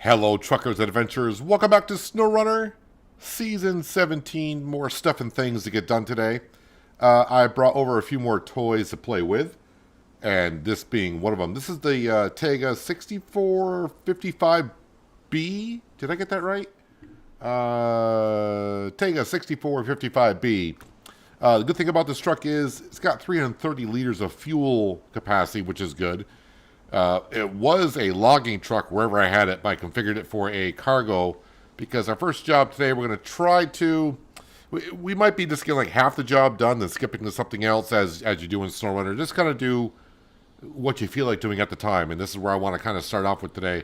Hello, truckers and adventurers. Welcome back to SnowRunner, Season 17. More stuff and things to get done today. I brought over a few more toys to play with, and this being one of them. This is the Tega 6455B. Did I get that right? Tega 6455B. The good thing about this truck is it's got 330 liters of fuel capacity, which is good. It was a logging truck wherever I had it, but I configured it for a cargo because our first job today, we're going to try to... We might be just getting like half the job done, then skipping to something else as you do in SnowRunner. Just kind of do what you feel like doing at the time, and this is where I want to kind of start off with today.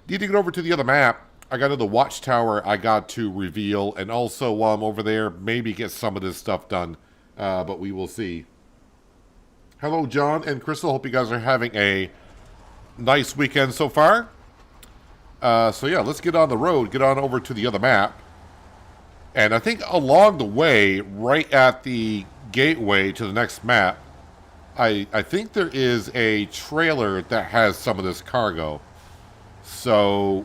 Need to get over to the other map. I got to the watchtower I got to reveal, and also while I'm over there, maybe get some of this stuff done, but we will see. Hello, John and Crystal. Hope you guys are having a nice weekend so far. So yeah, let's get on the road, get on over to the other map. And I think along the way, right at the gateway to the next map, I think there is a trailer that has some of this cargo. So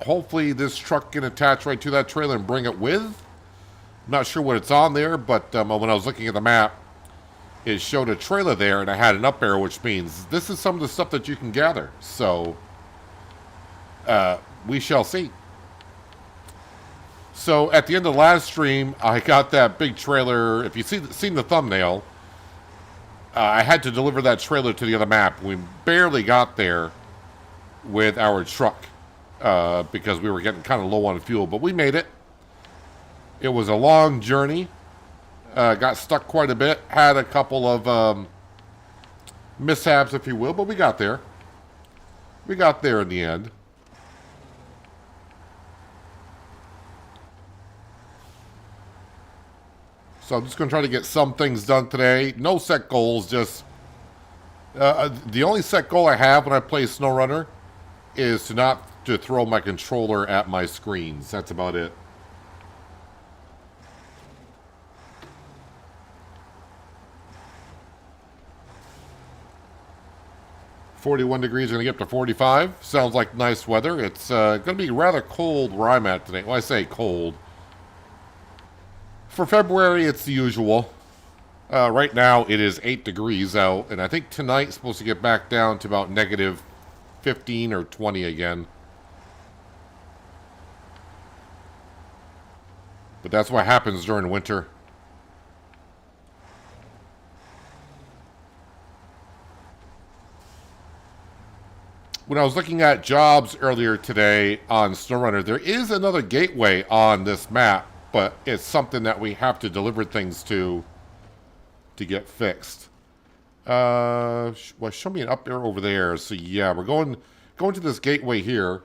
hopefully this truck can attach right to that trailer and bring it with. I'm not sure what it's on there, but when I was looking at the map, it showed a trailer there, and I had an up arrow, which means this is some of the stuff that you can gather. So, we shall see. So, at the end of the last stream, I got that big trailer. If you've seen the thumbnail, I had to deliver that trailer to the other map. We barely got there with our truck because we were getting kind of low on fuel, but we made it. It was a long journey. Got stuck quite a bit. Had a couple of mishaps, if you will, but we got there. We got there in the end. So I'm just going to try to get some things done today. No set goals, just... the only set goal I have when I play SnowRunner is to not to throw my controller at my screens. That's about it. 41 degrees, going to get up to 45. Sounds like nice weather. It's going to be rather cold where I'm at today. Well, I say cold. For February, it's the usual. Right now, it is 8 degrees out, and I think tonight's supposed to get back down to about negative 15 or 20 again. But that's what happens during winter. When I was looking at jobs earlier today on SnowRunner, there is another gateway on this map, but it's something that we have to deliver things to get fixed. Well, show me an up arrow over there. So yeah, we're going to this gateway here,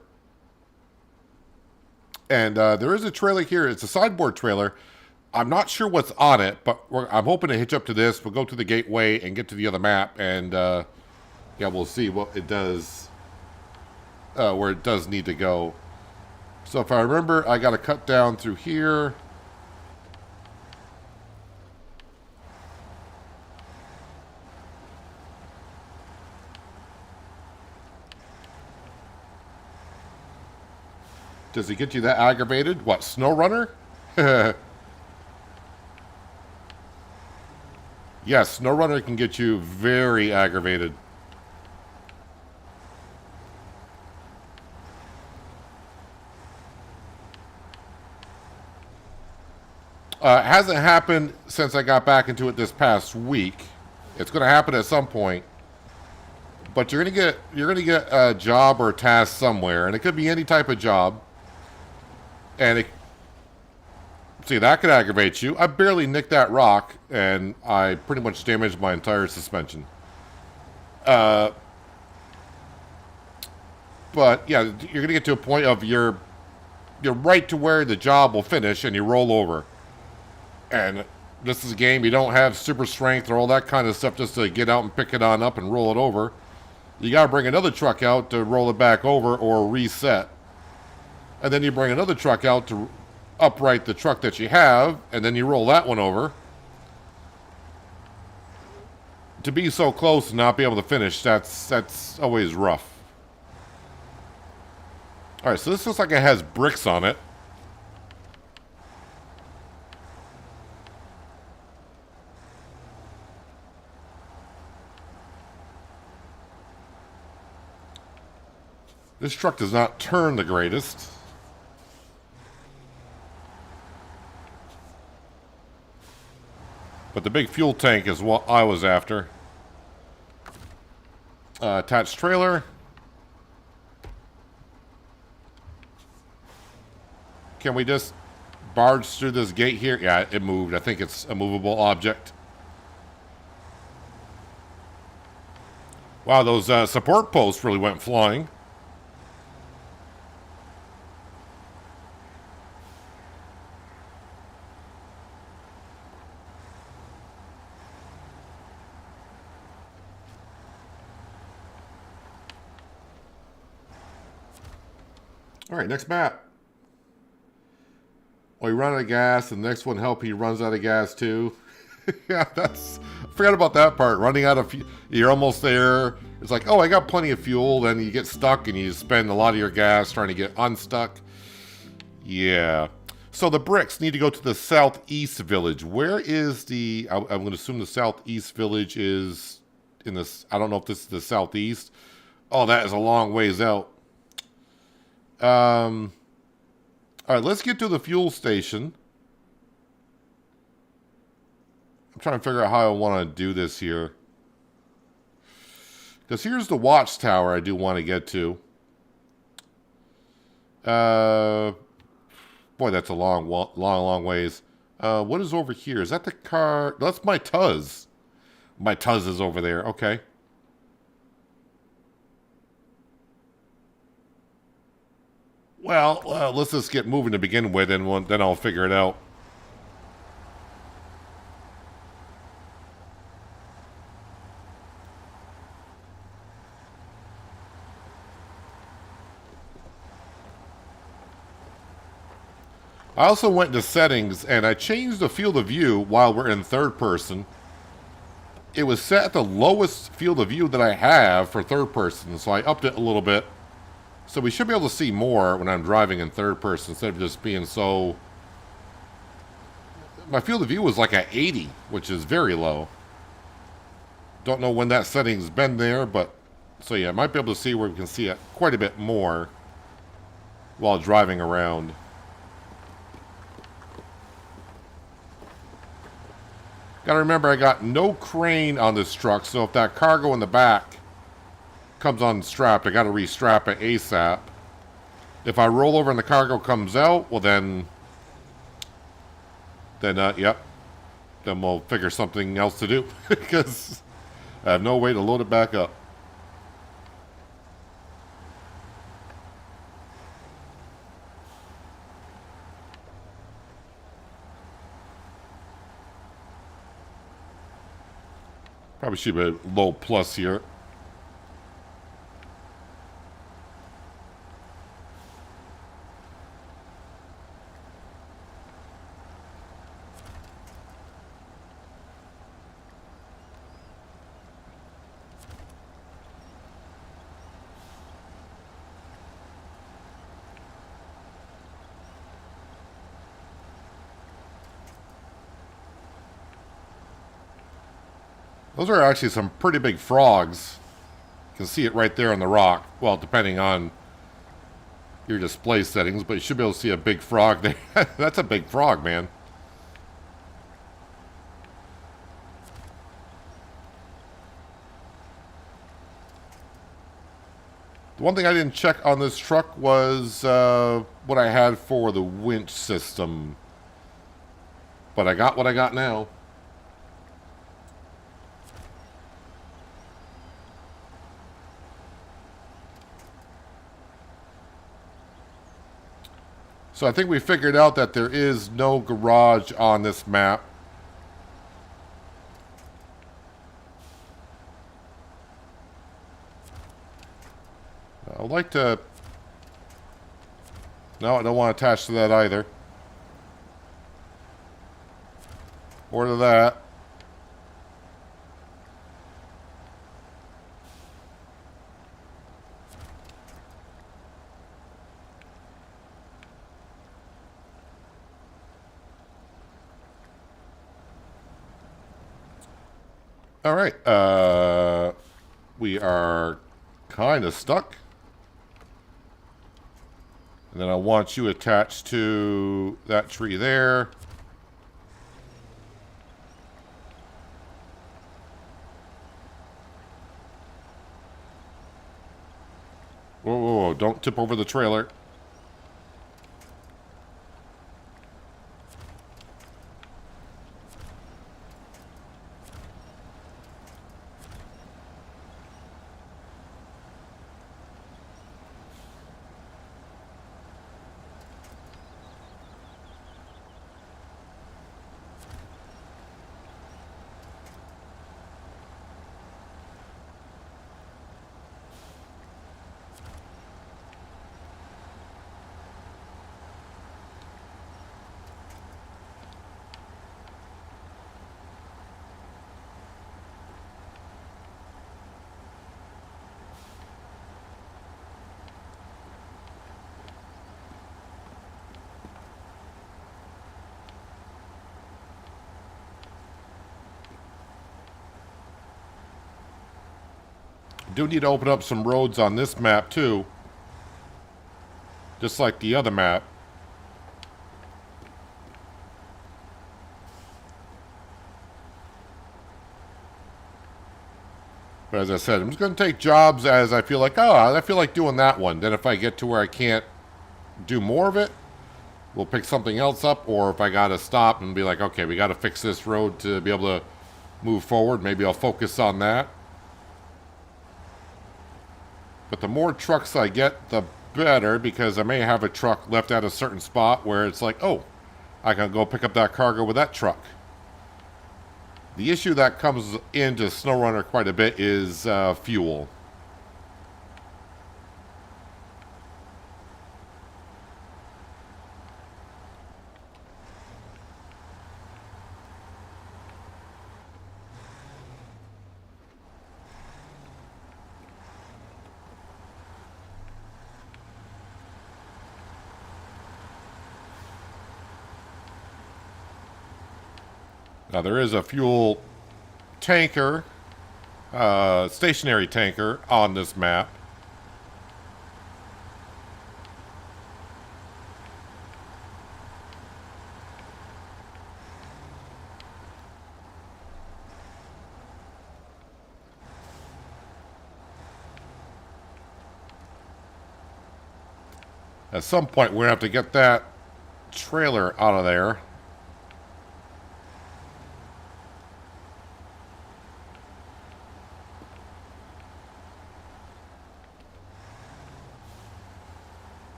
and there is a trailer here. It's a sideboard trailer. I'm not sure what's on it, but I'm hoping to hitch up to this. We'll go to the gateway and get to the other map, and yeah, we'll see what it does. Where it does need to go. So if I remember, I got to cut down through here. Does he get you that aggravated? What, SnowRunner? Yes, SnowRunner can get you very aggravated. It hasn't happened since I got back into it this past week. It's going to happen at some point, but you're going to get a job or a task somewhere, and it could be any type of job. And see, that could aggravate you. I barely nicked that rock, and I pretty much damaged my entire suspension. But yeah, you're going to get to a point of you're right to where the job will finish, and you roll over. And this is a game, you don't have super strength or all that kind of stuff just to get out and pick it on up and roll it over. You got to bring another truck out to roll it back over or reset. And then you bring another truck out to upright the truck that you have, and then you roll that one over. To be so close and not be able to finish, that's always rough. Alright, so this looks like it has bricks on it. This truck does not turn the greatest. But the big fuel tank is what I was after. Attached trailer. Can we just barge through this gate here? Yeah, it moved. I think it's a movable object. Wow, those support posts really went flying. All right, next map. Well, you run out of gas, and the next one help he runs out of gas too. Yeah, I forgot about that part. Running out of fuel, you're almost there. It's like, oh, I got plenty of fuel. Then you get stuck, and you spend a lot of your gas trying to get unstuck. Yeah. So the bricks need to go to the southeast village. Where is the? I'm going to assume the southeast village is in this. I don't know if this is the southeast. Oh, that is a long ways out. All right, let's get to the fuel station. I'm trying to figure out how I want to do this here. Because here's the watchtower I do want to get to. Boy, that's a long ways. What is over here? Is that the car? That's my Tuz. My Tuz is over there. Okay. Well, let's just get moving to begin with, and then I'll figure it out. I also went to settings, and I changed the field of view while we're in third person. It was set at the lowest field of view that I have for third person, so I upped it a little bit. So we should be able to see more when I'm driving in third person instead of just being so... My field of view was like at 80, which is very low. Don't know when that setting's been there, but... So yeah, I might be able to see where we can see it quite a bit more while driving around. Gotta remember, I got no crane on this truck, so if that cargo in the back comes unstrapped, I gotta restrap it ASAP. If I roll over and the cargo comes out, well then, yep. Then we'll figure something else to do, because I have no way to load it back up. Probably should be a low plus here. Those are actually some pretty big frogs. You can see it right there on the rock. Well, depending on your display settings, but you should be able to see a big frog there. That's a big frog, man. The one thing I didn't check on this truck was what I had for the winch system. But I got what I got now. So I think we figured out that there is no garage on this map. I would like to... No, I don't want to attach to that either. Or to that. All right. We are kind of stuck. And then I want you attached to that tree there. Whoa, whoa, whoa. Don't tip over the trailer. Do need to open up some roads on this map too. Just like the other map. But as I said, I'm just going to take jobs as I feel like, oh, I feel like doing that one. Then if I get to where I can't do more of it, we'll pick something else up. Or if I got to stop and be like, okay, we got to fix this road to be able to move forward, maybe I'll focus on that. But the more trucks I get, the better, because I may have a truck left at a certain spot where it's like, oh, I can go pick up that cargo with that truck. The issue that comes into SnowRunner quite a bit is fuel. Now there is a fuel tanker, stationary tanker on this map. At some point we're going to have to get that trailer out of there.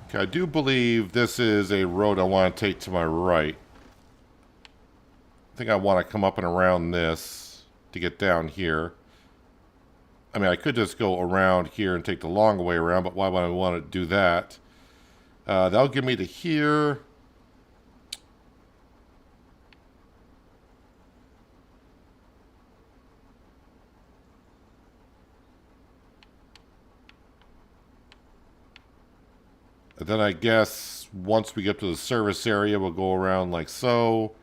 Okay, I do believe this is a road I want to take to my right. I think I want to come up and around this to get down here. I mean, I could just go around here and take the long way around, but why would I want to do that? That'll get me to here. And then I guess once we get to the service area, we'll go around like so.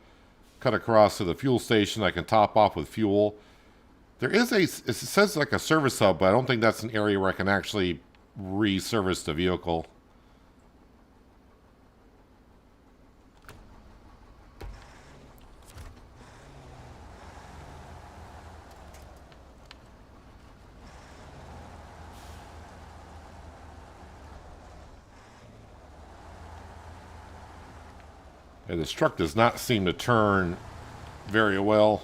Cut across to the fuel station. I can top off with fuel. There is it says like a service hub, but I don't think that's an area where I can actually re-service the vehicle. And this truck does not seem to turn very well.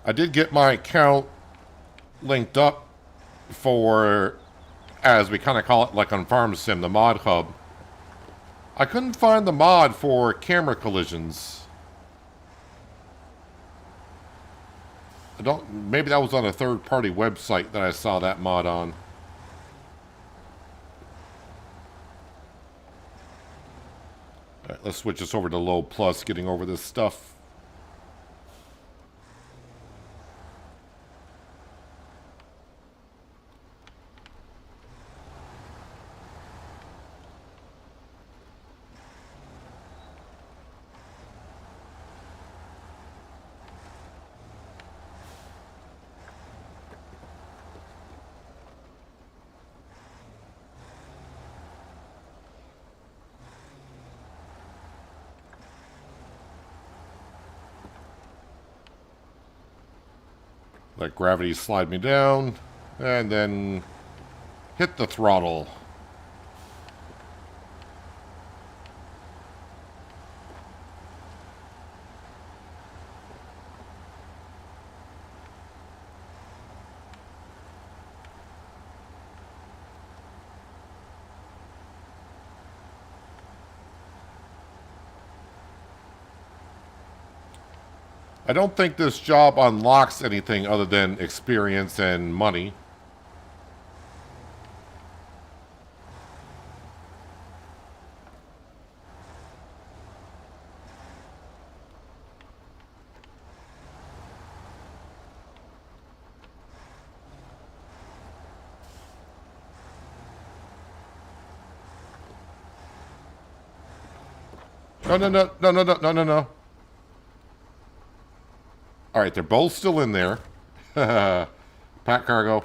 I did get my account linked up for, as we kind of call it like on Farm Sim, the mod hub. I couldn't find the mod for camera collisions. Maybe that was on a third-party website that I saw that mod on. All right, let's switch this over to low plus, getting over this stuff. Let gravity slide me down. And then hit the throttle. I don't think this job unlocks anything other than experience and money. No. All right, they're both still in there. Pack cargo.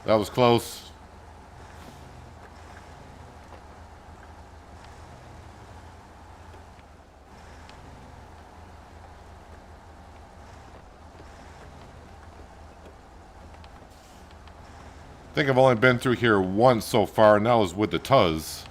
That was close. I think I've only been through here once so far, and that was with the Tuz.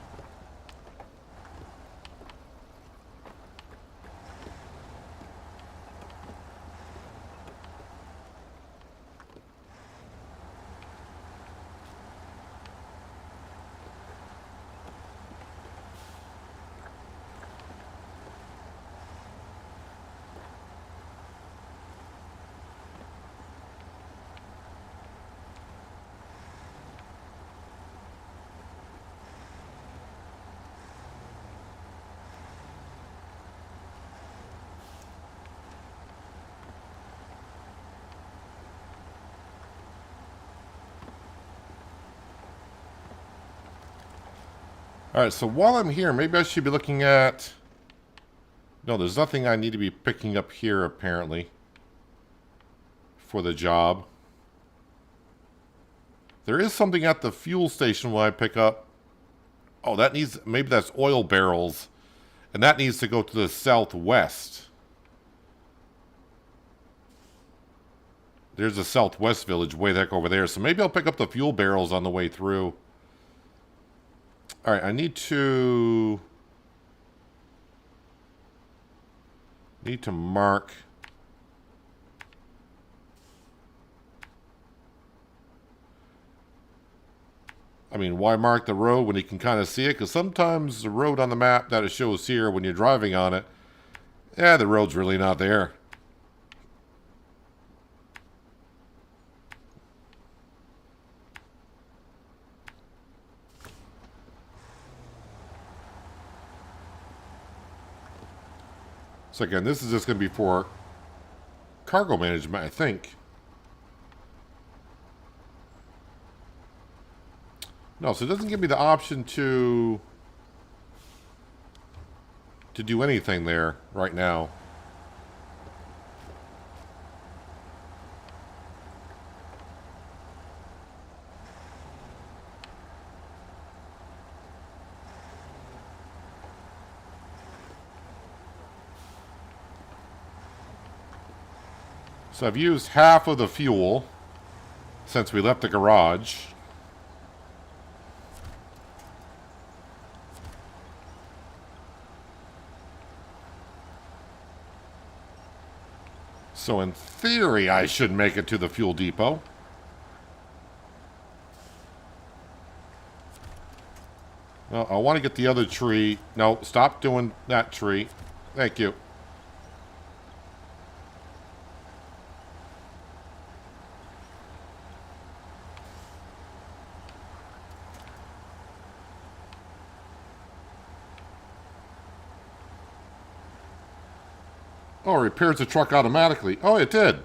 Alright, so while I'm here, maybe I should be looking at... No, there's nothing I need to be picking up here, apparently, for the job. There is something at the fuel station when I pick up. Oh, that needs... Maybe that's oil barrels. And that needs to go to the southwest. There's a southwest village way the heck over there. So maybe I'll pick up the fuel barrels on the way through. Alright, I need to mark. I mean, why mark the road when you can kind of see it? Because sometimes the road on the map that it shows here when you're driving on it, yeah, the road's really not there. So again, this is just going to be for cargo management, I think. No, so it doesn't give me the option to do anything there right now. So I've used half of the fuel since we left the garage. So in theory, I should make it to the fuel depot. Well, I want to get the other tree. No, stop doing that tree. Thank you. Oh, it repairs the truck automatically. Oh, it did.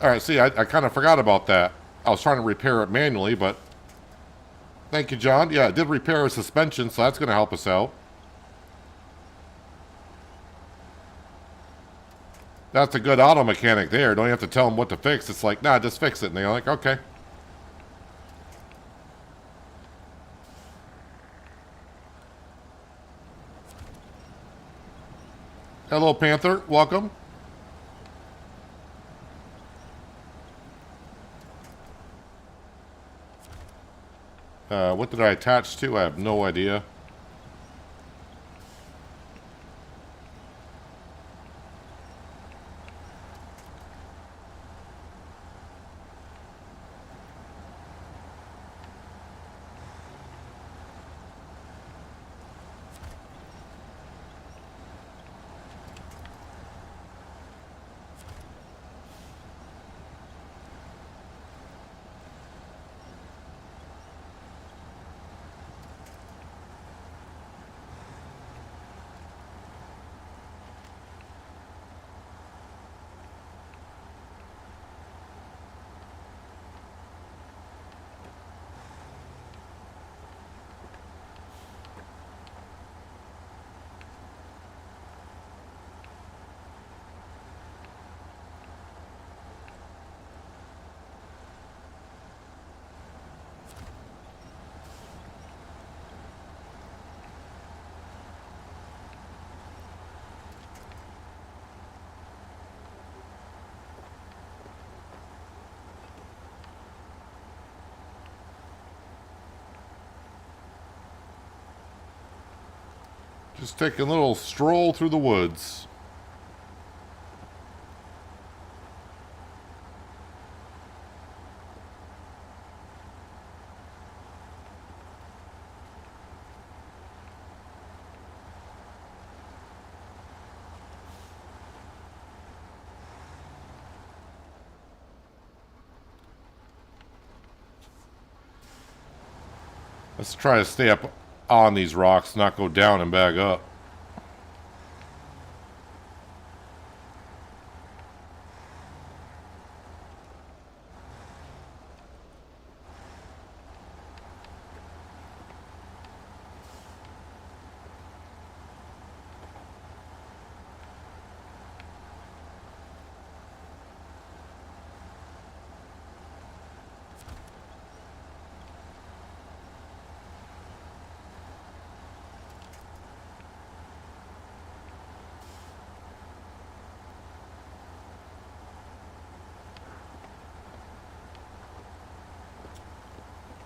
Alright, see, I kind of forgot about that. I was trying to repair it manually, but... Thank you, John. Yeah, it did repair a suspension, so that's going to help us out. That's a good auto mechanic there. Don't you have to tell them what to fix. It's like, nah, just fix it. And they're like, okay. Hello, Panther. Welcome. What did I attach to? I have no idea. Just taking a little stroll through the woods. Let's try to stay up on these rocks, not go down and back up.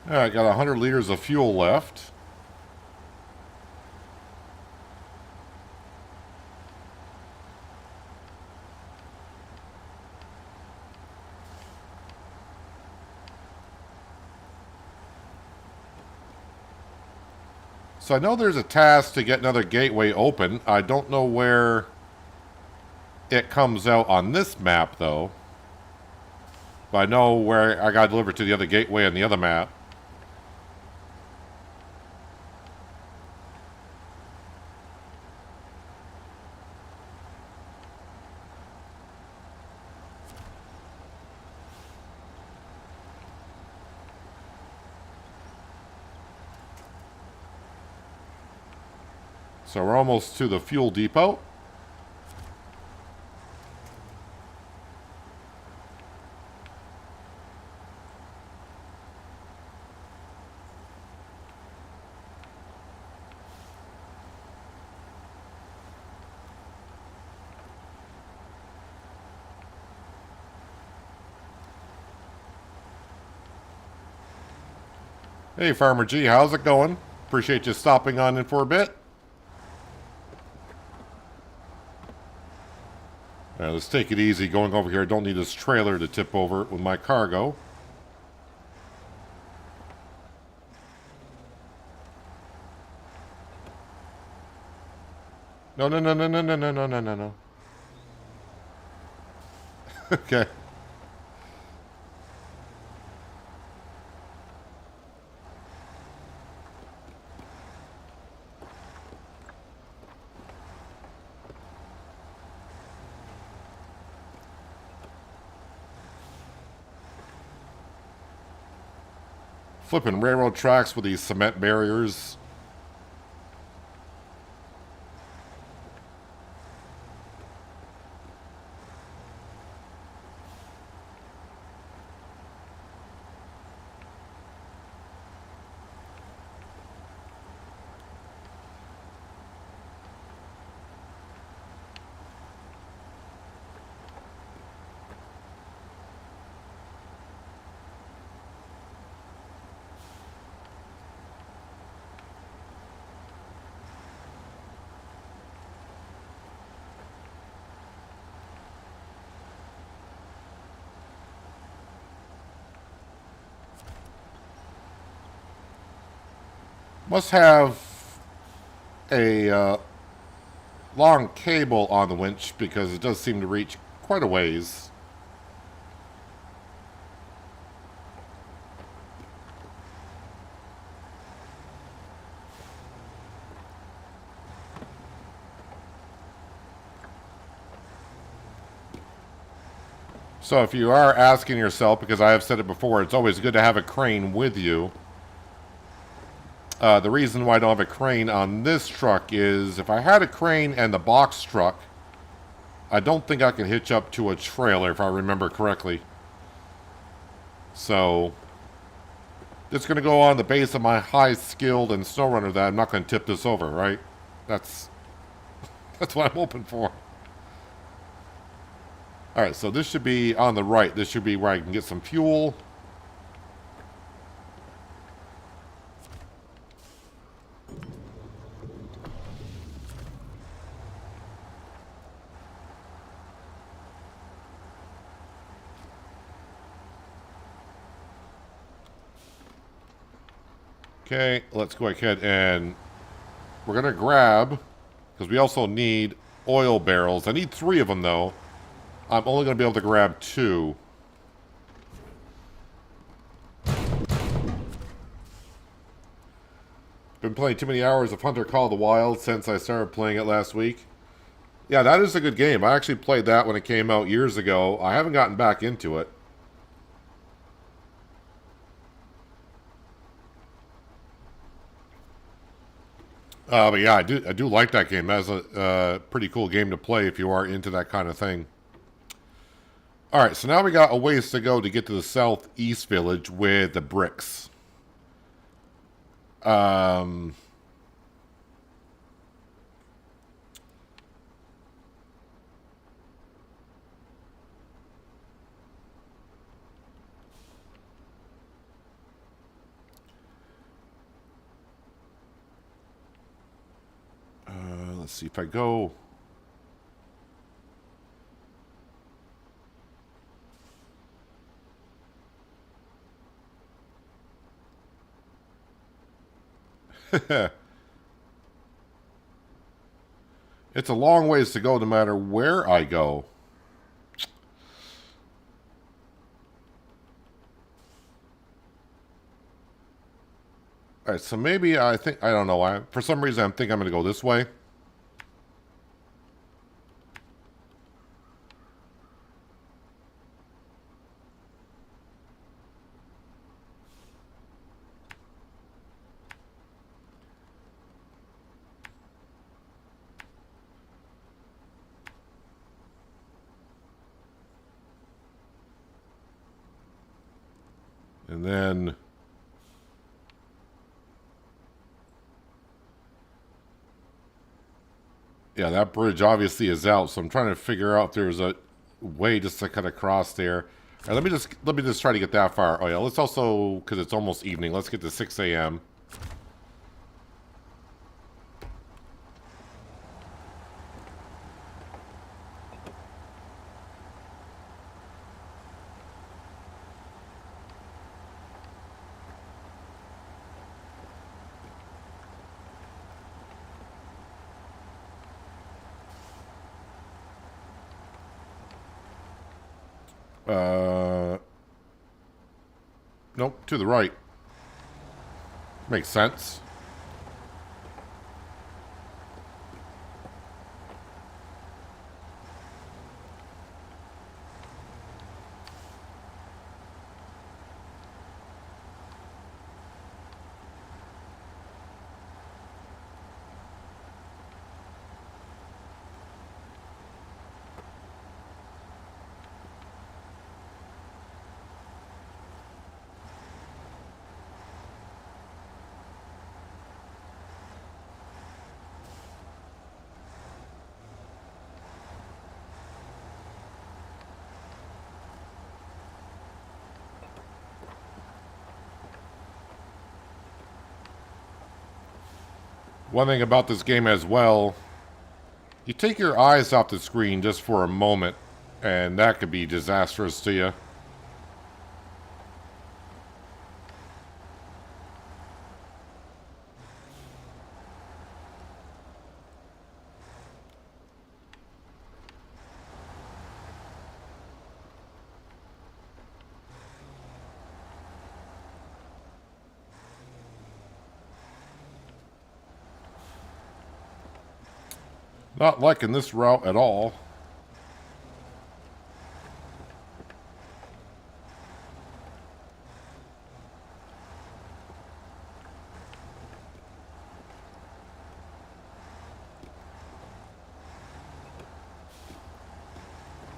I got 100 liters of fuel left. So I know there's a task to get another gateway open. I don't know where it comes out on this map, though. But I know where I got to deliver to the other gateway on the other map. So we're almost to the fuel depot. Hey, Farmer G, how's it going? Appreciate you stopping on in for a bit. Let's take it easy going over here. Don't need this trailer to tip over with my cargo. No, no, no, no, no, no, no, no, no, no, no. Okay. Flipping railroad tracks with these cement barriers. Must have a long cable on the winch because it does seem to reach quite a ways. So if you are asking yourself, because I have said it before, it's always good to have a crane with you. The reason why I don't have a crane on this truck is if I had a crane and the box truck, I don't think I can hitch up to a trailer if I remember correctly. So it's going to go on the base of my high-skilled and SnowRunner that I'm not going to tip this over, right? That's what I'm hoping for. Alright, so this should be on the right. This should be where I can get some fuel. Okay, let's go ahead and we're going to grab, because we also need oil barrels. I need 3 of them, though. I'm only going to be able to grab 2. Been playing too many hours of Hunter Call of the Wild since I started playing it last week. Yeah, that is a good game. I actually played that when it came out years ago. I haven't gotten back into it. But yeah, I do like that game. That's a pretty cool game to play if you are into that kind of thing. Alright, so now we got a ways to go to get to the southeast village with the bricks. Let's see if I go... It's a long ways to go no matter where I go. Alright, so maybe I don't know. For some reason, I think I'm going to go this way. And then... yeah, that bridge obviously is out, so I'm trying to figure out if there's a way just to cut across there. All right, let me just try to get that far. Oh yeah, let's also, because it's almost evening, let's get to 6 a.m. Nope, to the right. Makes sense. One thing about this game as well, you take your eyes off the screen just for a moment, and that could be disastrous to you. Not liking this route at all.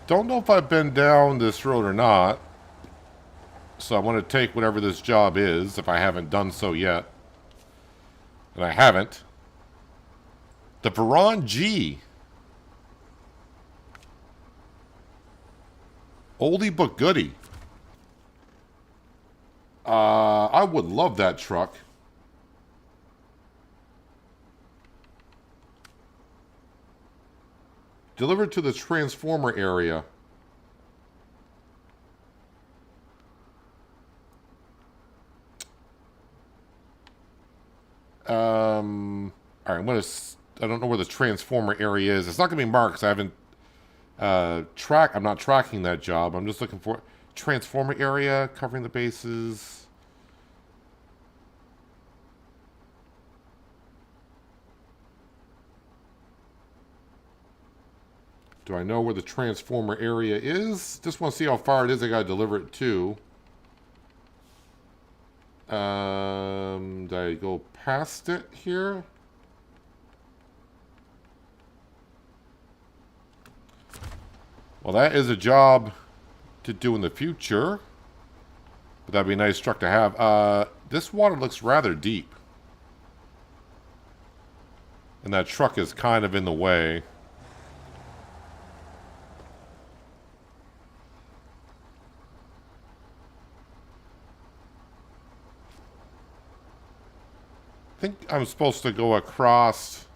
Don't know if I've been down this road or not. So I want to take whatever this job is, if I haven't done so yet. And I haven't. The Veron G. Oldie but goodie. I would love that truck. Delivered to the transformer area. All right, I don't know where the transformer area is. It's not gonna be marked because I haven't I'm not tracking that job. I'm just looking for transformer area, covering the bases. Do I know where the transformer area is? Just want to see how far it is I gotta deliver it to. Did I go past it here? Well, that is a job to do in the future. But that'd be a nice truck to have. This water looks rather deep. And that truck is kind of in the way. I think I'm supposed to go across.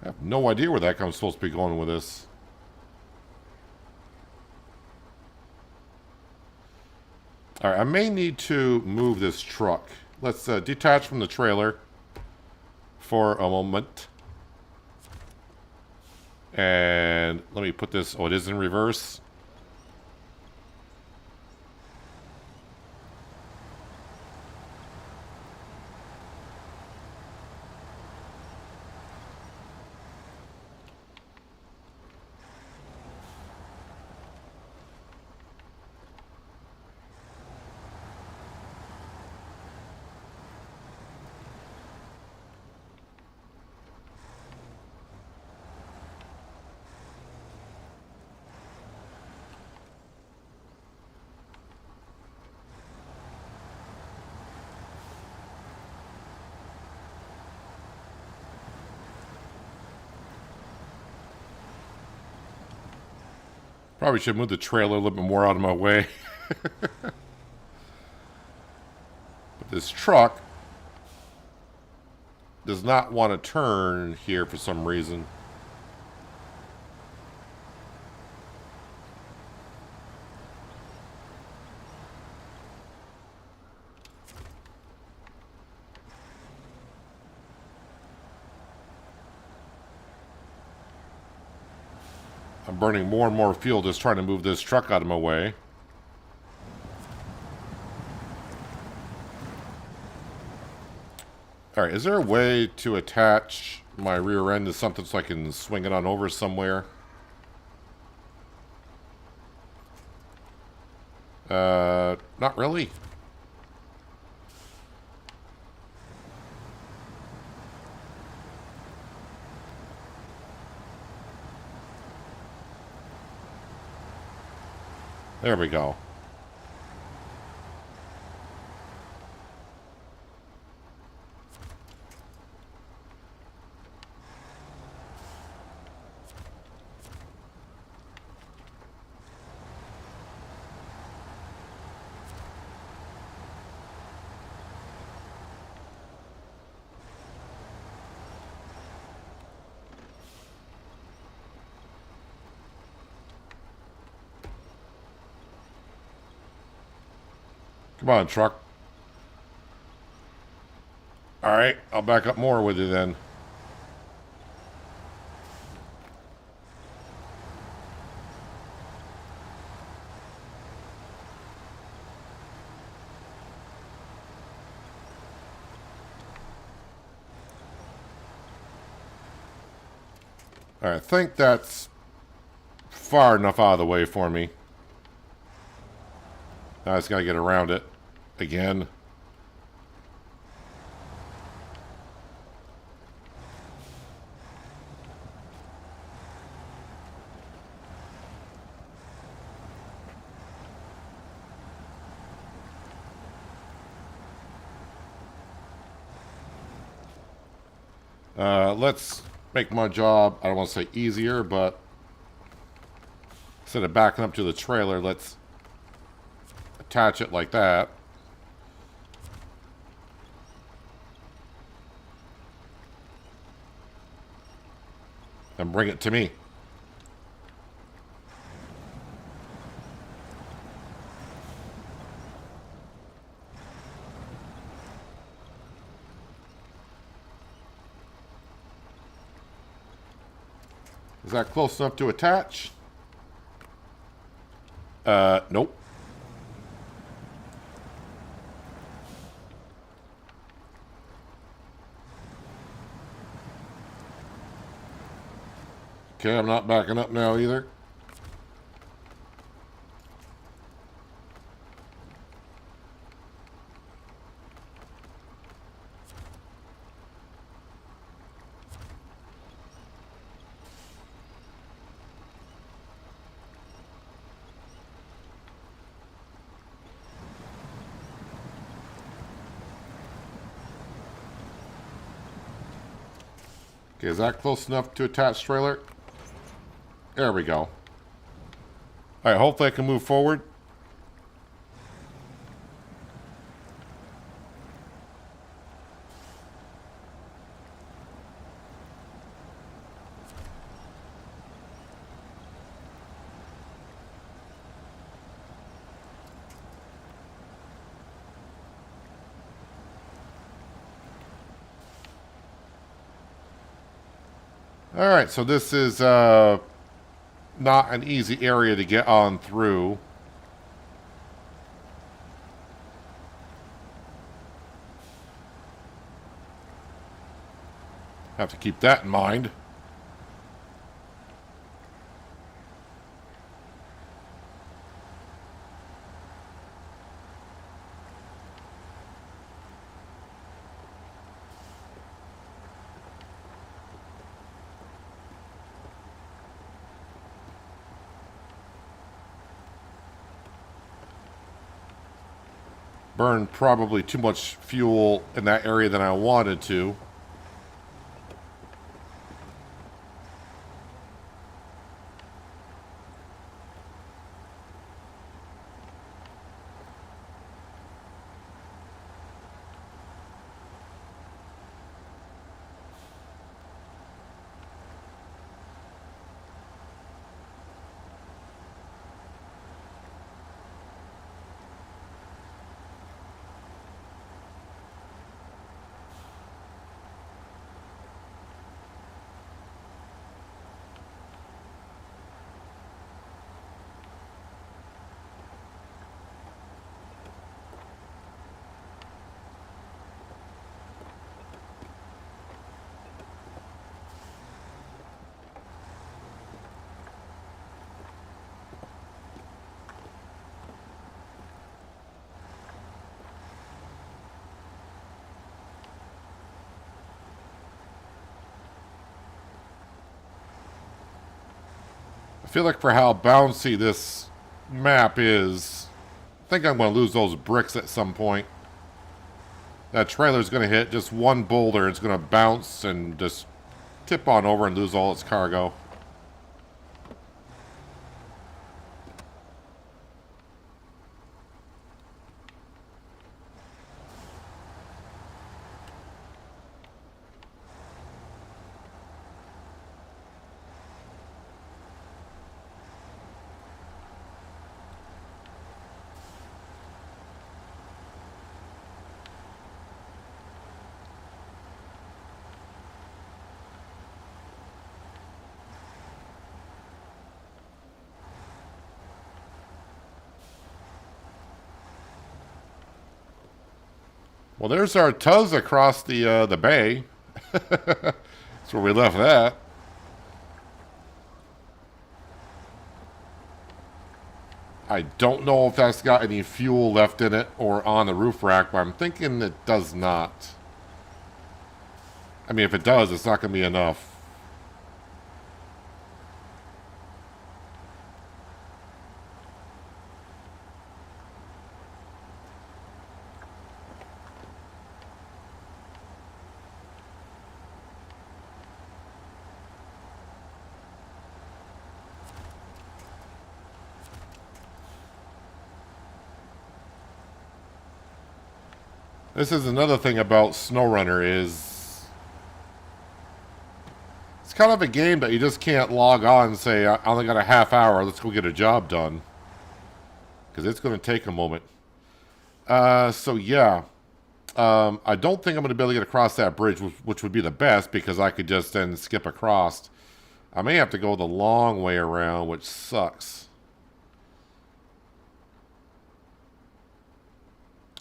I have no idea where the heck I'm supposed to be going with this. Alright, I may need to move this truck. Let's detach from the trailer for a moment. And let me put this... Oh, it is in reverse. Probably should move the trailer a little bit more out of my way. But this truck does not want to turn here for some reason. I'm burning more and more fuel just trying to move this truck out of my way. Alright, is there a way to attach my rear end to something so I can swing it on over somewhere? Not really. There we go. Come on, truck. Alright, I'll back up more with you then. All right, I think that's far enough out of the way for me. Now I just gotta get around it again. Let's make my job, I don't want to say easier, but instead of backing up to the trailer, let's attach it like that. And bring it to me. Is that close enough to attach? Nope. Okay, I'm not backing up now either. Okay, is that close enough to attach trailer? There we go. Alright, hopefully I can move forward. Alright, so this is not an easy area to get on through. Have to keep that in mind. Burned probably too much fuel in that area than I wanted to. I feel like for how bouncy this map is, I think I'm going to lose those bricks at some point. That trailer's going to hit just one boulder. It's going to bounce and just tip on over and lose all its cargo. Well, there's our tuz across the bay. That's where we left that. I don't know if that's got any fuel left in it or on the roof rack, but I'm thinking it does not. I mean, if it does, it's not going to be enough. This is another thing about SnowRunner is it's kind of a game that you just can't log on and say, I only got a half hour, let's go get a job done. Because it's going to take a moment. So yeah. I don't think I'm going to be able to get across that bridge, which would be the best because I could just then skip across. I may have to go the long way around, which sucks.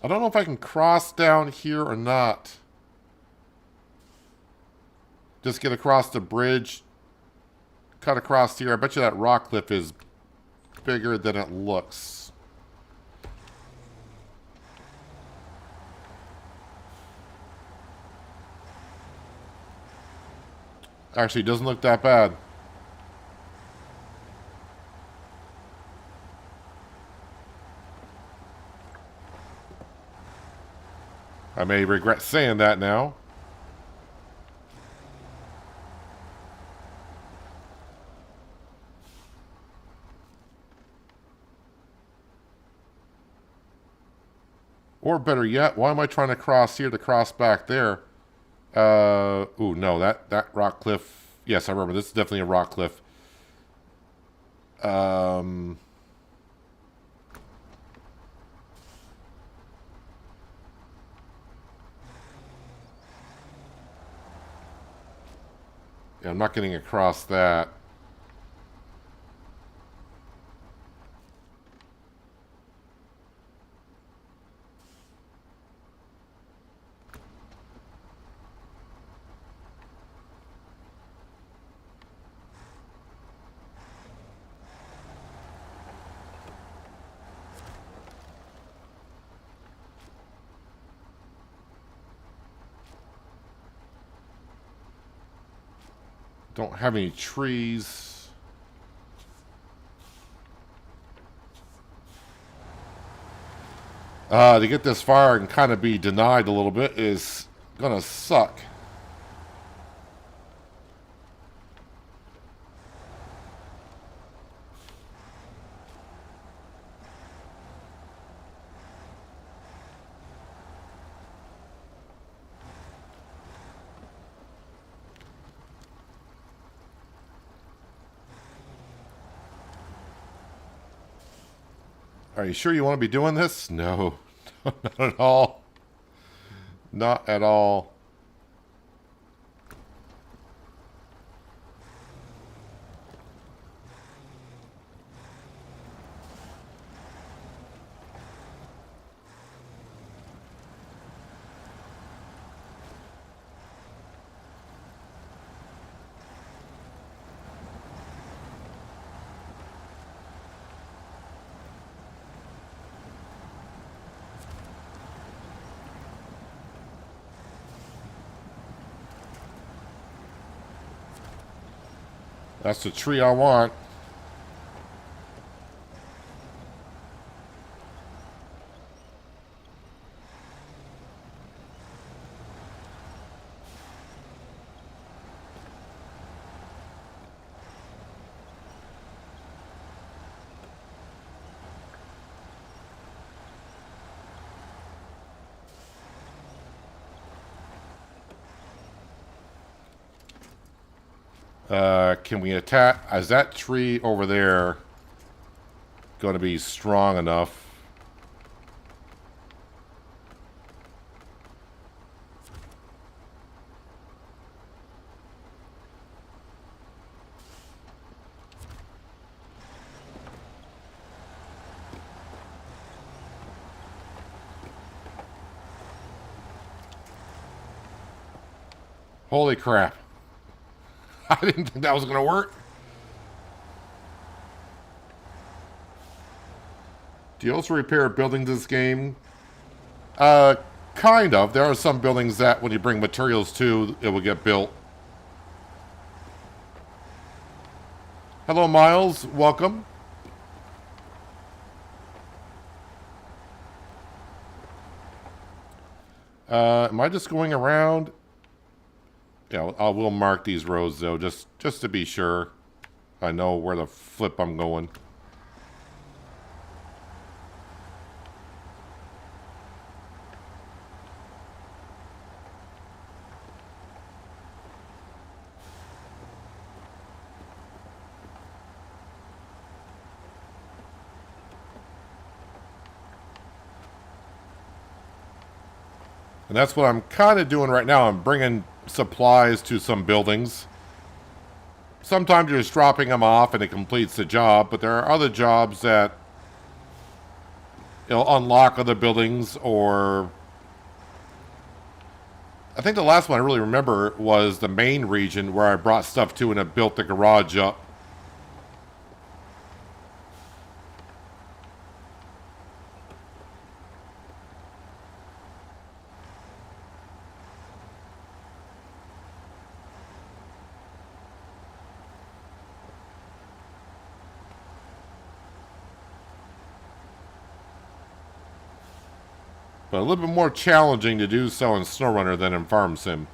I don't know if I can cross down here or not. Just get across the bridge. Cut across here. I bet you that rock cliff is bigger than it looks. Actually, it doesn't look that bad. I may regret saying that now. Or better yet, why am I trying to cross here to cross back there? Ooh, no, that rock cliff. Yes, I remember. This is definitely a rock cliff. Yeah, I'm not getting across that. Don't have any trees. To get this far and kind of be denied a little bit is gonna suck. Are you sure you want to be doing this? No, not at all. Not at all. That's the tree I want. Can we attack? Is that tree over there going to be strong enough? Holy crap. I didn't think that was going to work. Do you also repair buildings in this game? Uh, kind of. There are some buildings that when you bring materials to, it will get built. Hello, Miles. Welcome. Am I just going around? Yeah, I will mark these roads though, just to be sure. I know where the flip I'm going. And that's what I'm kind of doing right now. I'm bringing supplies to some buildings. Sometimes you're just dropping them off and it completes the job, but there are other jobs that unlock other buildings. Or I think the last one I really remember was the main region where I brought stuff to and it built the garage up. But a little bit more challenging to do so in SnowRunner than in Farm Sim.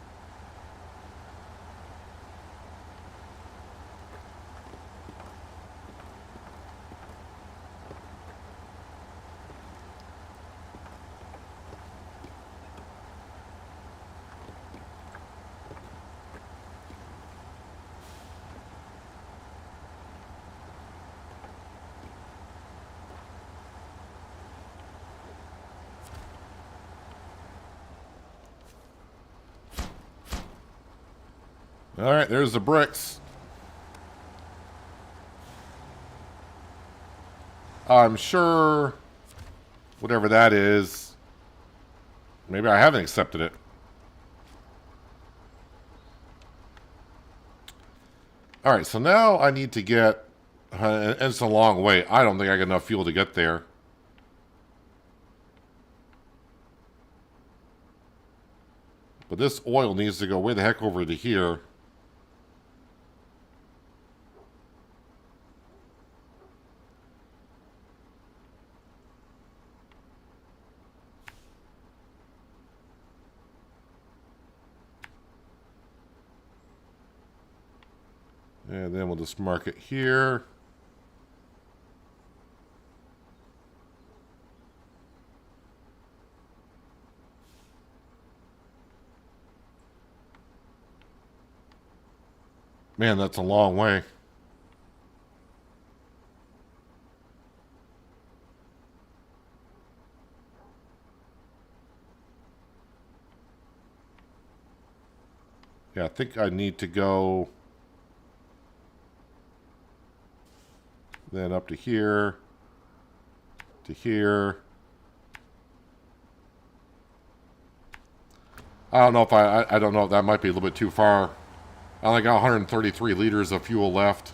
Alright, there's the bricks. I'm sure whatever that is, maybe I haven't accepted it. Alright, so now I need to get, and it's a long way. I don't think I got enough fuel to get there. But this oil needs to go way the heck over to here. And then we'll just mark it here. Man, that's a long way. Yeah, I think I need to go then up to here, to here. I don't know if I don't know if that might be a little bit too far. I only got 133 liters of fuel left.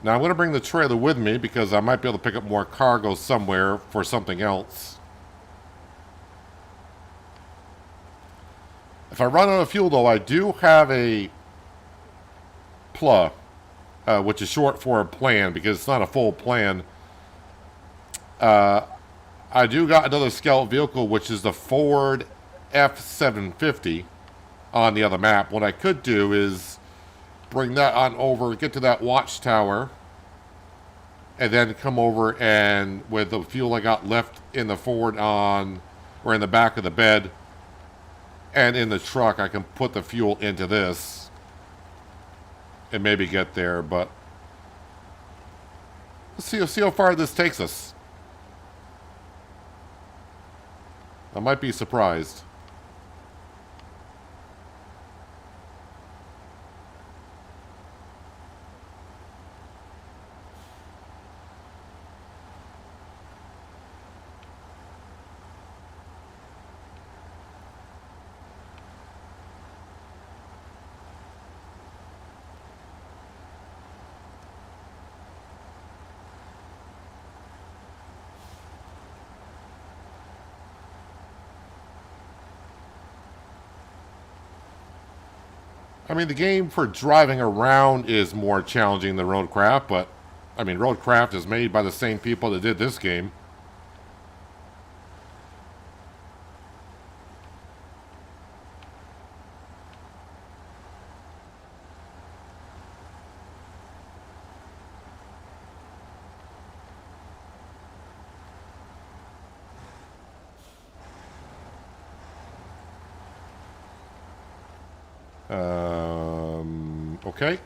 Now I'm going to bring the trailer with me because I might be able to pick up more cargo somewhere for something else. If I run out of fuel though, I do have a PLA, which is short for a plan because it's not a full plan. I do got another scout vehicle, which is the Ford F750 on the other map. What I could do is bring that on over, get to that watchtower, and then come over and with the fuel I got left in the Ford on, or in the back of the bed, and in the truck, I can put the fuel into this and maybe get there, but let's see how far this takes us. I might be surprised. I mean, the game for driving around is more challenging than Roadcraft, but I mean, Roadcraft is made by the same people that did this game. Okay.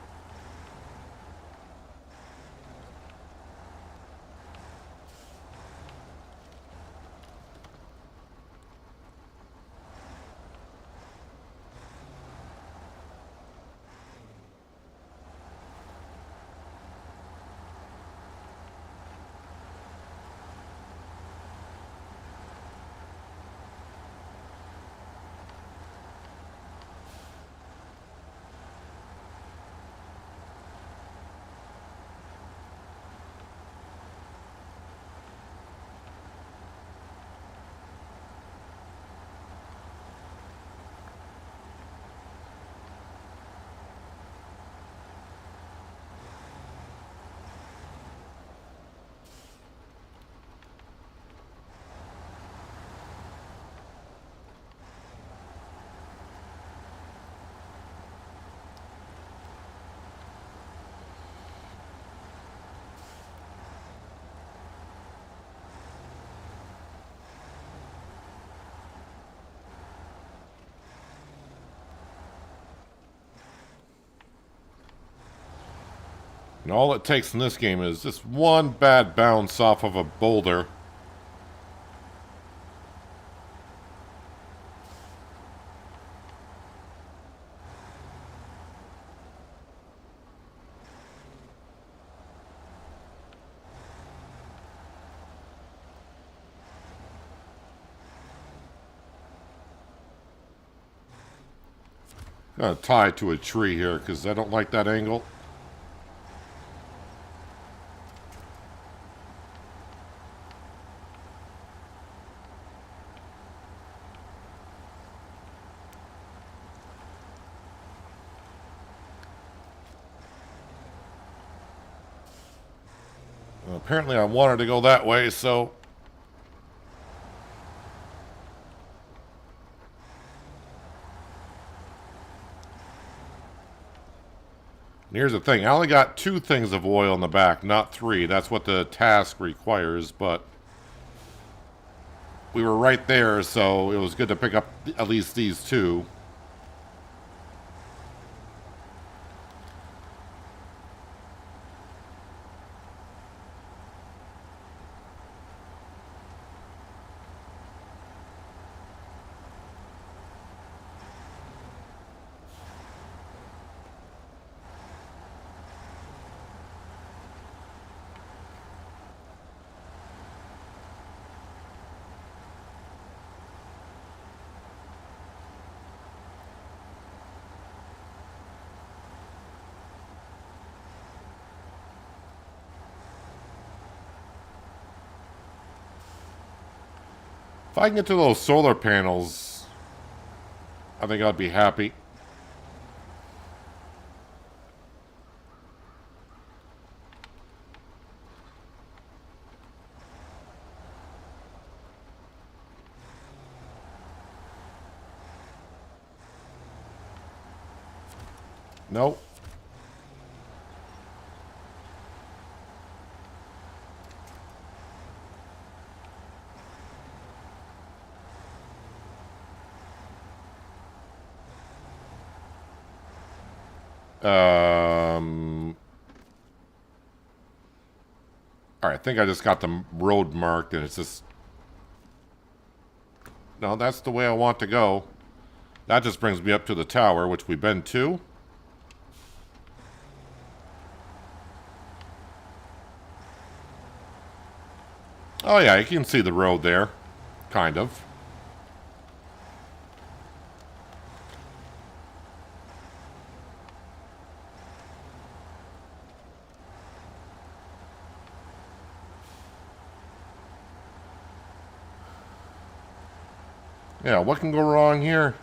And all it takes in this game is just one bad bounce off of a boulder. I'm gonna tie it to a tree here because I don't like that angle. Apparently I wanted to go that way, so... And here's the thing, I only got 2 things of oil in the back, not 3. That's what the task requires, but... we were right there, so it was good to pick up at least these 2. If I can get to those solar panels, I think I'd be happy. Nope. Alright, I think I just got the road marked and it's just... no, that's the way I want to go. That just brings me up to the tower, which we've been to. Oh yeah, you can see the road there. Kind of. Yeah, what can go wrong here?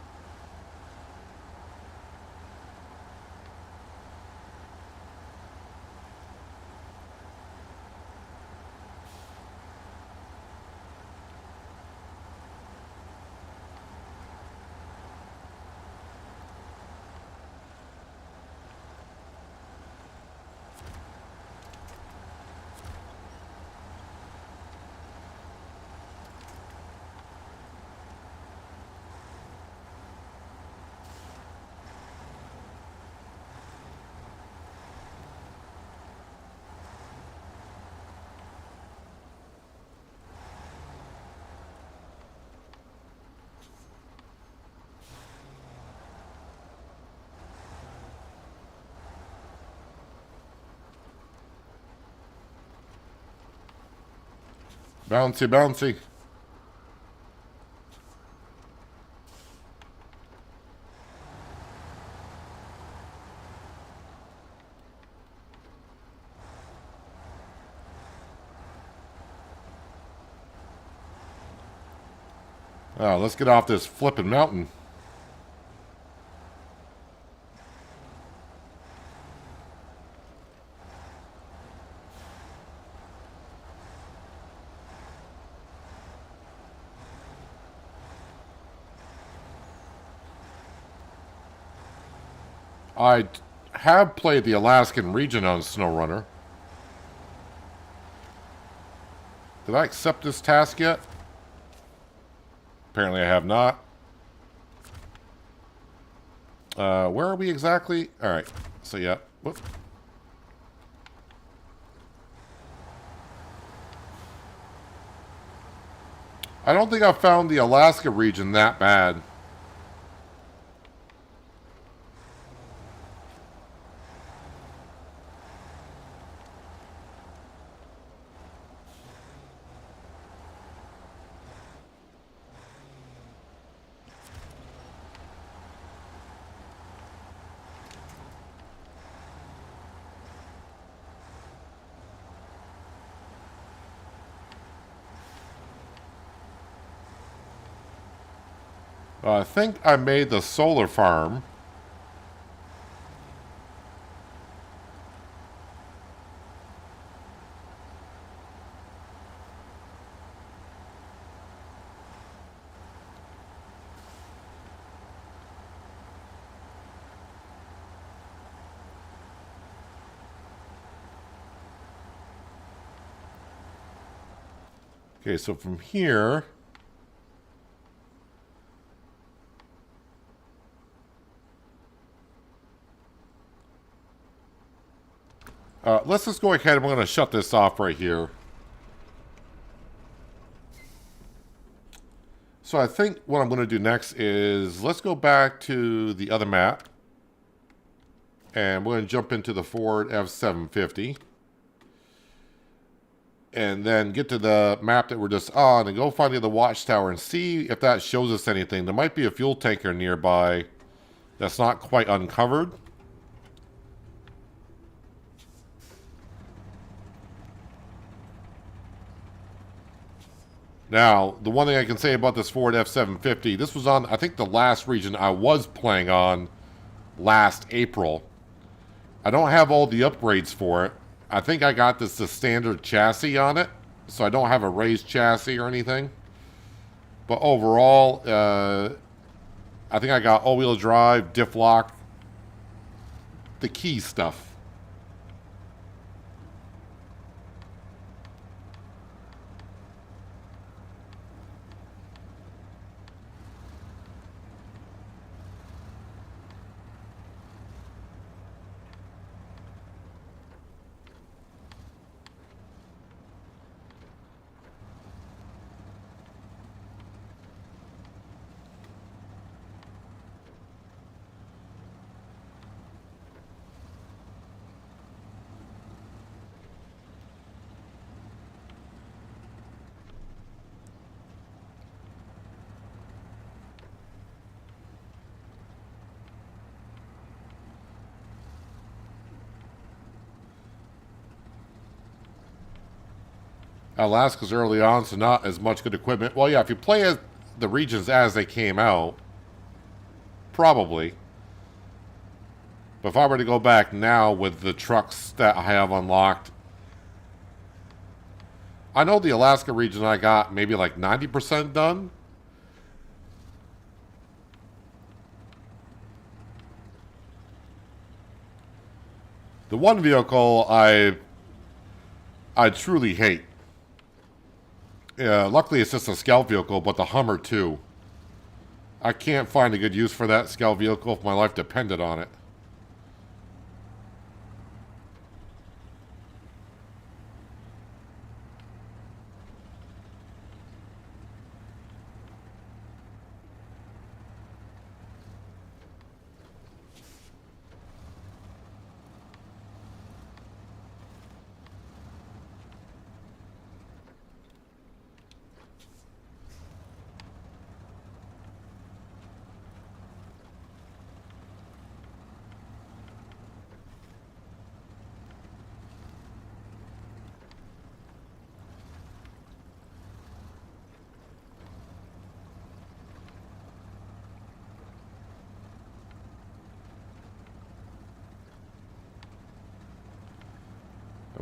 Bouncy, bouncy. Let's get off this flipping mountain. I have played the Alaskan region on SnowRunner. Did I accept this task yet? Apparently I have not. Where are we exactly? Alright, so yeah. Whoop. I don't think I found the Alaska region that bad. I think I made the solar farm. Okay, so from here... let's just go ahead and we're going to shut this off right here. So I think what I'm going to do next is let's go back to the other map. And we're going to jump into the Ford F-750. And then get to the map that we're just on and go find the other watchtower and see if that shows us anything. There might be a fuel tanker nearby that's not quite uncovered. Now, the one thing I can say about this Ford F-750, this was on, I think, the last region I was playing on last April. I don't have all the upgrades for it. I think I got the standard chassis on it, so I don't have a raised chassis or anything. But overall, I think I got all-wheel drive, diff lock, the key stuff. Alaska's early on, so not as much good equipment. Well, yeah, if you play the regions as they came out, probably. But if I were to go back now with the trucks that I have unlocked, I know the Alaska region I got maybe like 90% done. The one vehicle I truly hate. Luckily, it's just a scout vehicle, but the Hummer, too. I can't find a good use for that scout vehicle if my life depended on it.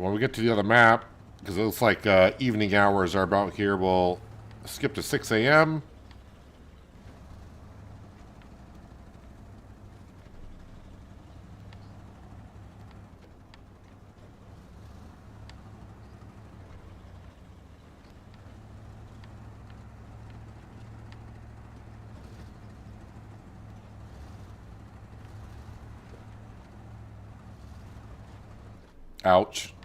When we get to the other map, because it looks like evening hours are about here, we'll skip to 6 a.m. Ouch.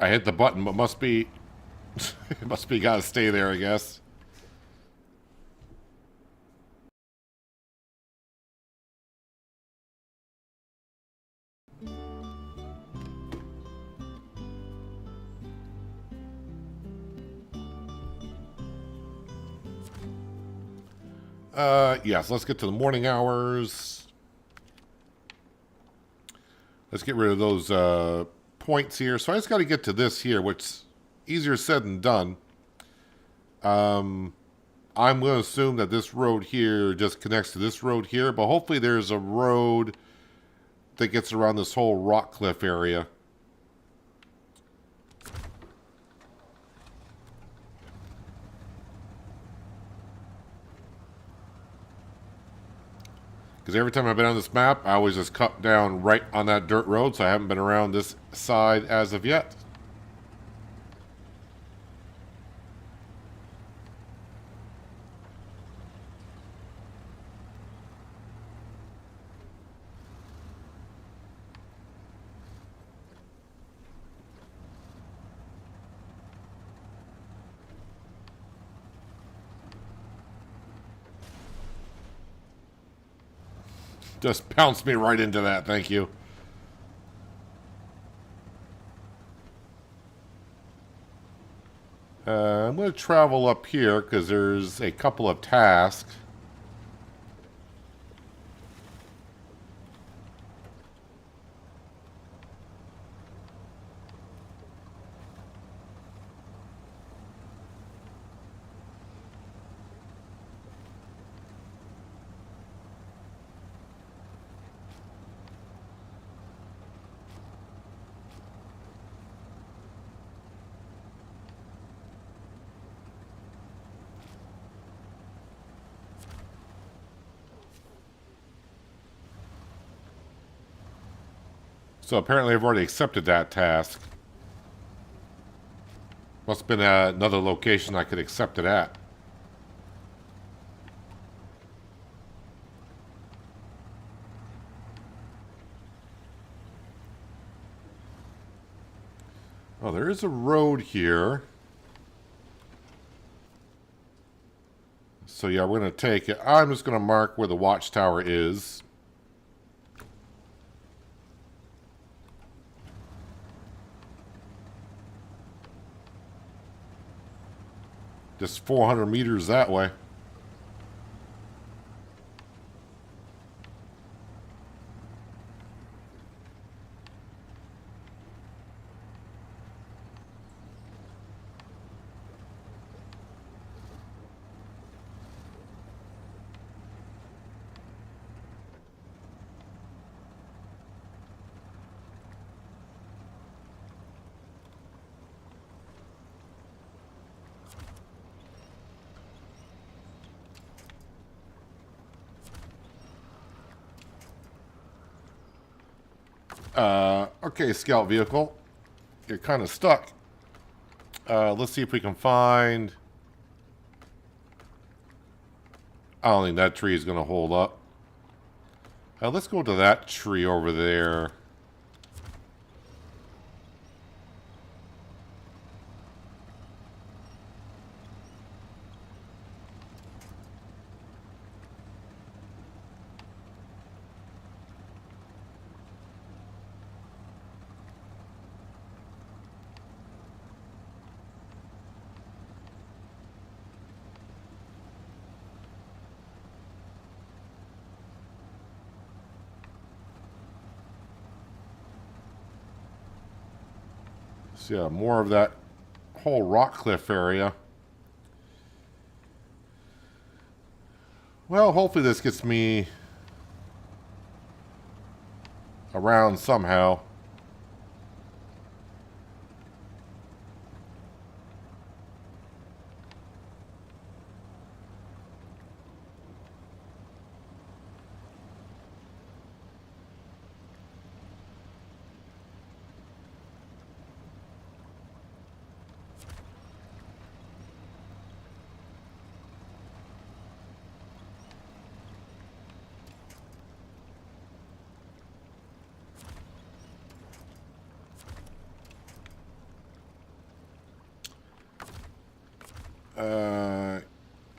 I hit the button, but must be it must be gotta stay there, I guess. Yes, let's get to the morning hours. Let's get rid of those points here. So I just got to get to this here, which is easier said than done. I'm going to assume that this road here just connects to this road here, but hopefully there's a road that gets around this whole rock cliff area. Because every time I've been on this map, I always just cut down right on that dirt road, so I haven't been around this side as of yet. Just pounced me right into that, thank you. I'm going to travel up here because there's a couple of tasks. So apparently I've already accepted that task. Must have been at another location I could accept it at. Oh, there is a road here. So yeah, we're going to take it. I'm just going to mark where the watchtower is. Just 400 meters that way. Okay, scout vehicle. You're kind of stuck. Let's see if we can find... I don't think that tree is going to hold up. Let's go to that tree over there. So yeah, more of that whole rock cliff area. Well, hopefully this gets me around somehow.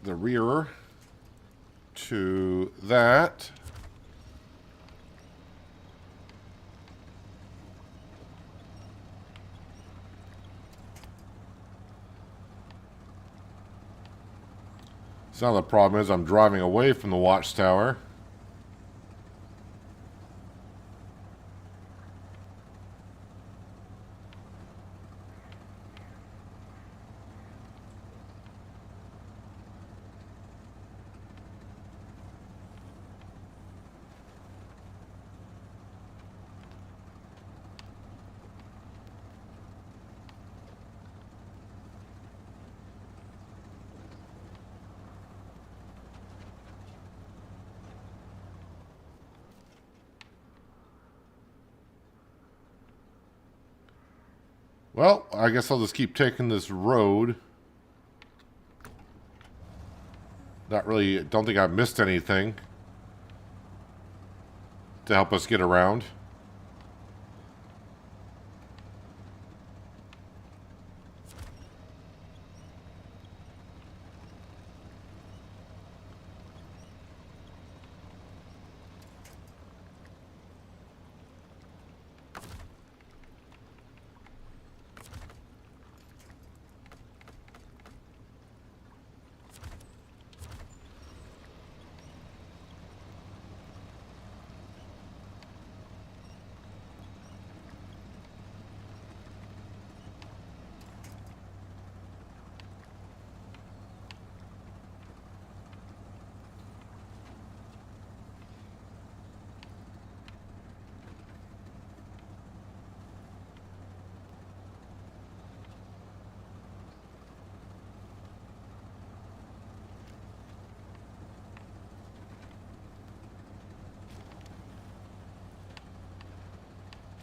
The rear to that. So now the problem is I'm driving away from the watchtower. Well, I guess I'll just keep taking this road. Not really, don't think I've missed anything to help us get around.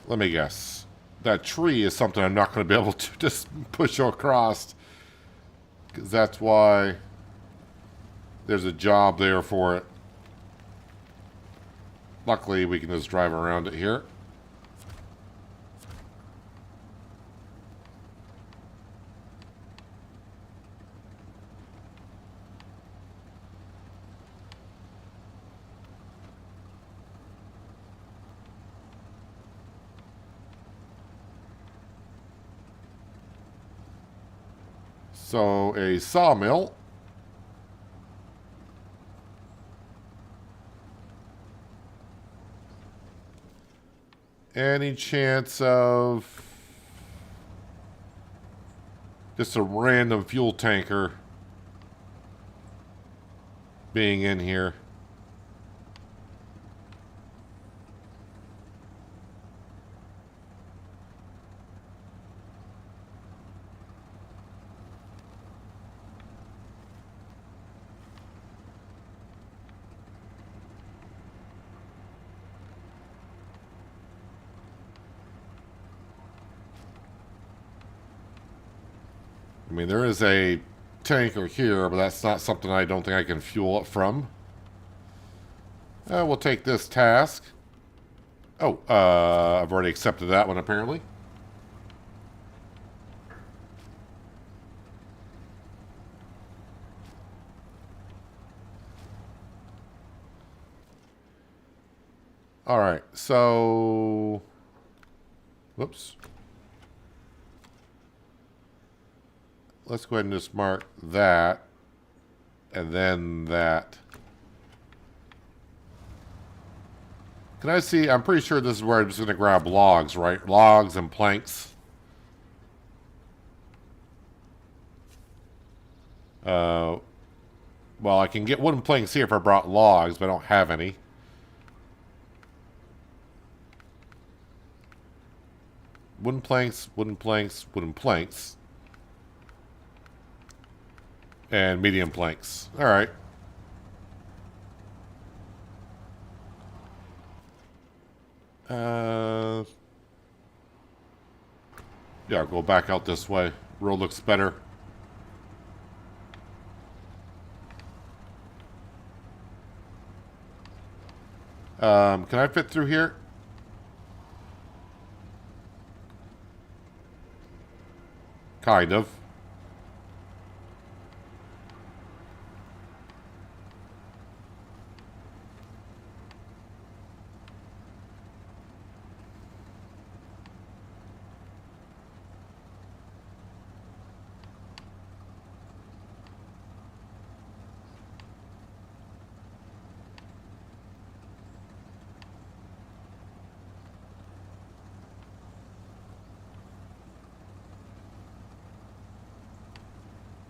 Let me guess. That tree is something I'm not going to be able to just push across. Because that's why there's a job there for it. Luckily, we can just drive around it here. So, a sawmill. Any chance of just a random fuel tanker being in here? I mean, there is a tanker here, but that's not something I don't think I can fuel it from. We'll take this task. Oh, I've already accepted that one, apparently. Alright, so... Whoops. Let's go ahead and just mark that. And then that. Can I see? I'm pretty sure this is where I'm just going to grab logs, right? Logs and planks. Uh, well, I can get wooden planks here if I brought logs, but I don't have any. Wooden planks, wooden planks, wooden planks. And medium planks. Alright. Yeah, I'll go back out this way. Road looks better. Can I fit through here? Kind of.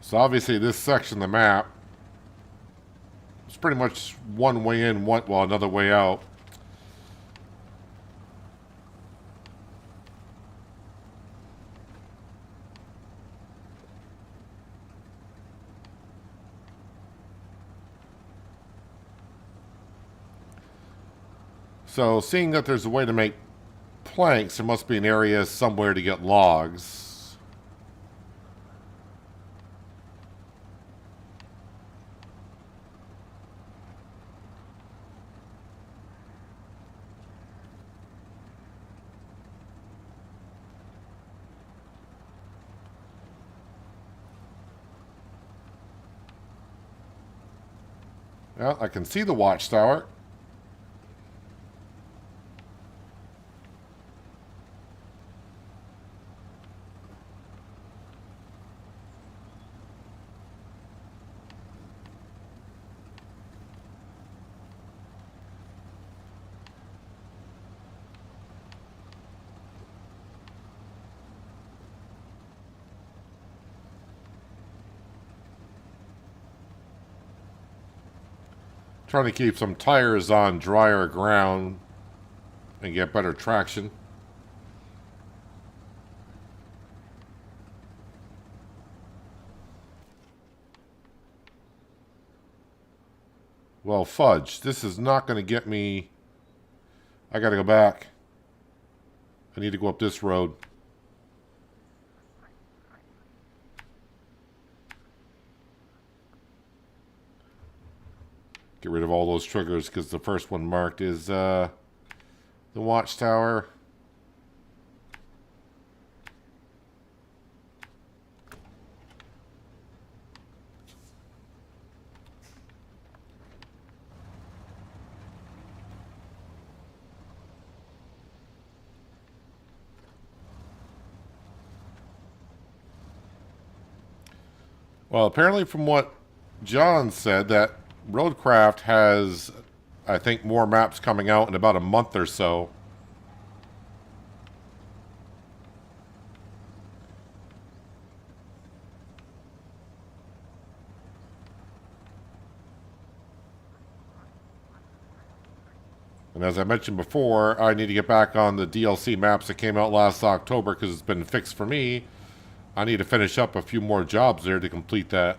So obviously this section of the map is pretty much one way in, well, another way out. So seeing that there's a way to make planks, there must be an area somewhere to get logs. Well, I can see the watchtower. Trying to keep some tires on drier ground and get better traction. Well, fudge. This is not going to get me... I got to go back. I need to go up this road. Get rid of all those triggers because the first one marked is the watchtower. Well, apparently from what John said, that Roadcraft has, I think, more maps coming out in about a month or so. And as I mentioned before, I need to get back on the DLC maps that came out last October because it's been fixed for me. I need to finish up a few more jobs there to complete that.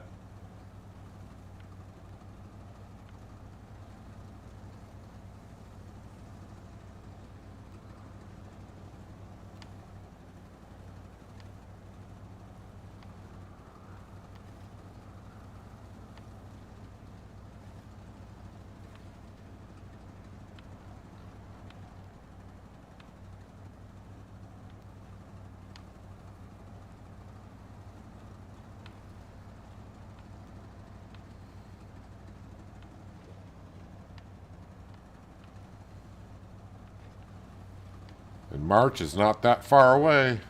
And March is not that far away.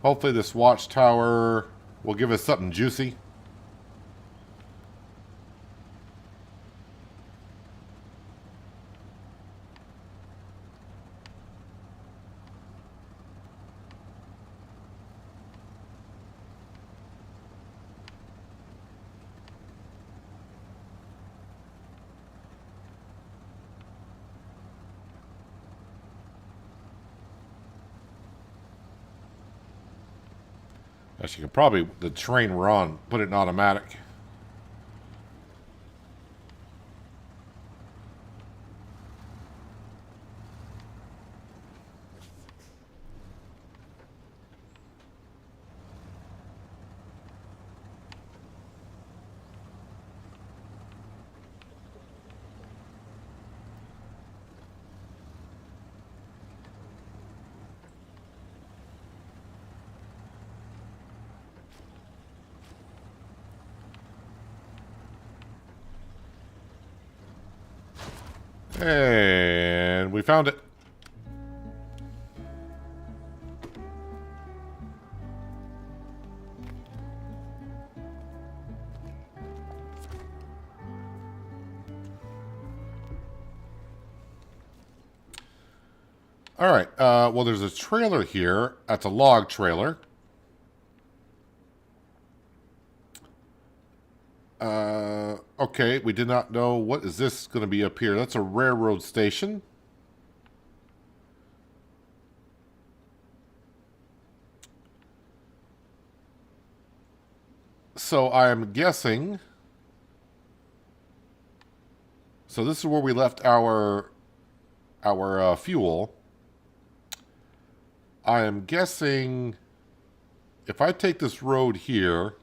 Hopefully this watchtower will give us something juicy. Actually, you could probably, the train we're on, put it in automatic. And we found it. All right. Well, there's a trailer here. That's a log trailer. Okay, we did not know. What is this going to be up here? That's a railroad station. So I'm guessing. So this is where we left our fuel. I am guessing if I take this road here,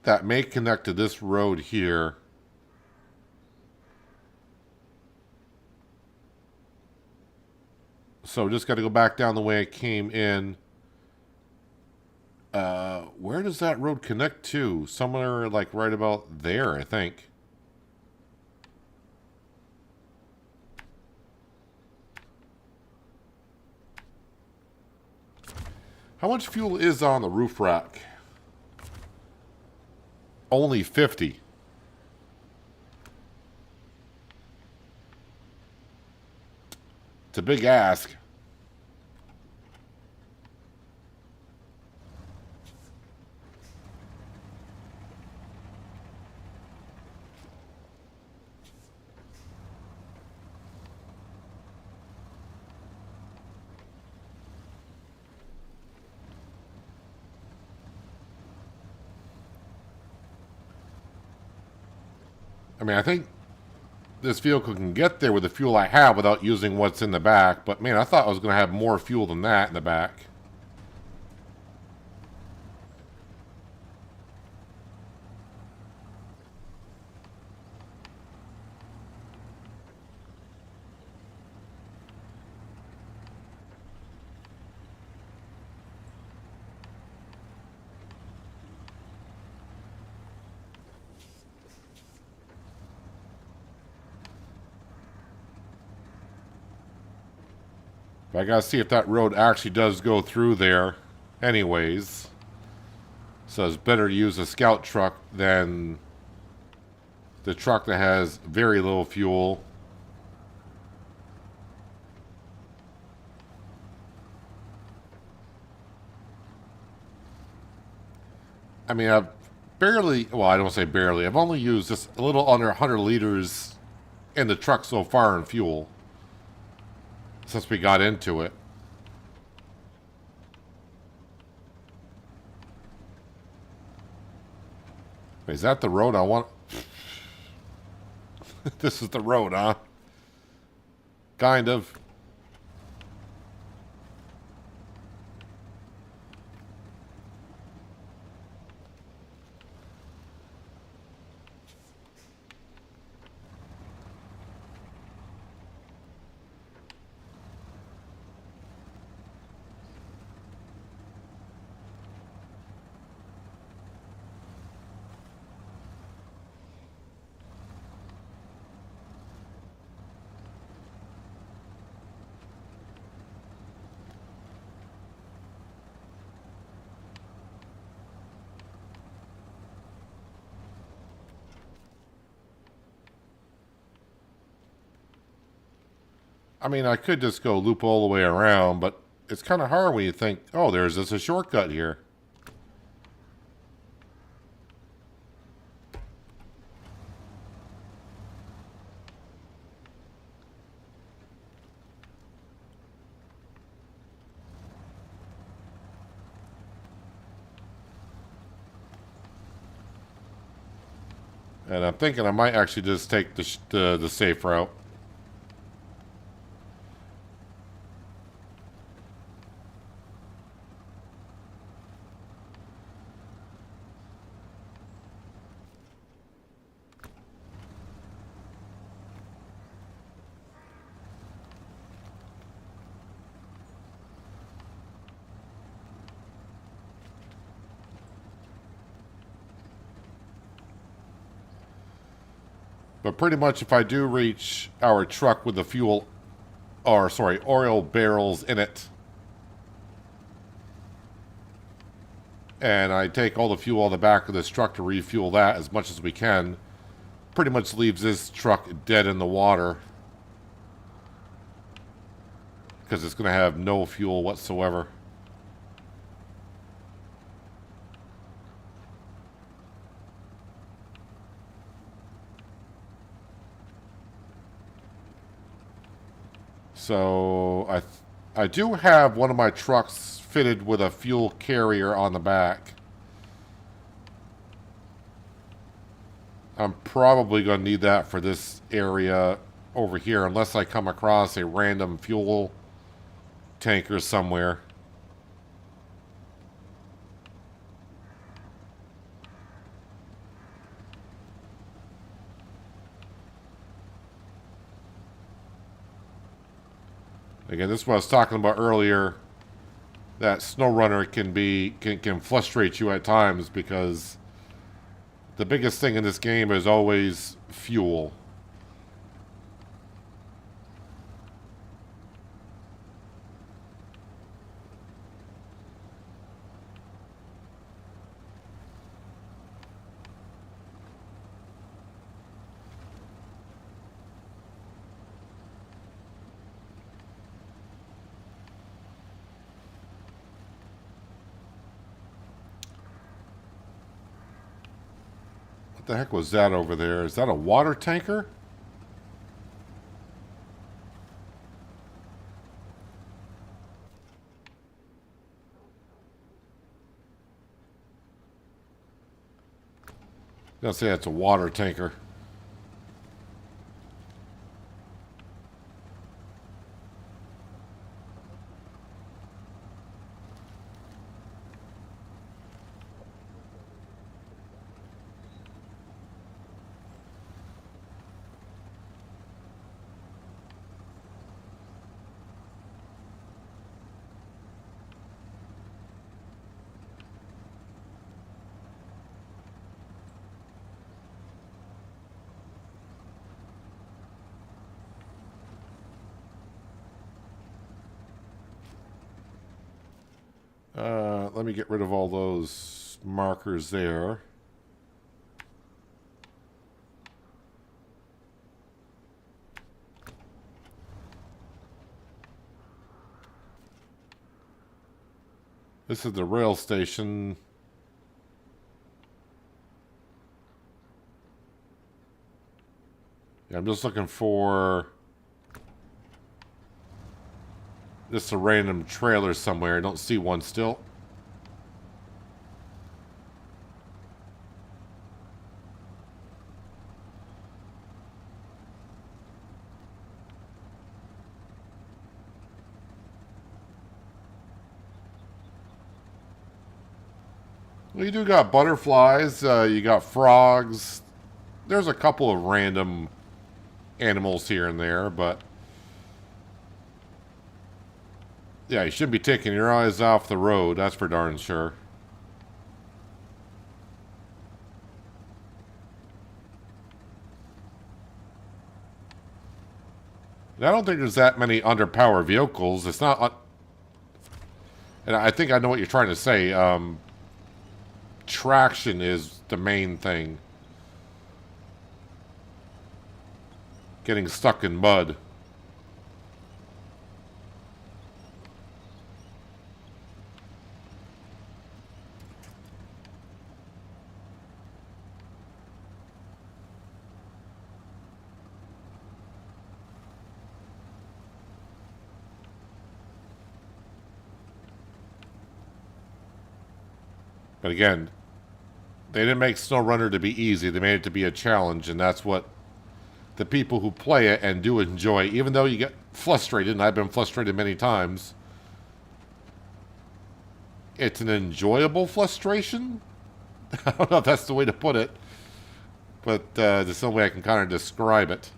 that may connect to this road here. So just got to go back down the way I came in. Where does that road connect to? Somewhere like right about there, I think. How much fuel is on the roof rack? Only 50. It's a big ask. I mean, I think this vehicle can get there with the fuel I have without using what's in the back. But, man, I thought I was going to have more fuel than that in the back. But I gotta see if that road actually does go through there anyways. So it's better to use a scout truck than the truck that has very little fuel. I mean, I've barely, well, I don't say barely, I've only used just a little under 100 liters in the truck so far in fuel since we got into it. Is that the road I want? This is the road, huh? Kind of. I mean, I could just go loop all the way around, but it's kind of hard when you think, oh, there's just a shortcut here. And I'm thinking I might actually just take the safe route. But pretty much if I do reach our truck with the fuel, or sorry, oil barrels in it, and I take all the fuel on the back of this truck to refuel that as much as we can, pretty much leaves this truck dead in the water. Because it's going to have no fuel whatsoever. So I do have one of my trucks fitted with a fuel carrier on the back. I'm probably going to need that for this area over here unless I come across a random fuel tanker somewhere. Again, this is what I was talking about earlier. That SnowRunner can frustrate you at times because the biggest thing in this game is always fuel. What the heck was that over there? Is that a water tanker? I'm gonna say that's a water tanker. Let me get rid of all those markers there. This is the rail station. Yeah, I'm just looking for just a random trailer somewhere. I don't see one still. Well, you do got butterflies, you got frogs. There's a couple of random animals here and there, but yeah, you shouldn't be taking your eyes off the road, that's for darn sure. And I don't think there's that many underpowered vehicles. It's not... and I think I know what you're trying to say. Traction is the main thing. Getting stuck in mud. But again, they didn't make SnowRunner to be easy. They made it to be a challenge, and that's what the people who play it and do enjoy, even though you get frustrated, and I've been frustrated many times, it's an enjoyable frustration. I don't know if that's the way to put it, but there's some way I can kind of describe it.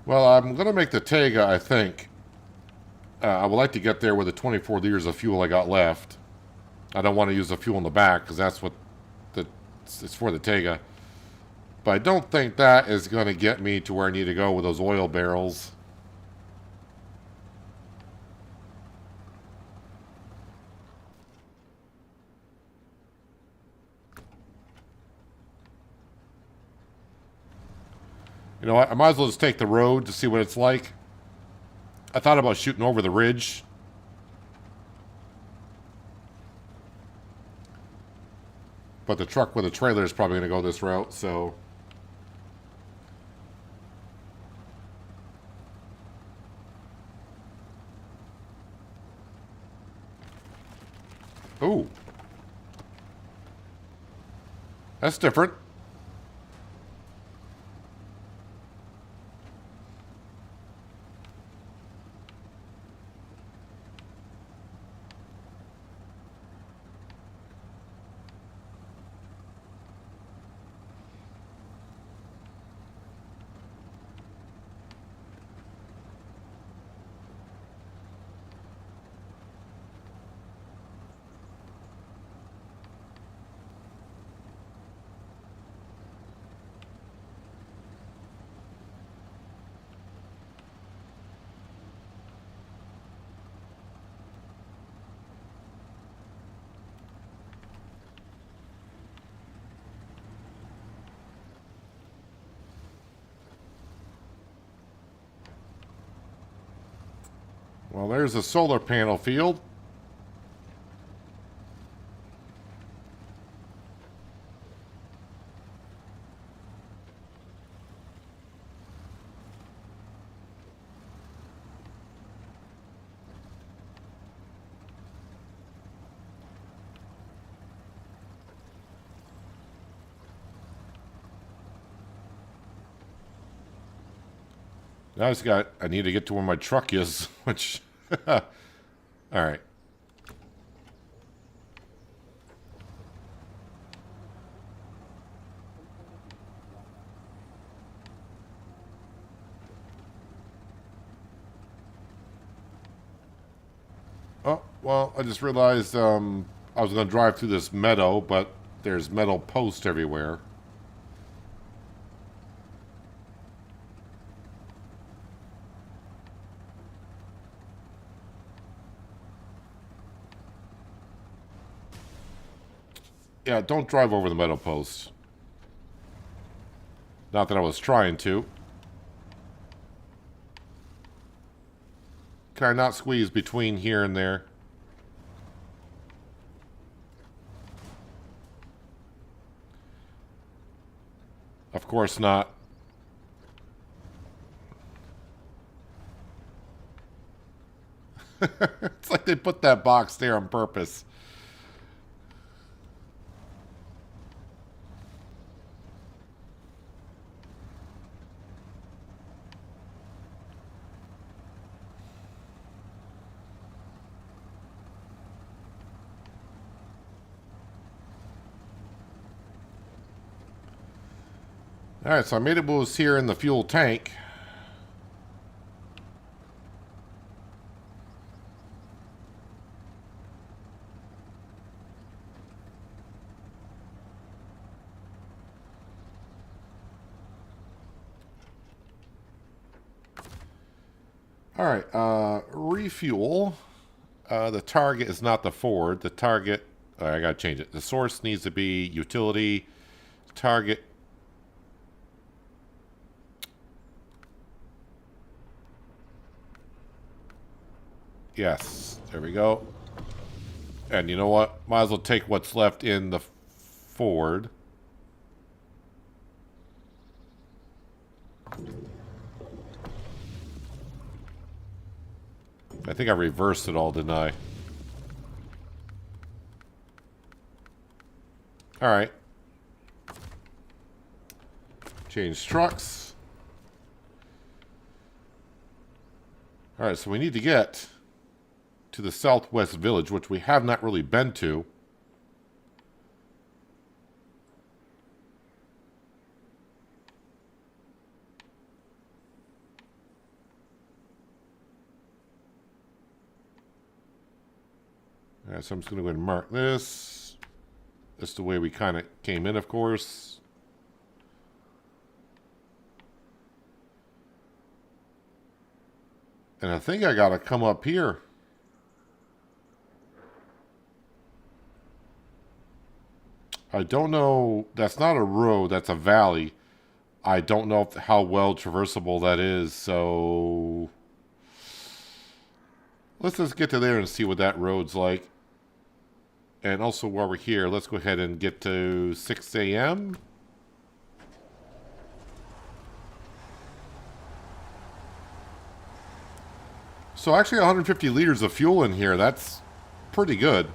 Well, I'm going to make the Tega, I think. I would like to get there with the 24 liters of fuel I got left. I don't want to use the fuel in the back because that's what it's for the Tega. But I don't think that is going to get me to where I need to go with those oil barrels. You know what? I might as well just take the road to see what it's like. I thought about shooting over the ridge. But the truck with the trailer is probably going to go this route, so... Ooh. That's different. Well, there's a solar panel field. Now I need to get to where my truck is, which, all right. Oh, well, I just realized I was going to drive through this meadow, but there's metal posts everywhere. Yeah, don't drive over the metal posts. Not that I was trying to. Can I not squeeze between here and there? Of course not. It's like they put that box there on purpose. Alright, so I made it was here in the fuel tank. Alright, refuel. The target is not the Ford. The target, I gotta change it. The source needs to be utility. Target. Yes, there we go. And you know what? Might as well take what's left in the Ford. I think I reversed it all, didn't I? Alright. Change trucks. Alright, so we need to get to the southwest village, which we have not really been to. Alright, so I'm just going to go ahead and mark this. That's the way we kind of came in, of course. And I think I got to come up here. I don't know. That's not a road. That's a valley. I don't know how well traversable that is. So let's just get to there and see what that road's like. And also while we're here, let's go ahead and get to 6 a.m. So actually 150 liters of fuel in here. That's pretty good.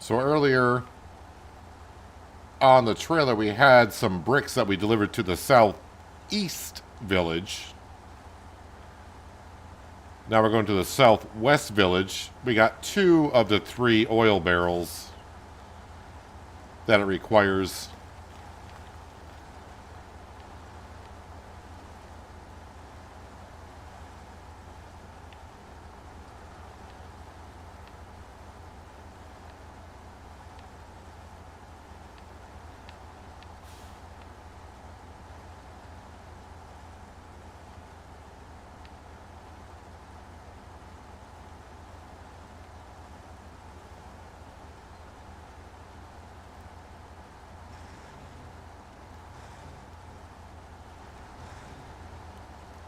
So earlier on the trailer, we had some bricks that we delivered to the southeast village. Now we're going to the southwest village. We got 2 of the 3 oil barrels that it requires.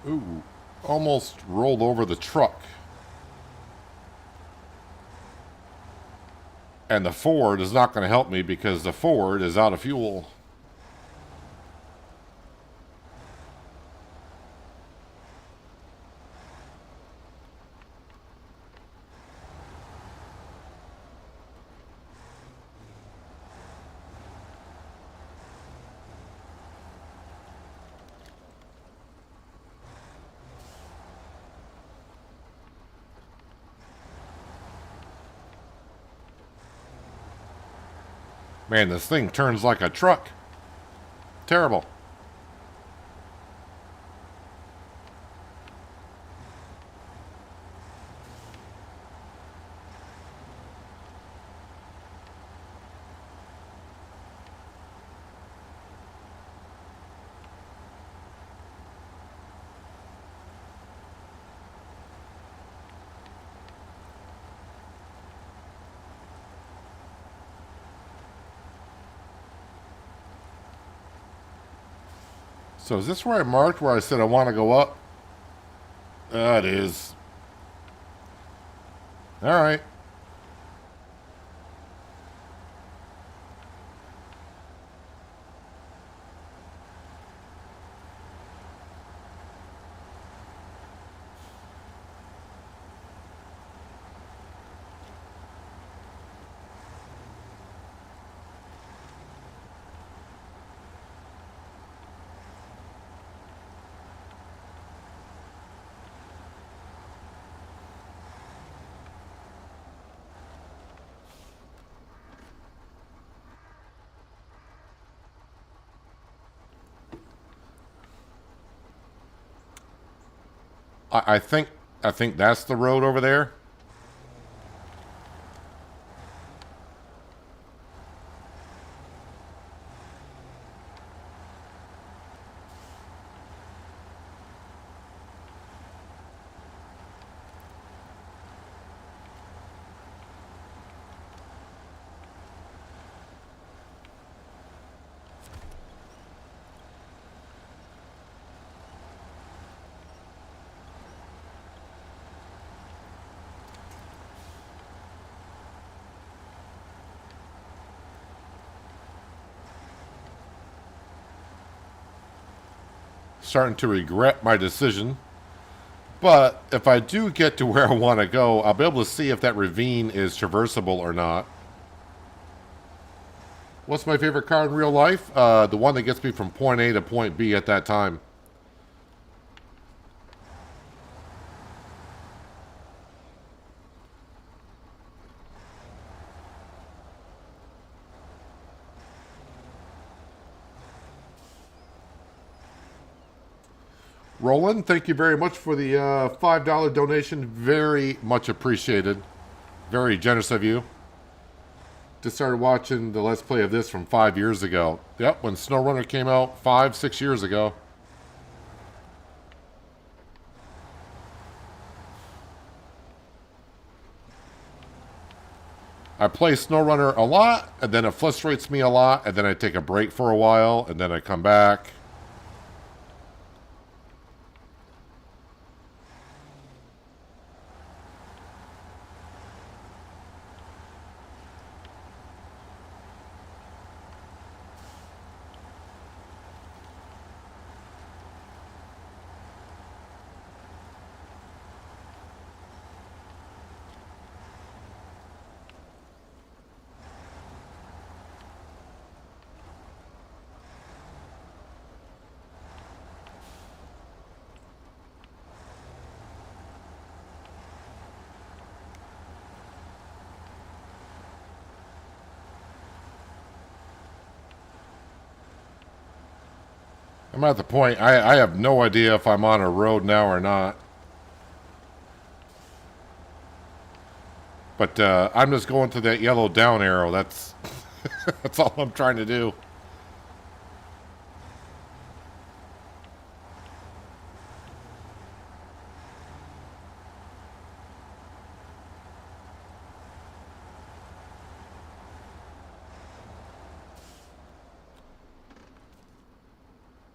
Ooh, almost rolled over the truck. And the Ford is not going to help me because the Ford is out of fuel. Man, this thing turns like a truck. Terrible. So is this where I marked where I said I want to go up? It is. All right. I think that's the road over there. Starting to regret my decision. But if I do get to where I want to go, I'll be able to see if that ravine is traversable or not. What's my favorite car in real life? The one that gets me from point A to point B at that time. Roland, thank you very much for the $5 donation. Very much appreciated. Very generous of you. Just started watching the Let's Play of this from 5 years ago. Yep, when SnowRunner came out 5, 6 years ago. I play SnowRunner a lot, and then it frustrates me a lot, and then I take a break for a while, and then I come back. I'm at the point, I have no idea if I'm on a road now or not. But I'm just going to that yellow down arrow. That's that's all I'm trying to do.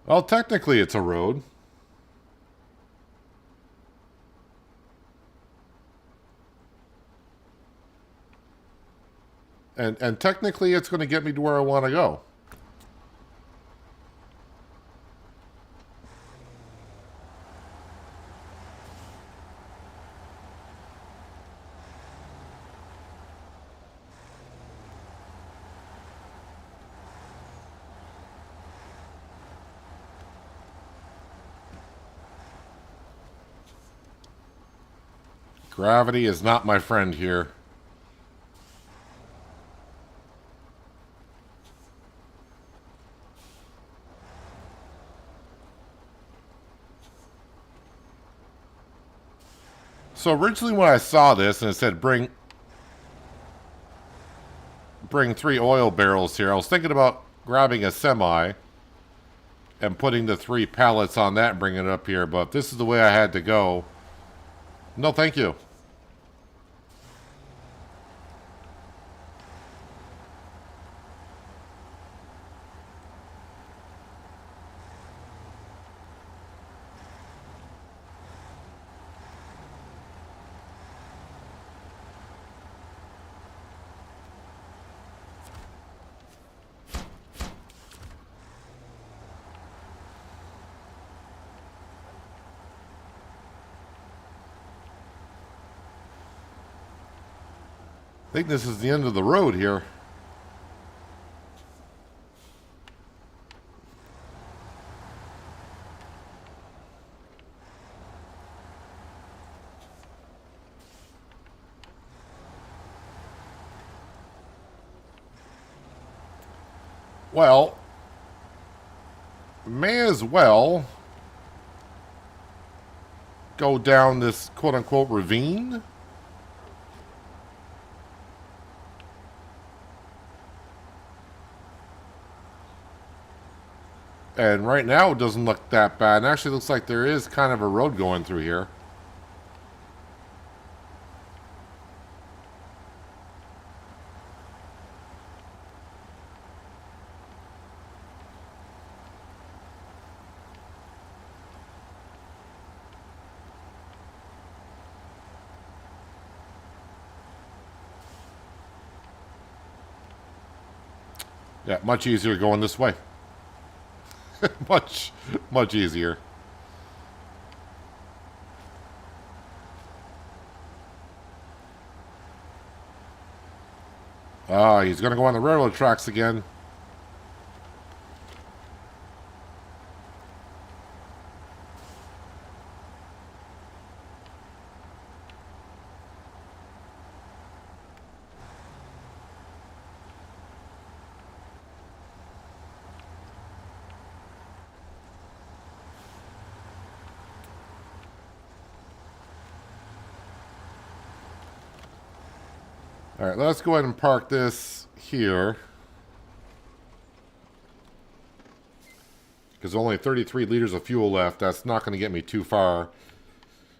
Well, technically it's a road. And technically it's going to get me to where I want to go. Gravity is not my friend here. So originally when I saw this and it said bring 3 oil barrels here, I was thinking about grabbing a semi and putting the 3 pallets on that and bringing it up here. But if this is the way I had to go, no thank you. think this is the end of the road here. Well, may as well go down this quote-unquote ravine. And right now it doesn't look that bad. And actually looks like there is kind of a road going through here. Yeah, much easier going this way. much easier. Ah, he's going to go on the railroad tracks again. All right, let's go ahead and park this here. Because only 33 liters of fuel left. That's not going to get me too far.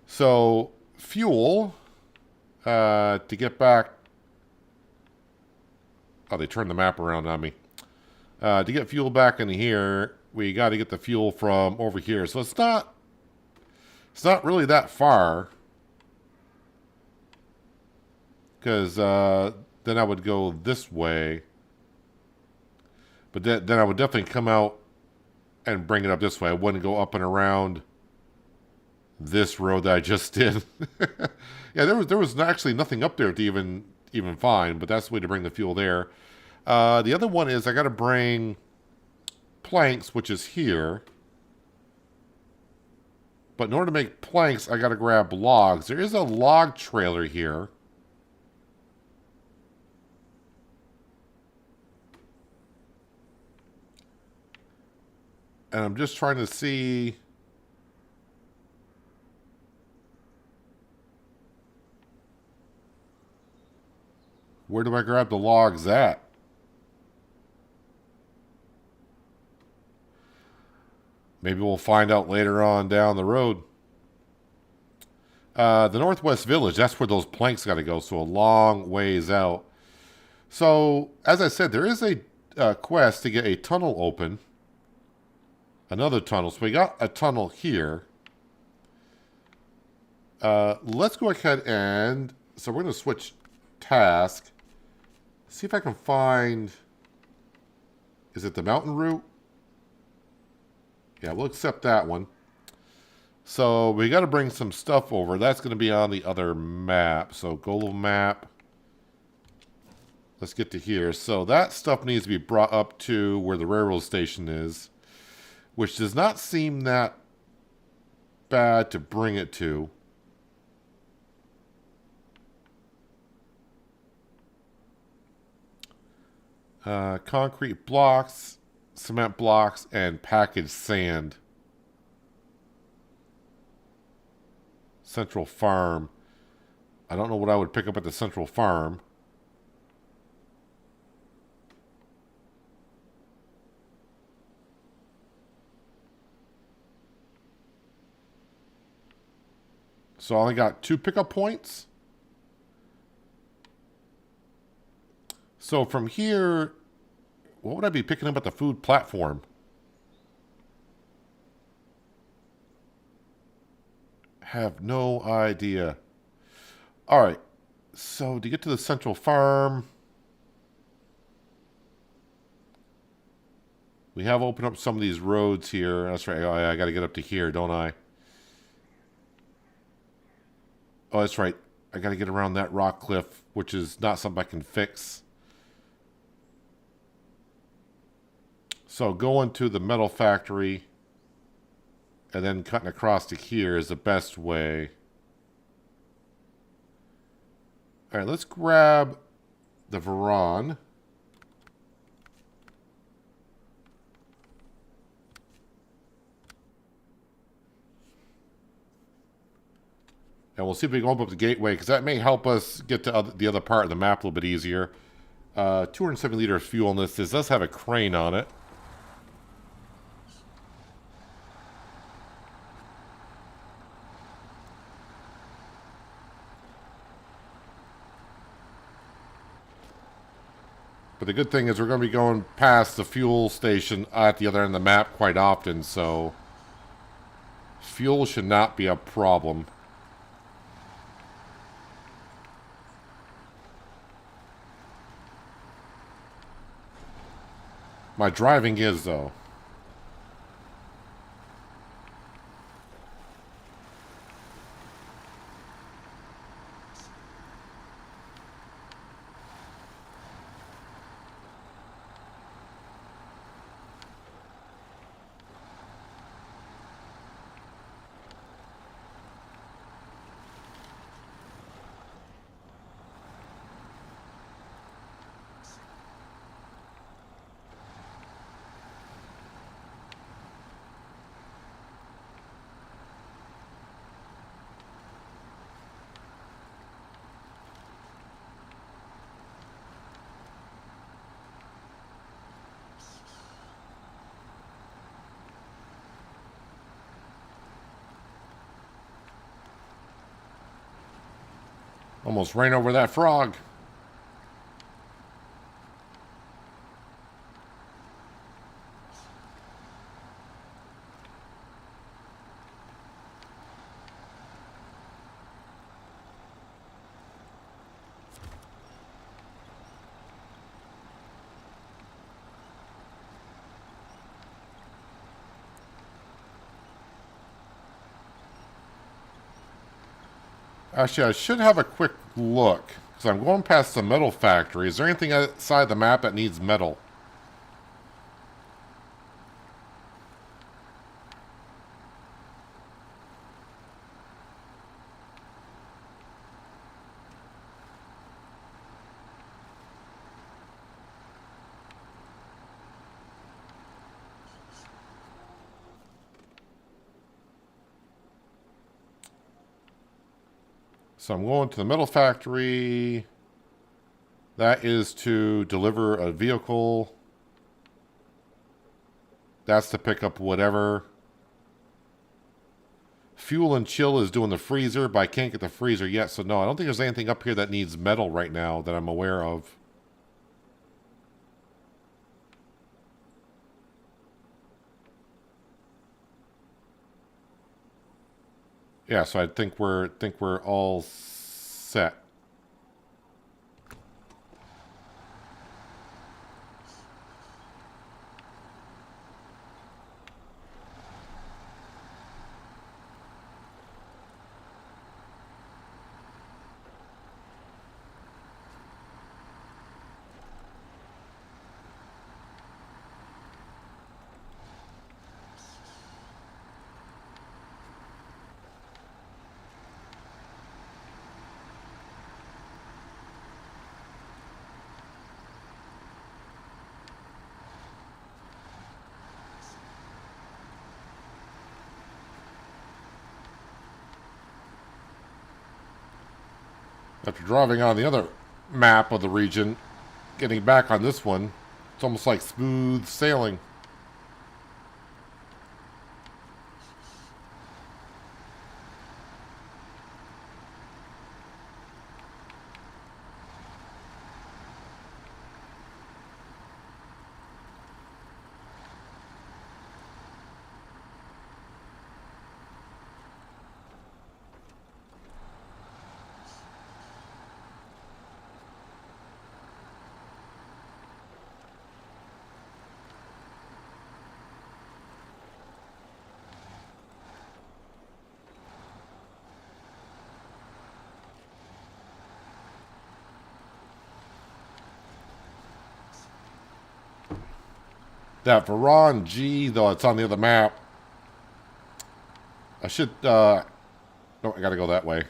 So, fuel, to get back... Oh, they turned the map around on me. To get fuel back in here, we got to get the fuel from over here. So it's not really that far. Because then I would go this way. But then I would definitely come out and bring it up this way. I wouldn't go up and around this road that I just did. Yeah, there was actually nothing up there to even find, but that's the way to bring the fuel there. The other one is I got to bring planks, which is here. But in order to make planks, I got to grab logs. There is a log trailer here. And I'm just trying to see... Where do I grab the logs at? Maybe we'll find out later on down the road. The Northwest Village, that's where those planks got to go, so a long ways out. So, as I said, there is a quest to get a tunnel open. Another tunnel. So we got a tunnel here. Let's go ahead and... So we're going to switch task. See if I can find... Is it the mountain route? Yeah, we'll accept that one. So we got to bring some stuff over. That's going to be on the other map. So global map. Let's get to here. So that stuff needs to be brought up to where the railroad station is. Which does not seem that bad to bring it to. Concrete blocks, cement blocks, and packaged sand. Central Farm. I don't know what I would pick up at the Central Farm. So I only got 2 pickup points. So from here, what would I be picking up at the food platform? Have no idea. All right. So to get to the Central Farm, we have opened up some of these roads here. That's right. Oh, yeah, I got to get up to here, don't I? Oh, that's right. I got to get around that rock cliff, which is not something I can fix. So going to the metal factory and then cutting across to here is the best way. All right, let's grab the Varan. And we'll see if we can open up the gateway, because that may help us get to the other part of the map a little bit easier. 270 liters fuel in this. This does have a crane on it. But the good thing is we're going to be going past the fuel station at the other end of the map quite often, so fuel should not be a problem. My driving is, though. Almost ran over that frog. Actually, I should have a quick look, because I'm going past the metal factory. Is there anything outside the map that needs metal? So I'm going to the metal factory. That is to deliver a vehicle. That's to pick up whatever. Fuel and chill is doing the freezer, but I can't get the freezer yet. So no, I don't think there's anything up here that needs metal right now that I'm aware of. Yeah, so I think we're all set. After driving on the other map of the region, getting back on this one, it's almost like smooth sailing. That Veron G, though it's on the other map. I should, no, I gotta go that way.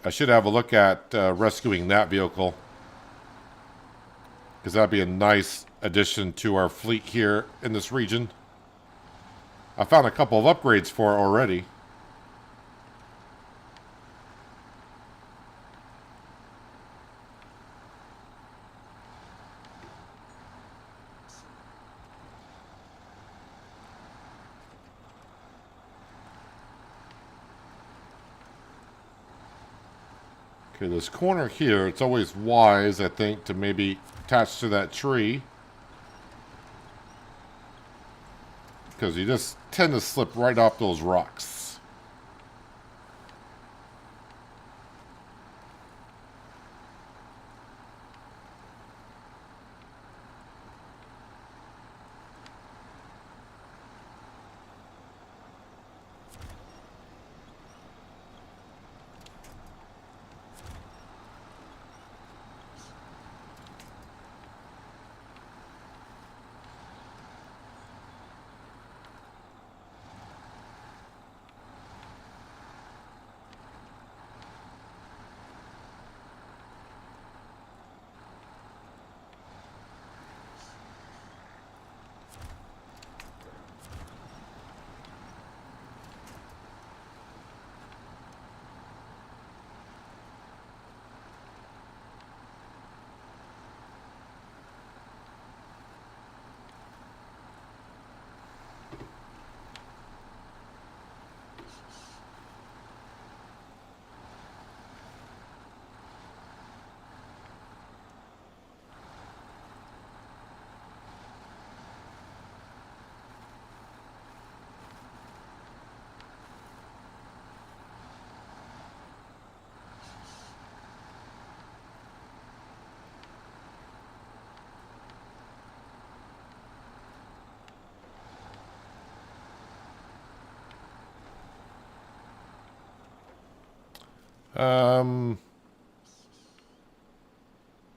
I should have a look at rescuing that vehicle. Because that'd be a nice addition to our fleet here in this region. I found a couple of upgrades for it already. Okay, this corner here, it's always wise, I think, to maybe attach to that tree. Because you just tend to slip right off those rocks.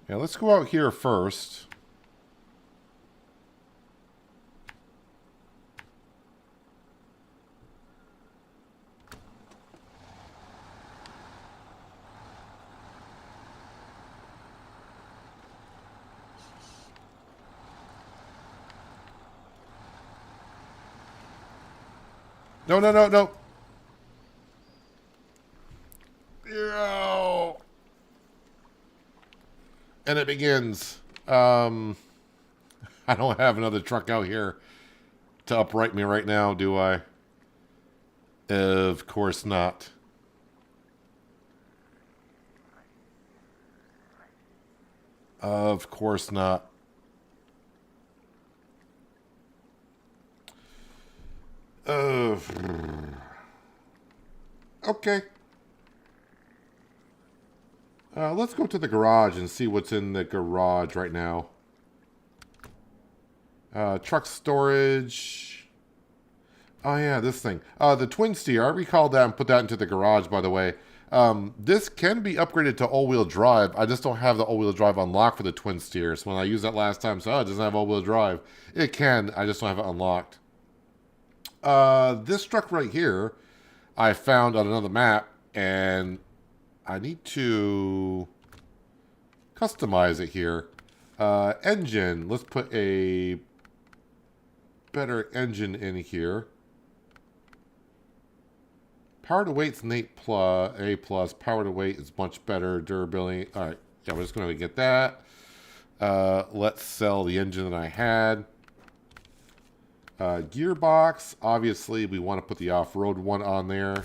Yeah, let's go out here first. No, no, no, no. No. And it begins. I don't have another truck out here to upright me right now, do I? Of course not. Of course not. Okay. Let's go to the garage and see what's in the garage right now. Truck storage. Oh yeah, this thing. The twin steer. I recalled that and put that into the garage, by the way. This can be upgraded to all-wheel drive. I just don't have the all-wheel drive unlocked for the twin steer. So when I used that last time, so it doesn't have all-wheel drive. It can. I just don't have it unlocked. This truck right here, I found on another map, and I need to customize it here. Engine. Let's put a better engine in here. Power to weight's an A+. Power to weight is much better. Durability. All right. Yeah, we're just going to get that. Let's sell the engine that I had. Gearbox. Obviously, we want to put the off-road one on there.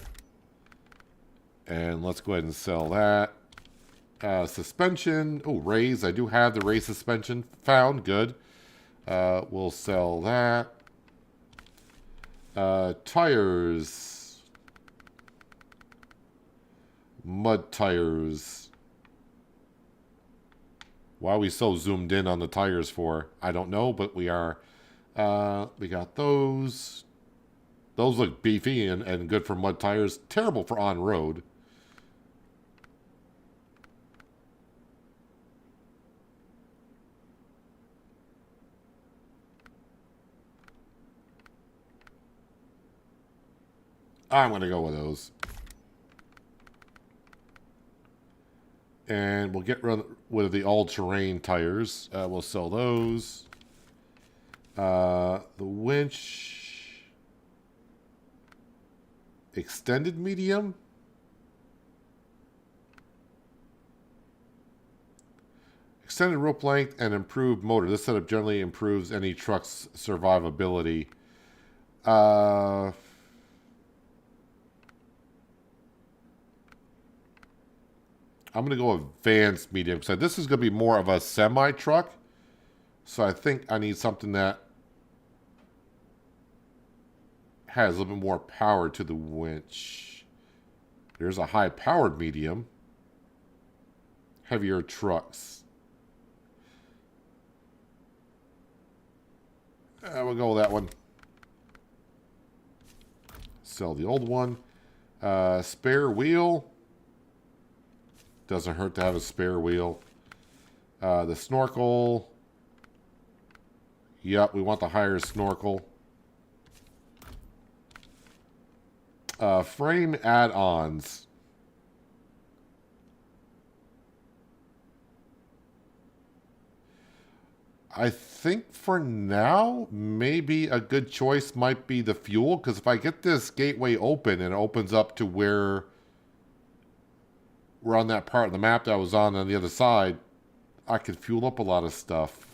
And let's go ahead and sell that. Suspension. Oh, raise. I do have the raise suspension found. Good. We'll sell that. Tires. Mud tires. Why are we so zoomed in on the tires for? I don't know, but we are. We got those. Those look beefy and good for mud tires. Terrible for on-road. I'm going to go with those. And we'll get rid of the all-terrain tires. We'll sell those. The winch. Extended medium. Extended rope length and improved motor. This setup generally improves any truck's survivability. I'm going to go advanced medium because this is going to be more of a semi-truck. So I think I need something that has a little bit more power to the winch. There's a high-powered medium. Heavier trucks. We'll go with that one. Sell the old one. Spare wheel. Doesn't hurt to have a spare wheel. The snorkel. Yep, we want the higher snorkel. Frame add-ons. I think for now, maybe a good choice might be the fuel. Because if I get this gateway open and it opens up to where we're on that part of the map that I was on the other side, I could fuel up a lot of stuff.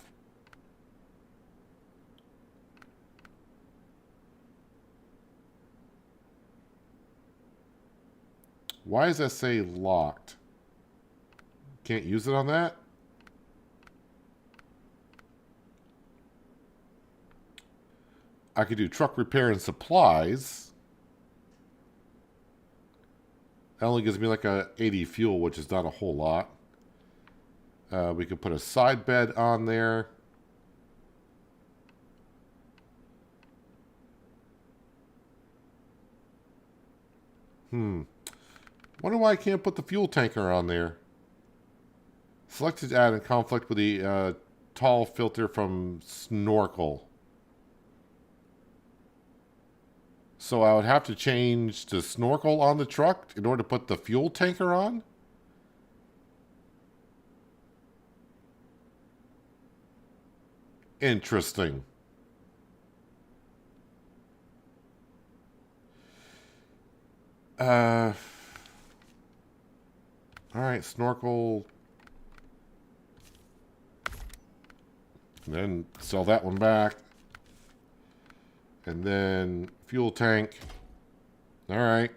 Why does that say locked? Can't use it on that? I could do truck repair and supplies. That only gives me like a 80 fuel, which is not a whole lot. We could put a side bed on there. Wonder why I can't put the fuel tanker on there. Selected add in conflict with the tall filter from snorkel. So I would have to change the snorkel on the truck in order to put the fuel tanker on? Interesting. All right, snorkel. And then sell that one back. And then fuel tank. All right.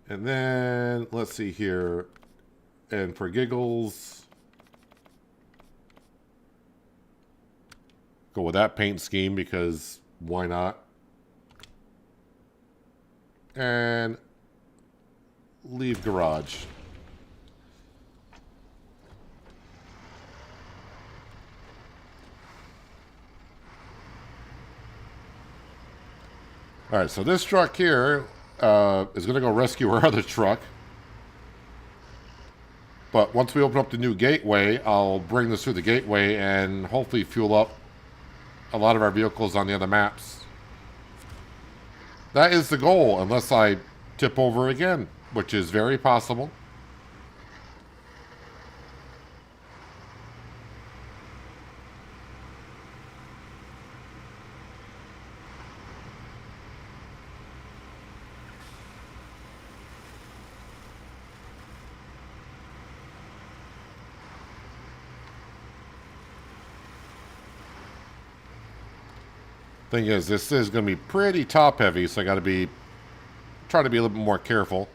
And then let's see here. And for giggles, go with that paint scheme because why not? And leave garage. All right, so this truck here is going to go rescue our other truck. But once we open up the new gateway, I'll bring this through the gateway and hopefully fuel up a lot of our vehicles on the other maps. That is the goal, unless I tip over again, which is very possible. Thing is, this is going to be pretty top heavy, so I got to try to be a little bit more careful.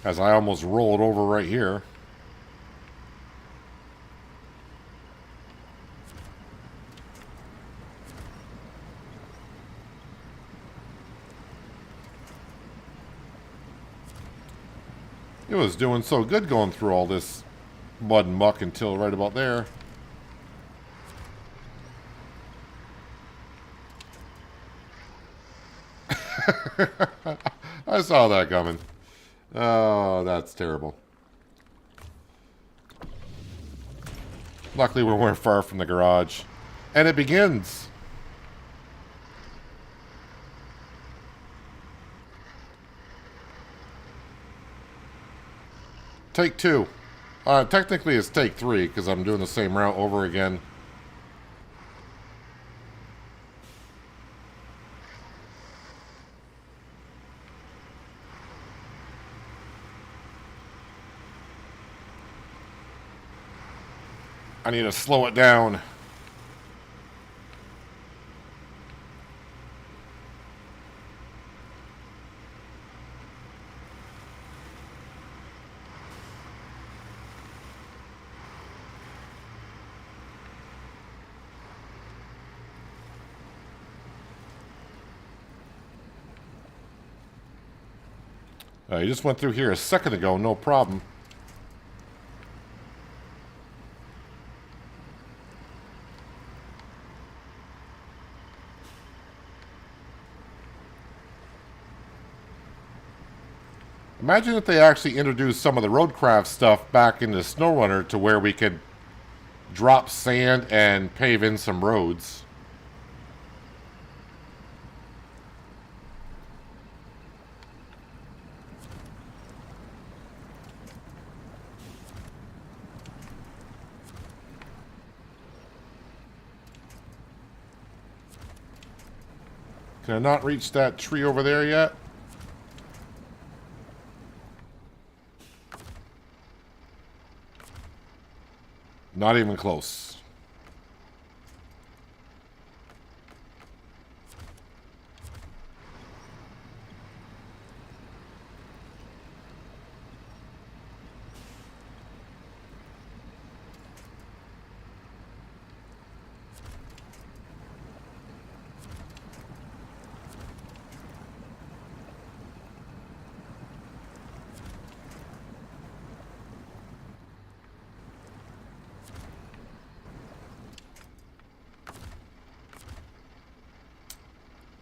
As I almost roll it over right here. It was doing so good going through all this mud and muck until right about there. I saw that coming. Oh, that's terrible. Luckily, we weren't far from the garage. And it begins. Take two. Technically, it's take three because I'm doing the same route over again. I need to slow it down. You just went through here a second ago, no problem. Imagine if they actually introduced some of the roadcraft stuff back into SnowRunner to where we could drop sand and pave in some roads. Can I not reach that tree over there yet? Not even close.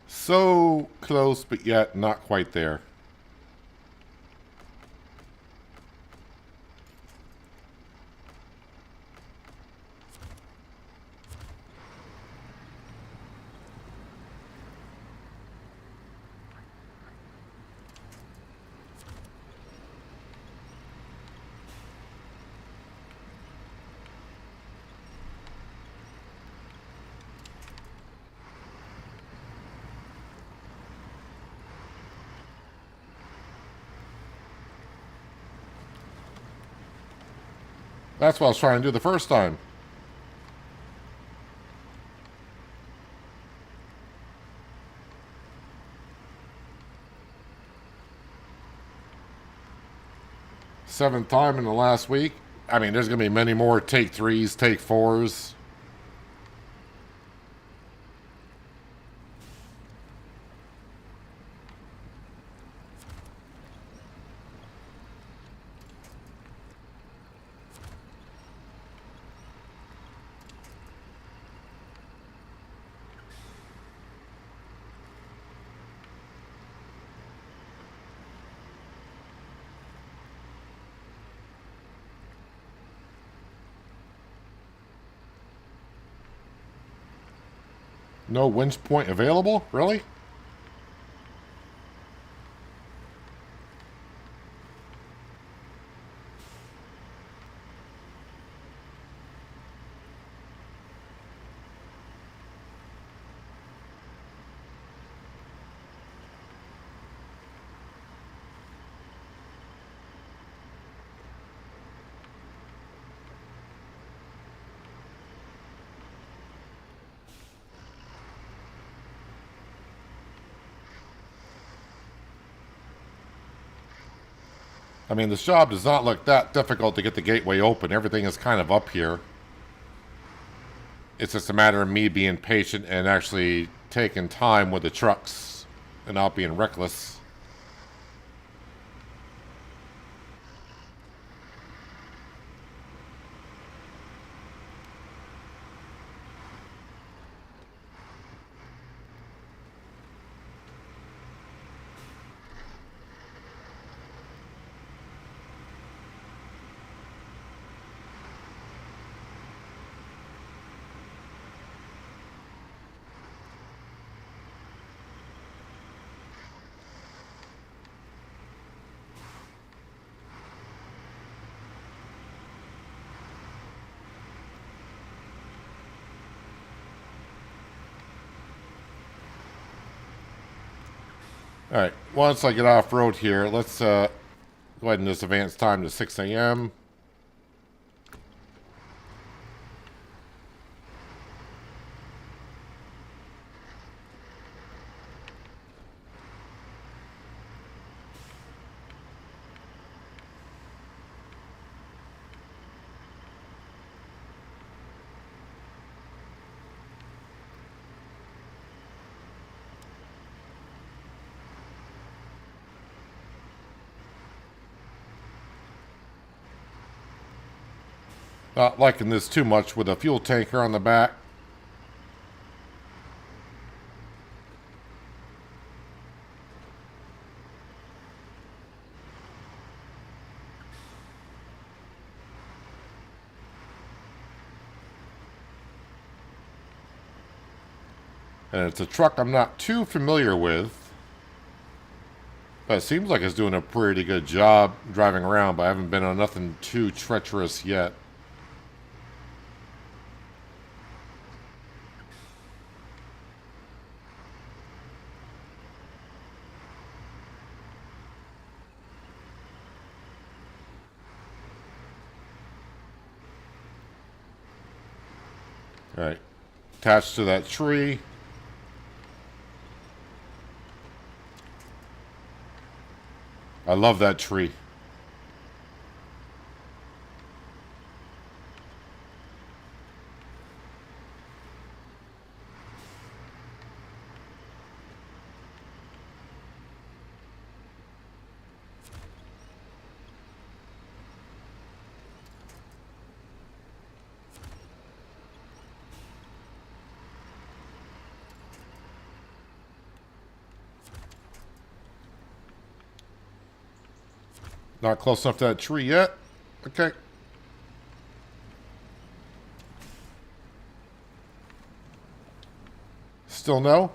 So close, but yet not quite there. That's what I was trying to do the first time. Seventh time in the last week. I mean, there's going to be many more take threes, take fours. No winch point available? Really? I mean, this job does not look that difficult to get the gateway open. Everything is kind of up here. It's just a matter of me being patient and actually taking time with the trucks and not being reckless. Alright, once I get off road here, let's go ahead and just advance time to 6 a.m. Not liking this too much with a fuel tanker on the back. And it's a truck I'm not too familiar with. But it seems like it's doing a pretty good job driving around, but I haven't been on nothing too treacherous yet. Alright. Attached to that tree. I love that tree. Not close enough to that tree yet. Okay. Still no?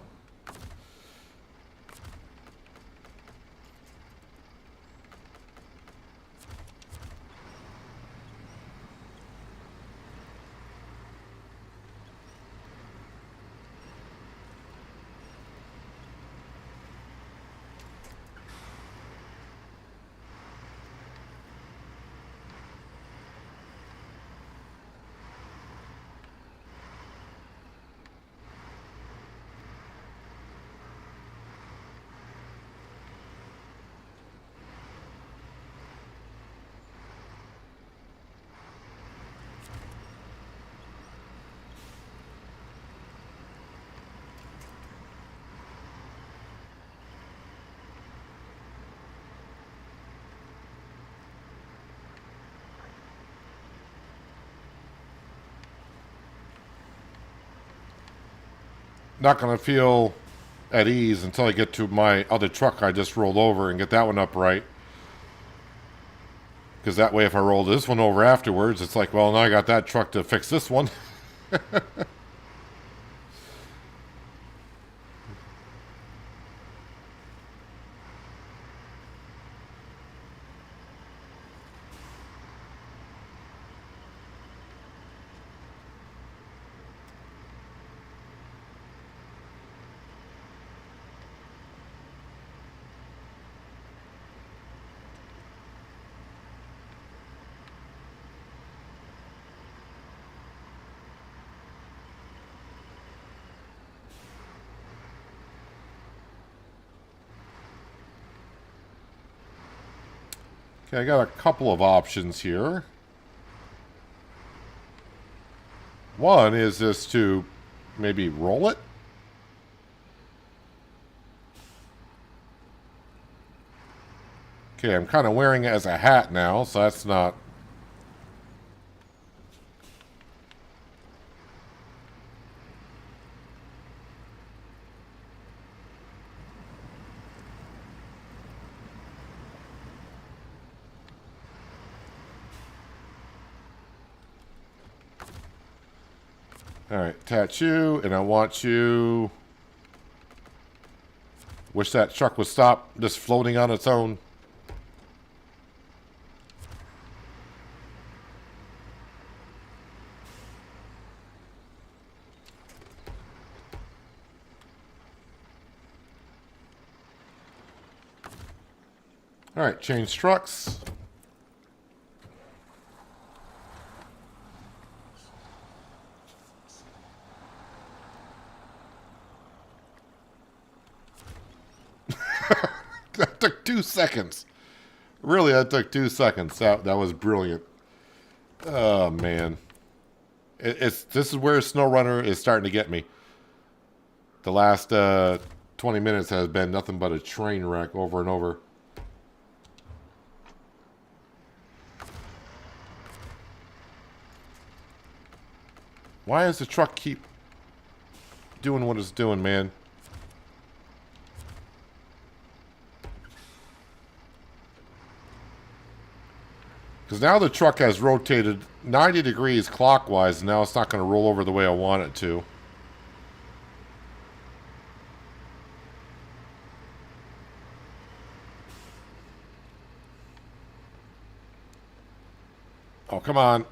Not going to feel at ease until I get to my other truck I just rolled over and get that one upright. Because that way if I roll this one over afterwards, it's like, well, now I got that truck to fix this one. Okay, I got a couple of options here. One is just to maybe roll it. Okay, I'm kind of wearing it as a hat now, so that's not... Alright, attach you, and I want you... Wish that truck would stop just floating on its own. All right, change trucks. That took 2 seconds. Really, that took 2 seconds. That was brilliant. Oh man, this is where SnowRunner is starting to get me. The last 20 minutes has been nothing but a train wreck over and over. Why does the truck keep doing what it's doing, man? Because now the truck has rotated 90 degrees clockwise, and now it's not going to roll over the way I want it to. Oh, come on.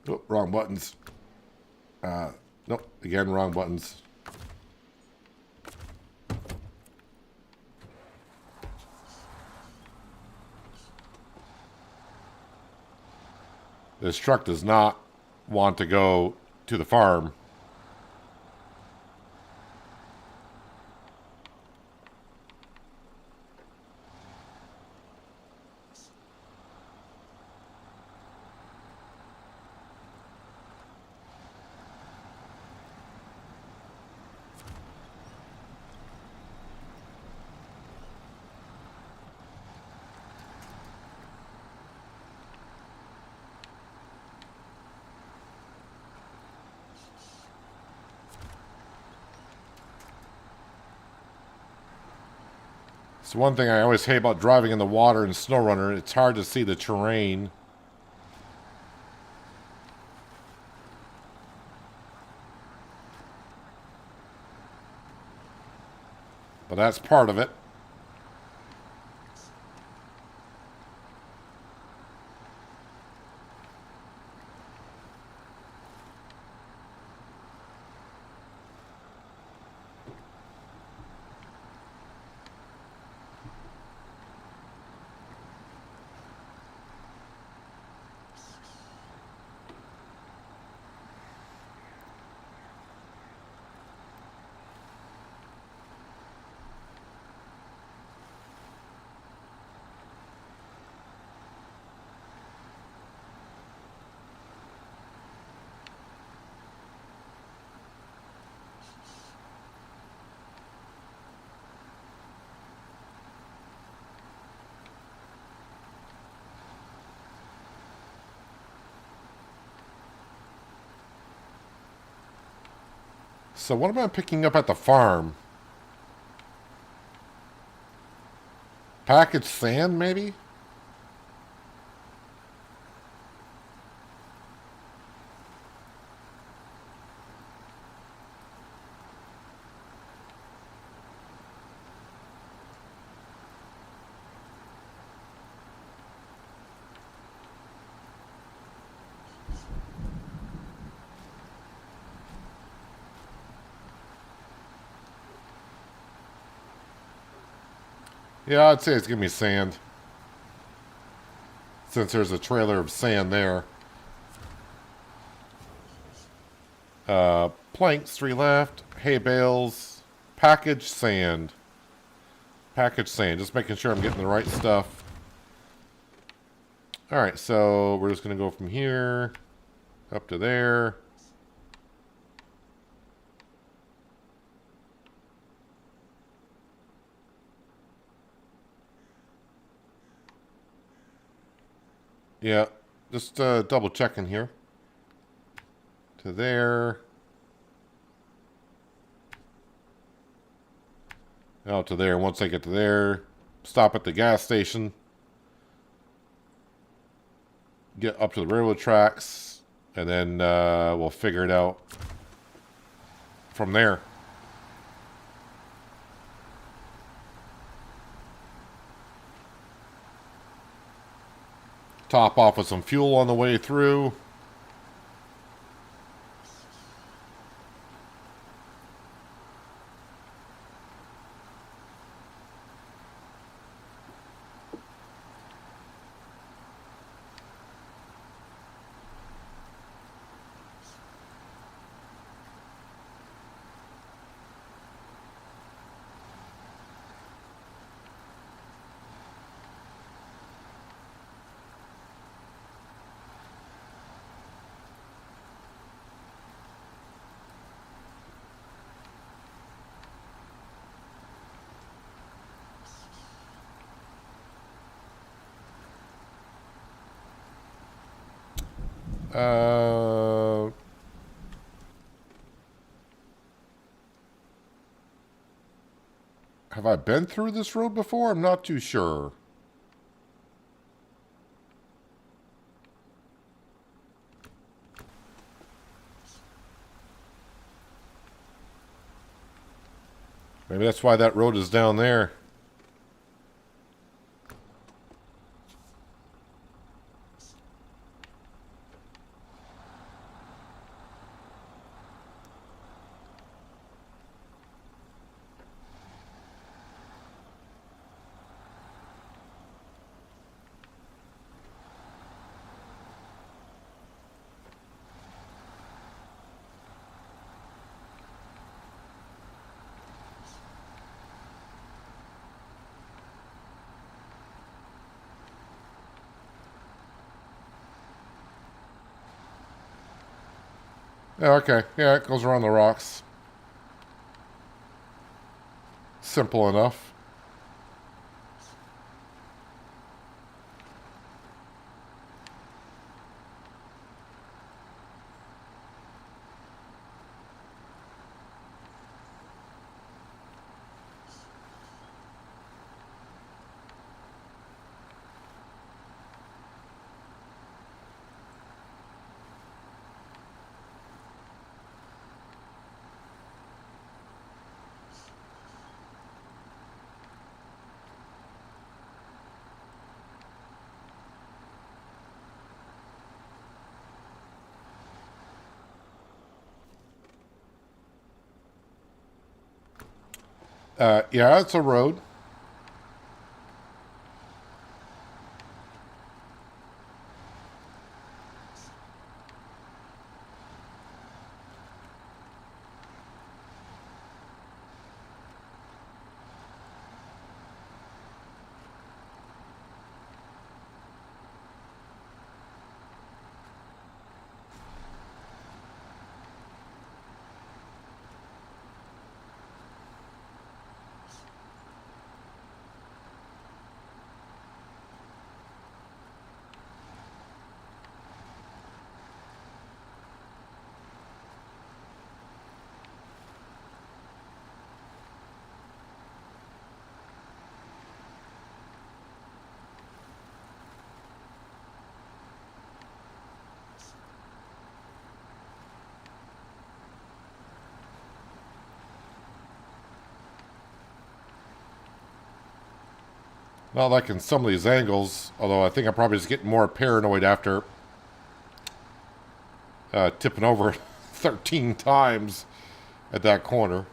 Oh, wrong buttons. Nope, again, wrong buttons. This truck does not want to go to the farm. It's one thing I always hate about driving in the water in SnowRunner. It's hard to see the terrain. But that's part of it. So what am I picking up at the farm? Packaged sand, maybe? Yeah, I'd say it's gonna be sand. Since there's a trailer of sand there. Planks, 3 left. Hay bales. Packaged sand. Packaged sand. Just making sure I'm getting the right stuff. Alright, so we're just gonna go from here up to there. Yeah, just double checking here. To there. out to there. Once I get to there, stop at the gas station, get up to the railroad tracks, and then we'll figure it out from there. Top off with some fuel on the way through. Have I been through this road before? I'm not too sure. Maybe that's why that road is down there. Yeah, okay. Yeah, it goes around the rocks. Simple enough. Yeah, it's a road. Not like in some of these angles, although I think I'm probably just getting more paranoid after tipping over 13 times at that corner.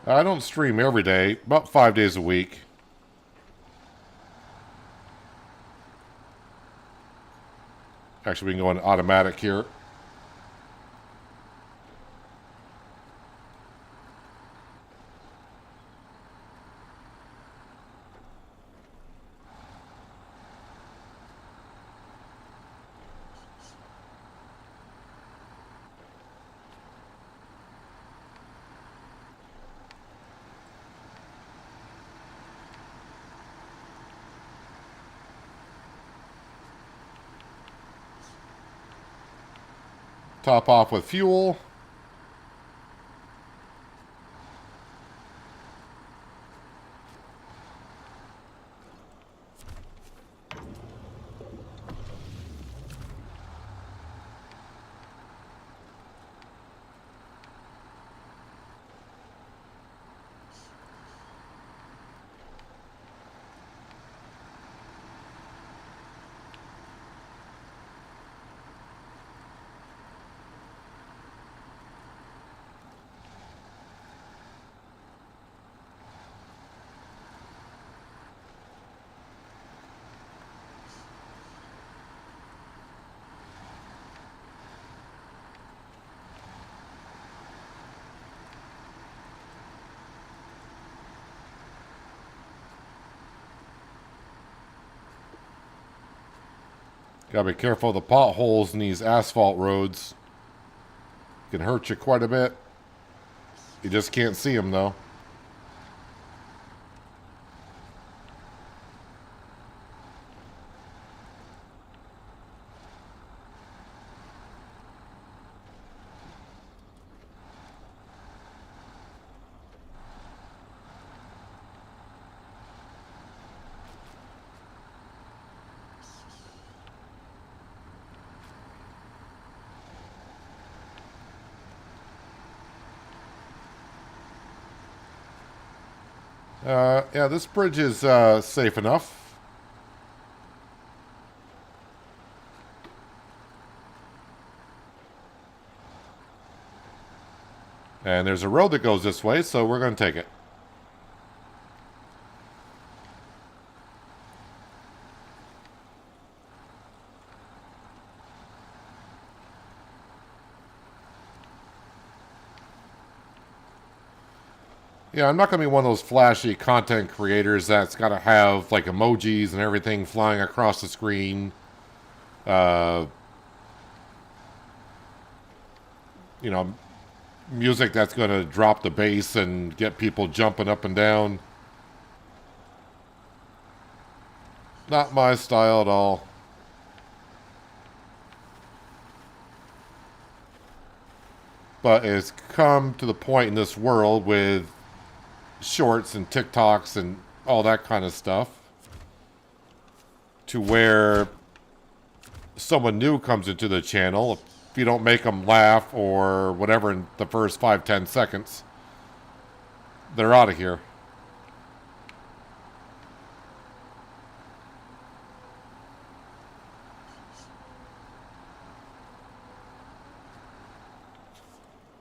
I don't stream every day, about 5 days a week. Actually, we can go in automatic here. Top off with fuel. Gotta be careful of the potholes in these asphalt roads. Can hurt you quite a bit. You just can't see them though. Yeah, this bridge is safe enough. And there's a road that goes this way, so we're going to take it. Yeah, I'm not going to be one of those flashy content creators that's got to have like emojis and everything flying across the screen. Uh, you know, music that's going to drop the bass and get people jumping up and down. Not my style at all. But it's come to the point in this world with shorts and TikToks and all that kind of stuff to where someone new comes into the channel. If you don't make them laugh or whatever in the first 5-10 seconds, they're out of here.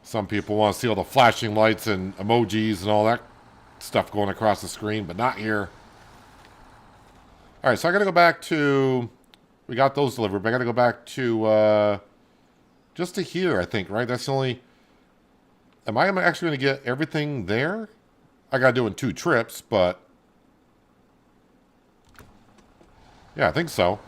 Some people want to see all the flashing lights and emojis and all that stuff going across the screen, but not here. All right, so I got to go back to... We got those delivered, but I got to go back to... just to here, I think, right? That's the only... Am I actually going to get everything there? I got to do it in 2 trips, but... Yeah, I think so.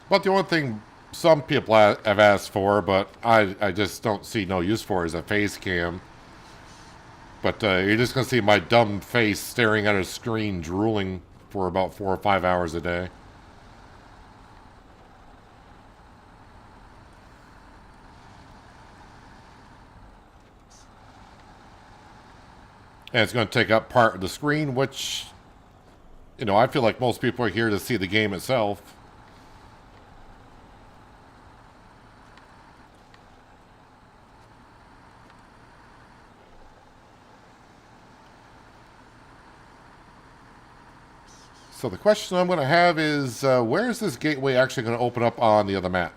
But the only thing some people have asked for, but I just don't see no use for, is a face cam. But you're just going to see my dumb face staring at a screen drooling for about 4 or 5 hours a day. And it's going to take up part of the screen, which, you know, I feel like most people are here to see the game itself. So the question I'm going to have is, where is this gateway actually going to open up on the other map?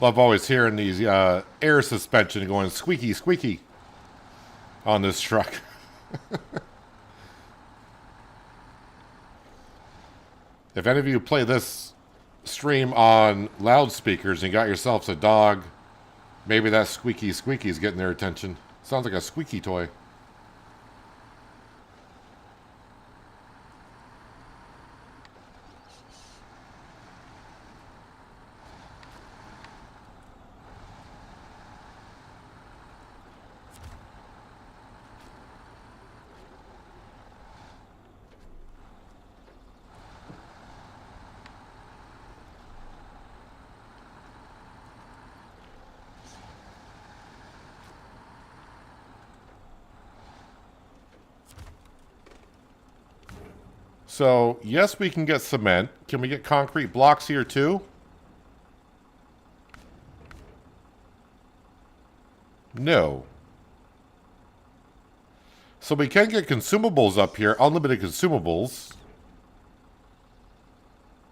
Love always hearing these air suspension going squeaky, squeaky on this truck. If any of you play this stream on loudspeakers and you got yourselves a dog, maybe that squeaky, squeaky is getting their attention. Sounds like a squeaky toy. So, yes, we can get cement. Can we get concrete blocks here too? No. So we can get consumables up here, unlimited consumables.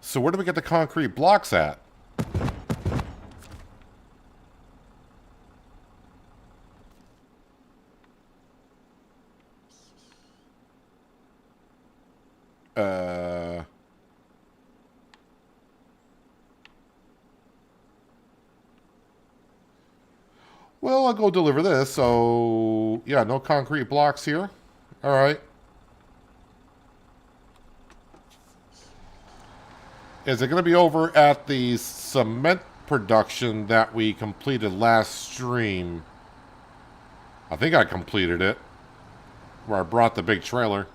So where do we get the concrete blocks at? Well, I'll go deliver this. So, yeah, no concrete blocks here. All right. Is it going to be over at the cement production that we completed last stream? I think I completed it. Where I brought the big trailer.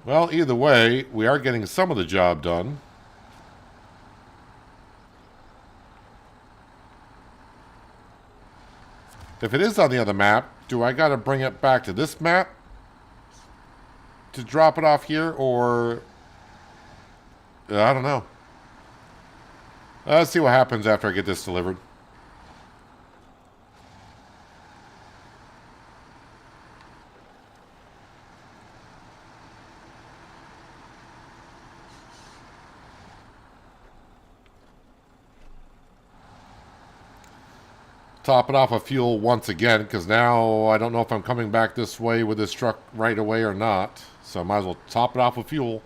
Well, either way, we are getting some of the job done. If it is on the other map, do I gotta bring it back to this map to drop it off here, or I don't know. Let's see what happens after I get this delivered. Top it off of fuel once again, because now I don't know if I'm coming back this way with this truck right away or not. So I might as well top it off of fuel.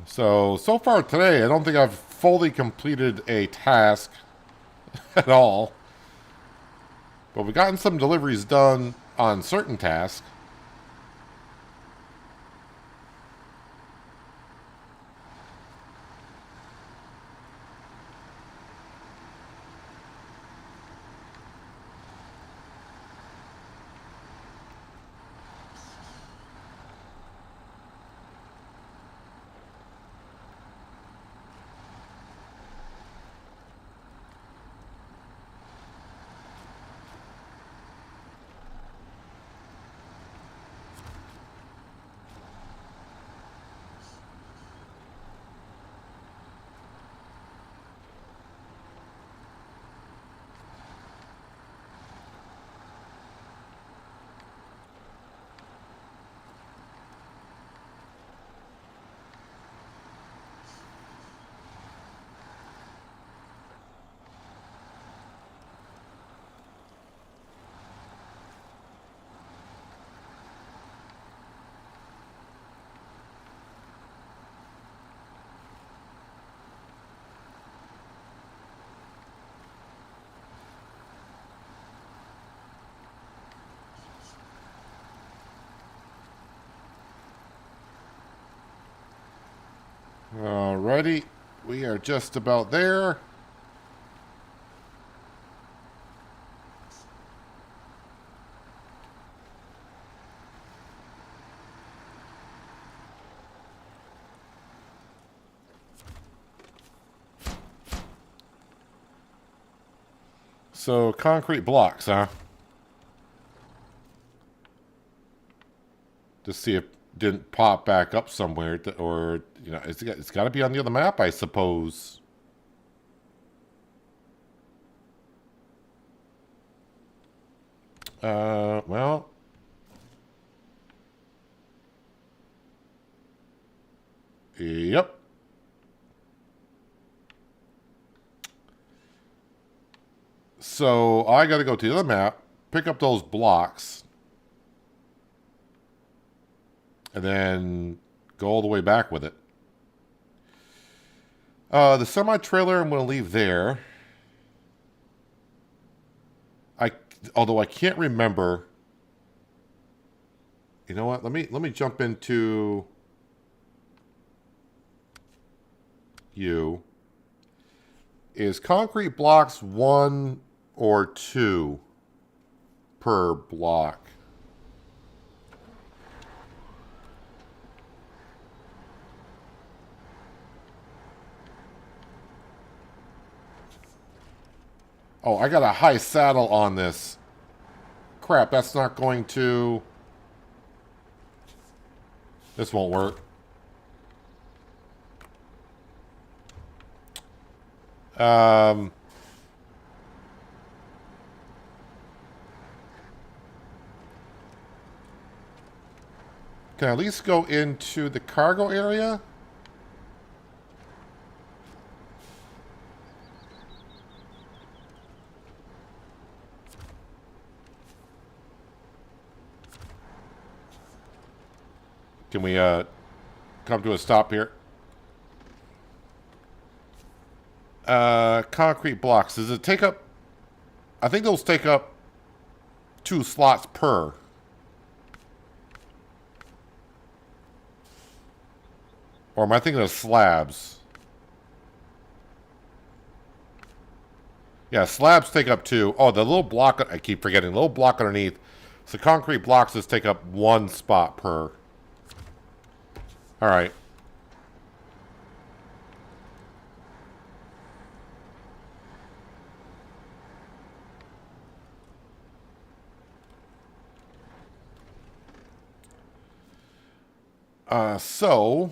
So far today, I don't think I've fully completed a task at all. But we've gotten some deliveries done on certain tasks. Alrighty. We are just about there. So, concrete blocks, huh? To see if it didn't pop back up somewhere, or, you know, it's got to be on the other map, I suppose. Well. Yep. So, I got to go to the other map, pick up those blocks, and then go all the way back with it. The semi-trailer I'm going to leave there. Although I can't remember. You know what? Let me jump into you. Is concrete blocks 1 or 2 per block? Oh, I got a high saddle on this. Crap, that's not going to... This won't work. Can I at least go into the cargo area? Can we come to a stop here? Concrete blocks. Does it take up... I think those take up 2 slots per. Or am I thinking of slabs? Yeah, slabs take up 2. Oh, the little block... I keep forgetting. The little block underneath. So concrete blocks just take up 1 spot per. Alright. So...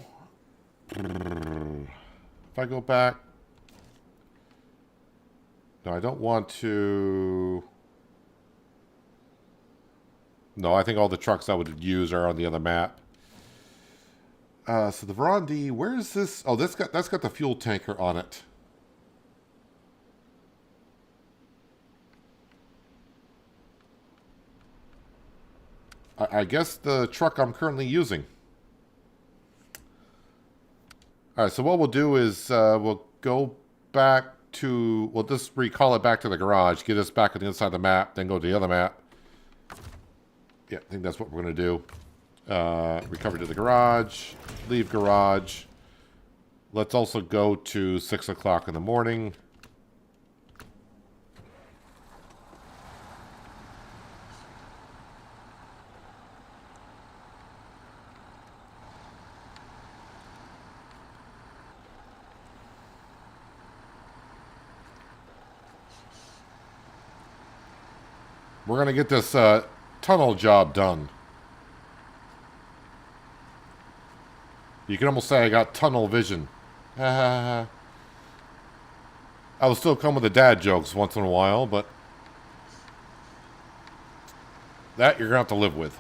If I go back... No, I don't want to... No, I think all the trucks I would use are on the other map. So the Verondy, where is this? Oh, that's got the fuel tanker on it. I guess the truck I'm currently using. Alright, so what we'll do is we'll go back to... We'll just recall it back to the garage, get us back on the inside of the map, then go to the other map. Yeah, I think that's what we're going to do. Recover to the garage, leave garage. Let's also go to 6 o'clock in the morning. We're going to get this tunnel job done. You can almost say I got tunnel vision. I will still come with the dad jokes once in a while, but that you're going to have to live with.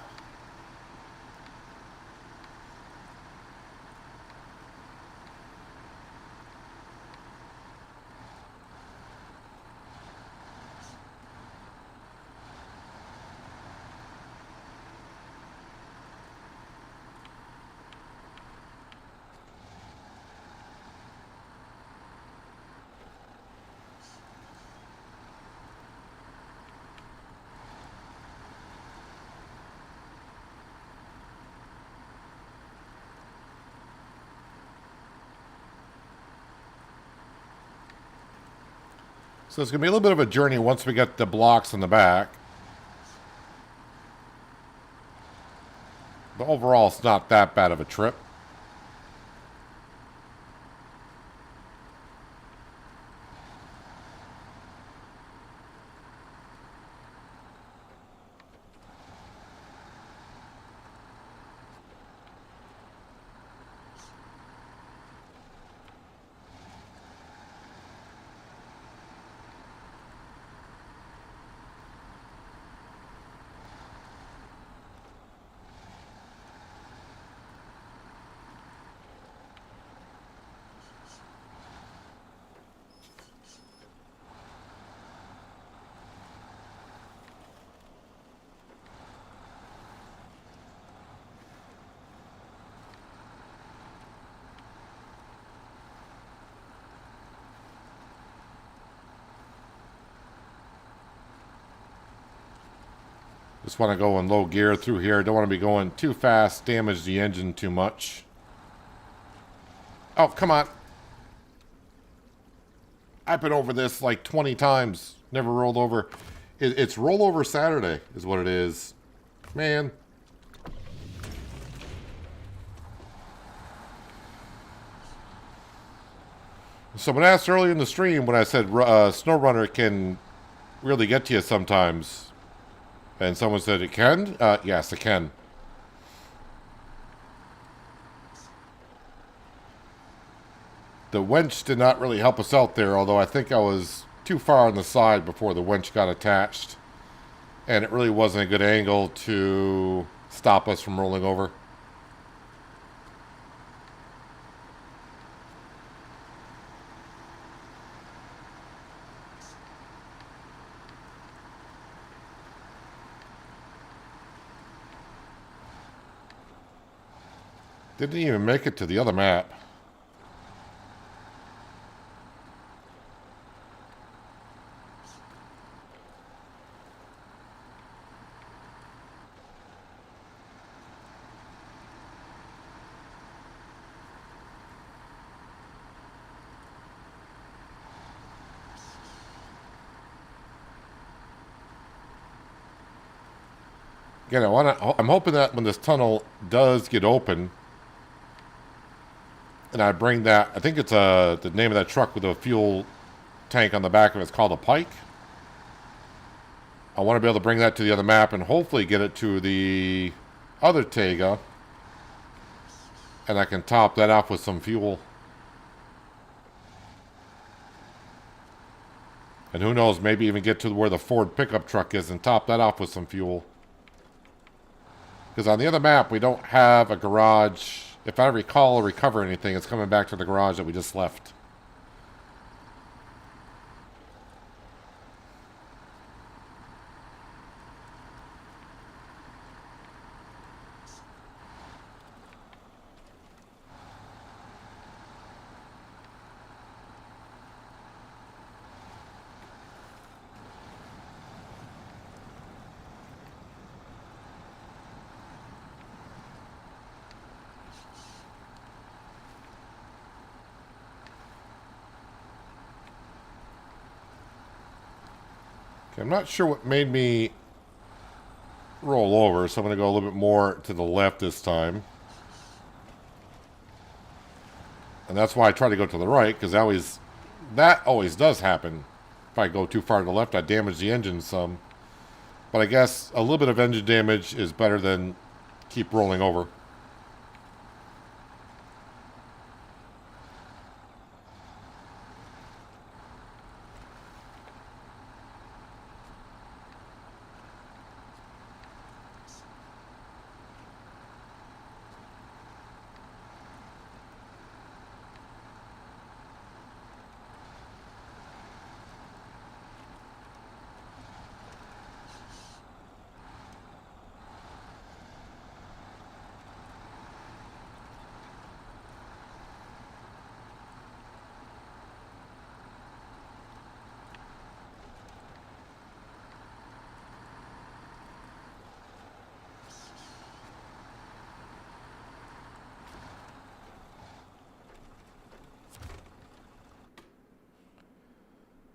So it's going to be a little bit of a journey once we get the blocks in the back. But overall, it's not that bad of a trip. Just want to go in low gear through here. Don't want to be going too fast, damage the engine too much. Oh, come on. I've been over this like 20 times. Never rolled over. It's rollover Saturday is what it is. Man. Someone asked earlier in the stream when I said SnowRunner can really get to you sometimes. And someone said it can? Yes, it can. The winch did not really help us out there, although I think I was too far on the side before the winch got attached. And it really wasn't a good angle to stop us from rolling over. Didn't even make it to the other map. Again, I'm hoping that when this tunnel does get open, and I bring that, I think it's the name of that truck with a fuel tank on the back of it. It's called a Pike. I want to be able to bring that to the other map and hopefully get it to the other Tega. And I can top that off with some fuel. And who knows, maybe even get to where the Ford pickup truck is and top that off with some fuel. Because on the other map, we don't have a garage. If I recall or recover anything, it's coming back to the garage that we just left. Okay, I'm not sure what made me roll over, so I'm going to go a little bit more to the left this time. And that's why I try to go to the right, because that always does happen. If I go too far to the left, I damage the engine some. But I guess a little bit of engine damage is better than keep rolling over.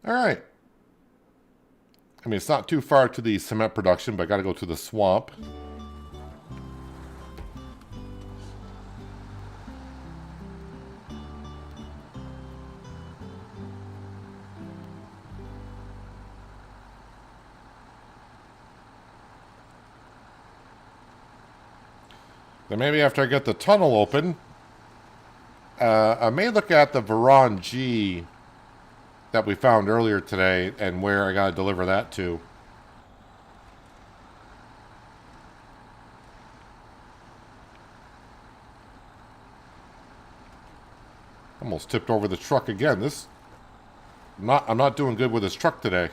All right. I mean, it's not too far to the cement production, but I got to go to the swamp. Then maybe after I get the tunnel open, I may look at the Veron G that we found earlier today and where I got to deliver that to. Almost tipped over the truck again. I'm not doing good with this truck today.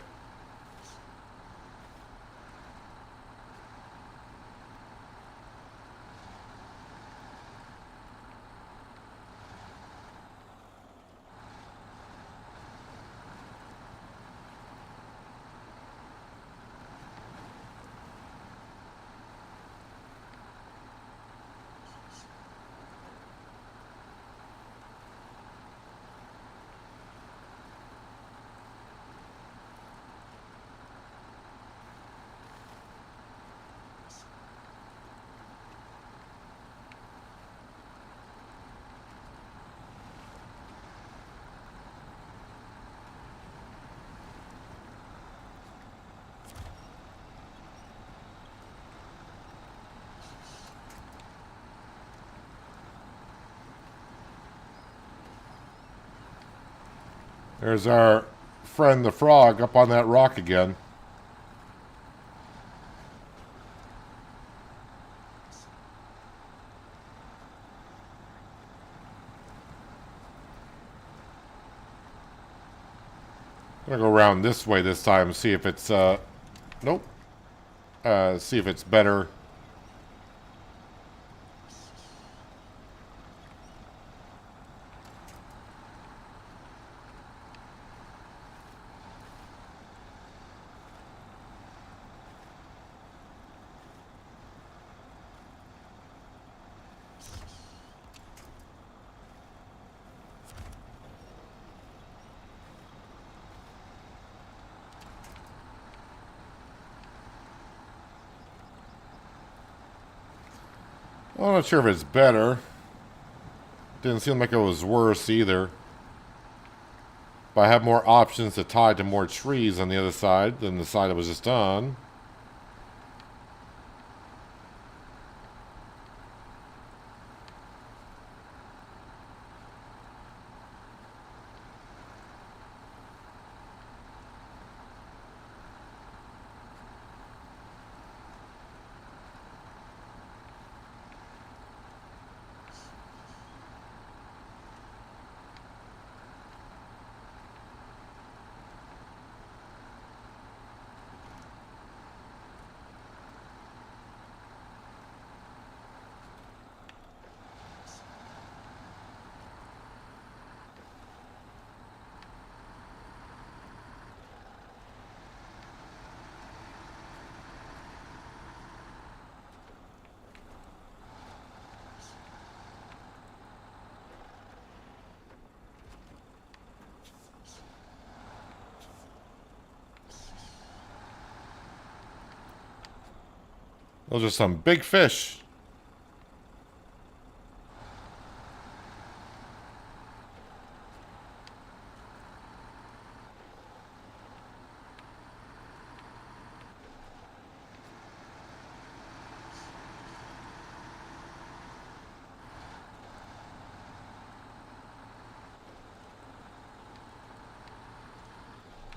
There's our friend the frog up on that rock again. I'm gonna go around this way this time, see if it's nope. See if it's better. I'm not sure if it's better. Didn't seem like it was worse either. But I have more options to tie to more trees on the other side than the side I was just on. Those are some big fish.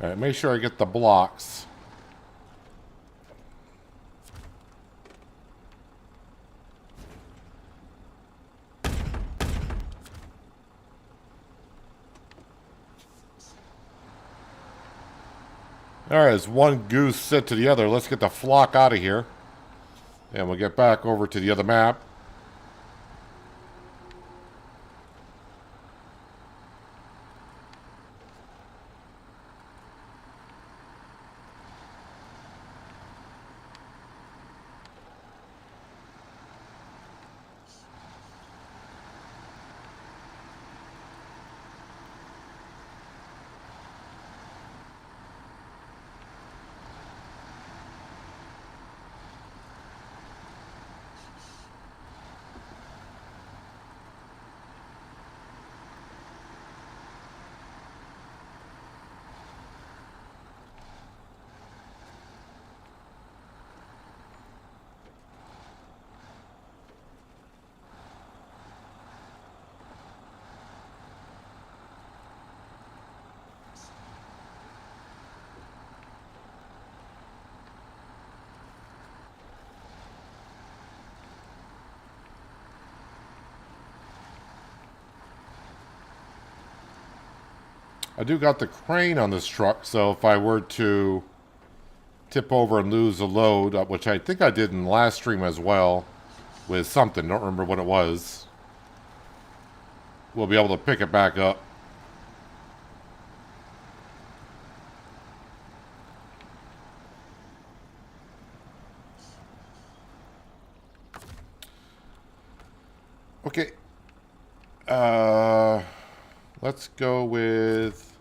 All right, make sure I get the blocks. All right, as one goose said to the other, let's get the flock out of here. And we'll get back over to the other map. I do got the crane on this truck, so if I were to tip over and lose a load, which I think I did in the last stream as well, with something, don't remember what it was, we'll be able to pick it back up. Okay. Let's go with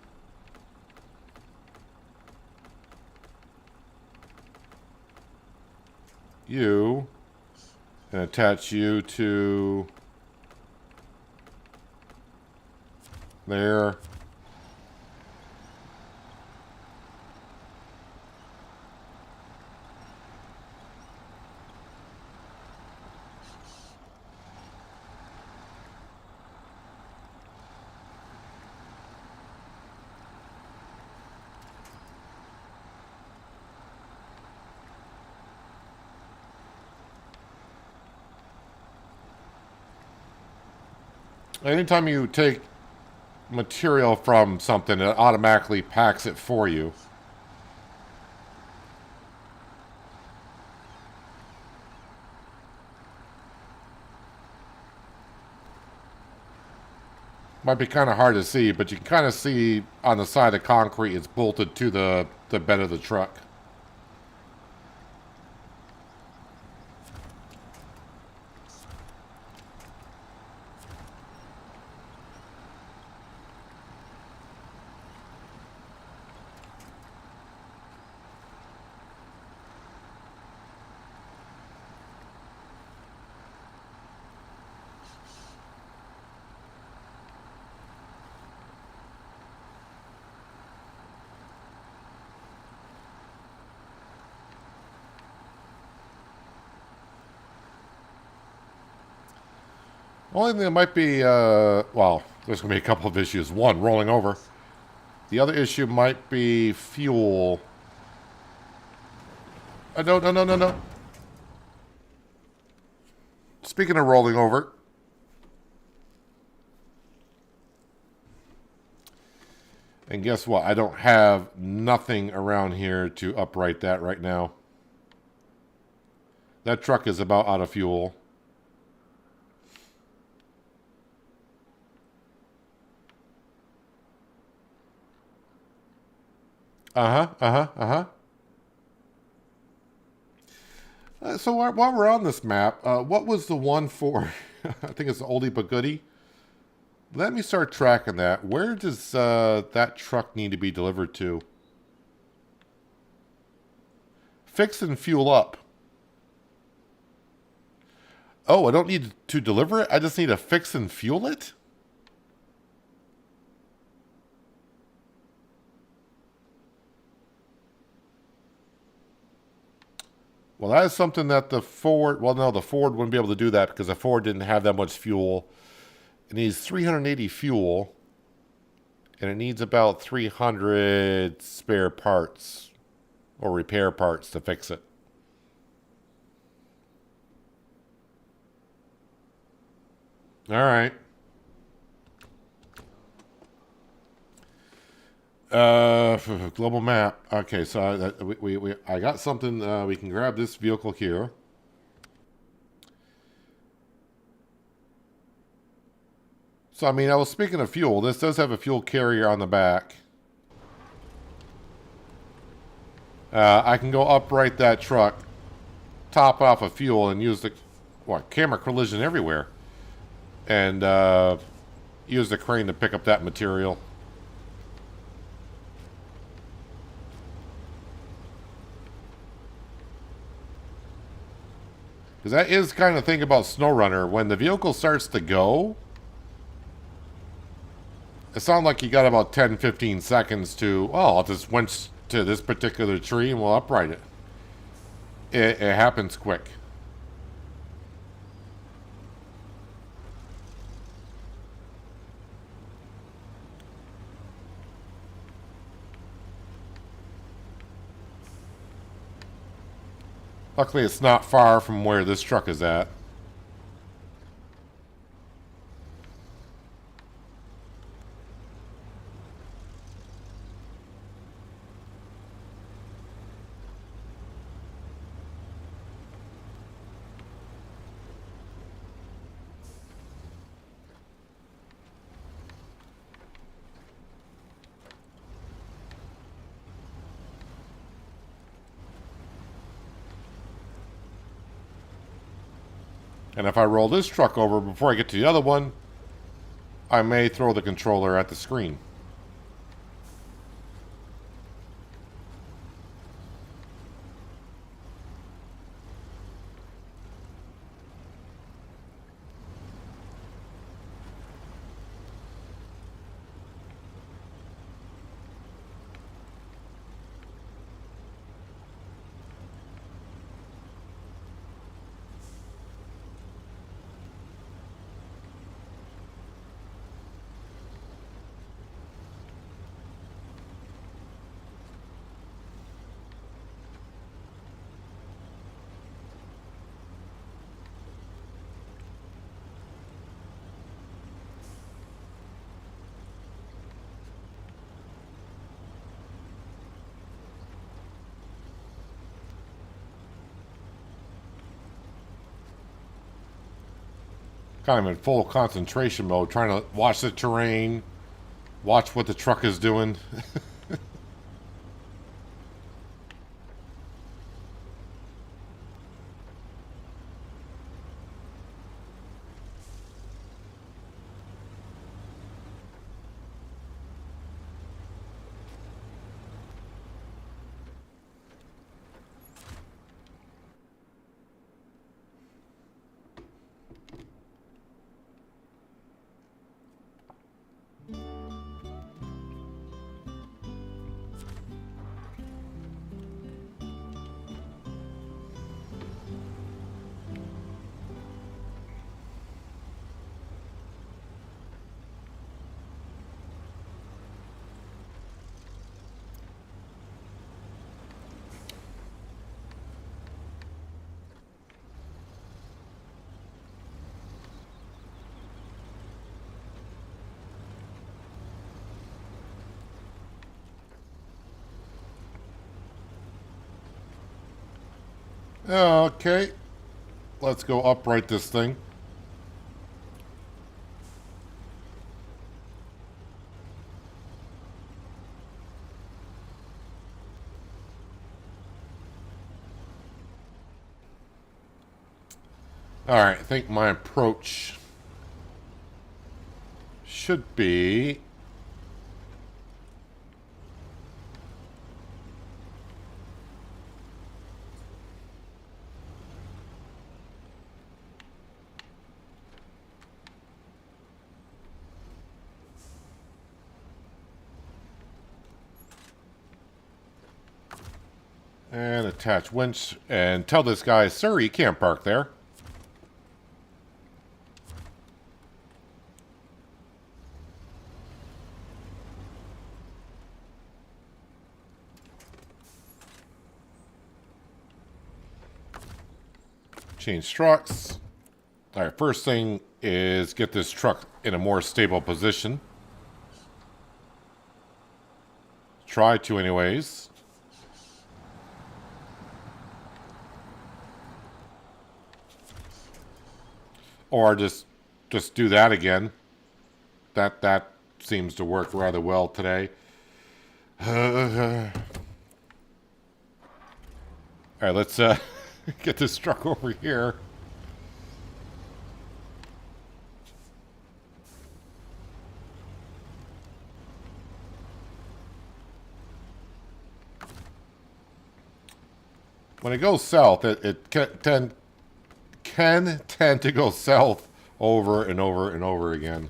you and attach you to there. Anytime you take material from something, it automatically packs it for you. Might be kind of hard to see, but you can kind of see on the side of concrete it's bolted to the bed of the truck. Only thing that might be, well, there's going to be a couple of issues. One, rolling over. The other issue might be fuel. No, no, no, no, no. Speaking of rolling over. And guess what? I don't have nothing around here to upright that right now. That truck is about out of fuel. So while we're on this map, what was the one for? I think it's oldie but goodie. Let me start tracking that. Where does that truck need to be delivered to? Fix and fuel up. Oh, I don't need to deliver it? I just need to fix and fuel it? Well, that is something that the Ford... Well, no, the Ford wouldn't be able to do that because the Ford didn't have that much fuel. It needs 380 fuel. And it needs about 300 spare parts or repair parts to fix it. All right. Global map. Okay, so I got something. We can grab this vehicle here. So, I mean, I was speaking of fuel. This does have a fuel carrier on the back. I can go upright that truck, top off of fuel, and use the camera collision everywhere, and use the crane to pick up that material. Because that is kind of the thing about SnowRunner. When the vehicle starts to go, it sounds like you got about 10-15 seconds to, oh, I'll just winch to this particular tree and we'll upright it. It happens quick. Luckily, it's not far from where this truck is at. And if I roll this truck over before I get to the other one, I may throw the controller at the screen. Kind of in full concentration mode, trying to watch the terrain, watch what the truck is doing. Okay, let's go upright this thing. Alright, I think my approach should be... and attach winch and tell this guy, sir, you can't park there. Change trucks. Alright, first thing is get this truck in a more stable position. Try to anyways. Or just do that again. That seems to work rather well today. Alright, let's get this truck over here. When it goes south, it can tend to go south over and over and over again.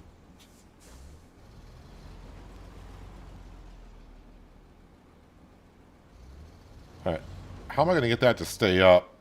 Alright, how am I going to get that to stay up?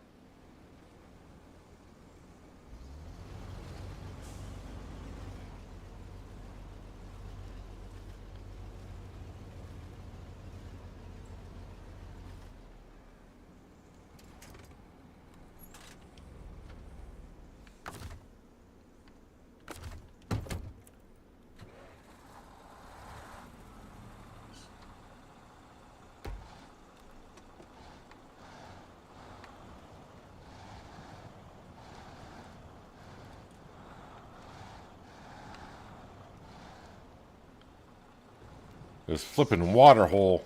This flipping water hole.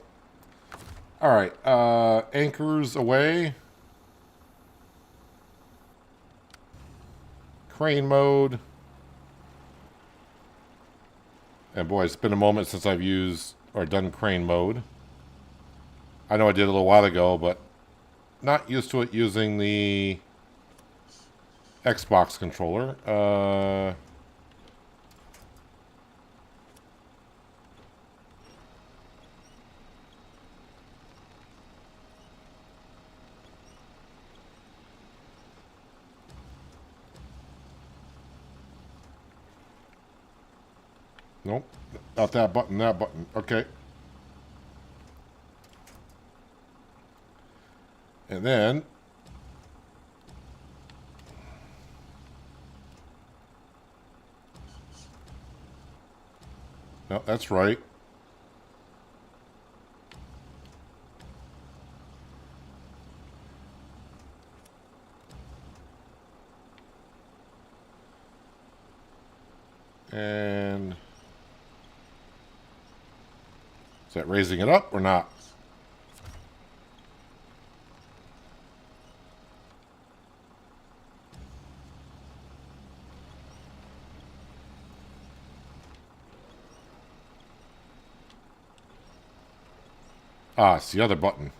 Alright, anchors away. crane mode. And boy, it's been a moment since I've used or done crane mode. I know I did a little while ago, but not used to it using the Xbox controller. Nope. Not that button, that button. Okay. And then... No, that's right. And... Is that raising it up or not? Ah, it's the other button.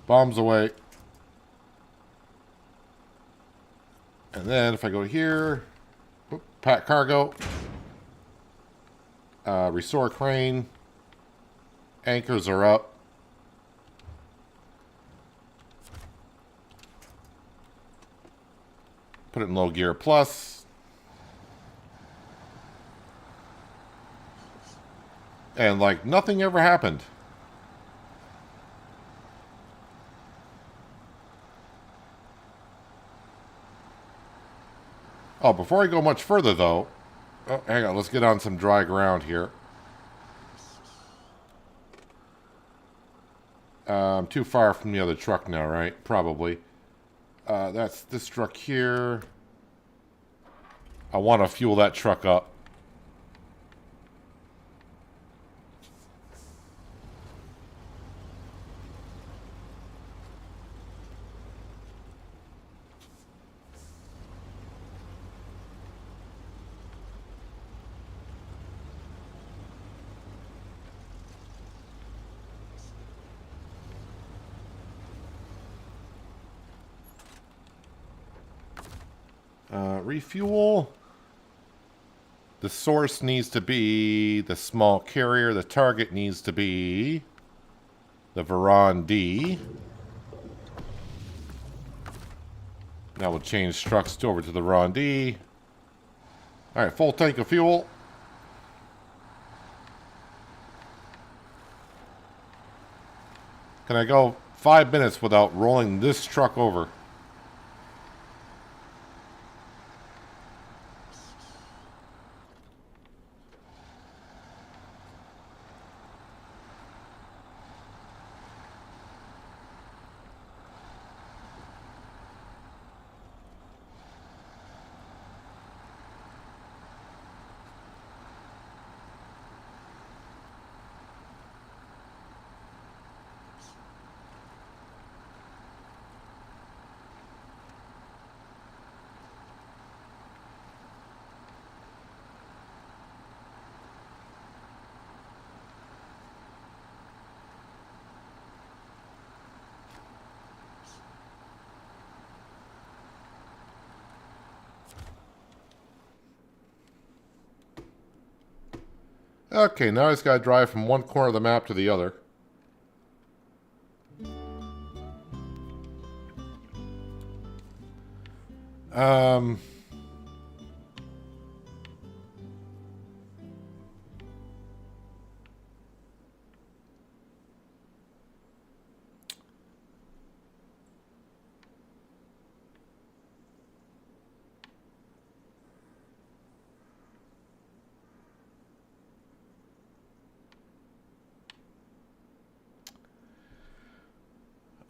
Bombs away. And then if I go here, pack cargo, restore crane, anchors are up. Put it in low gear plus. And like nothing ever happened. Oh, before I go much further though, oh, hang on, let's get on some dry ground here. I'm too far from the other truck now, right? Probably. That's this truck here. I want to fuel that truck up. Refuel. The source needs to be the small carrier. The target needs to be the Veron D. Now we'll change trucks over to the Veron D. Alright, full tank of fuel. Can I go 5 minutes without rolling this truck over? Okay, now I just gotta drive from one corner of the map to the other.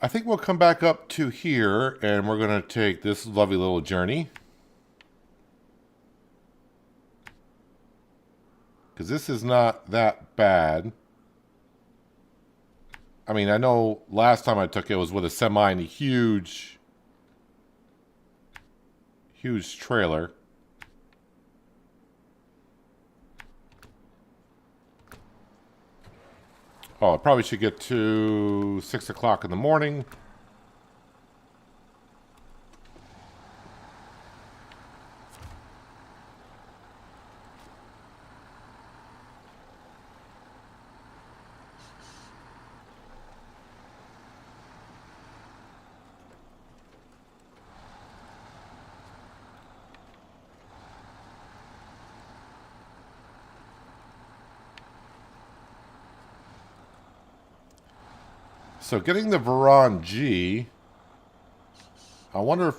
I think we'll come back up to here, and we're going to take this lovely little journey. Because this is not that bad. I mean, I know last time I took it was with a semi and a huge trailer. Oh, I probably should get to 6 o'clock in the morning. So getting the Veron G, I wonder if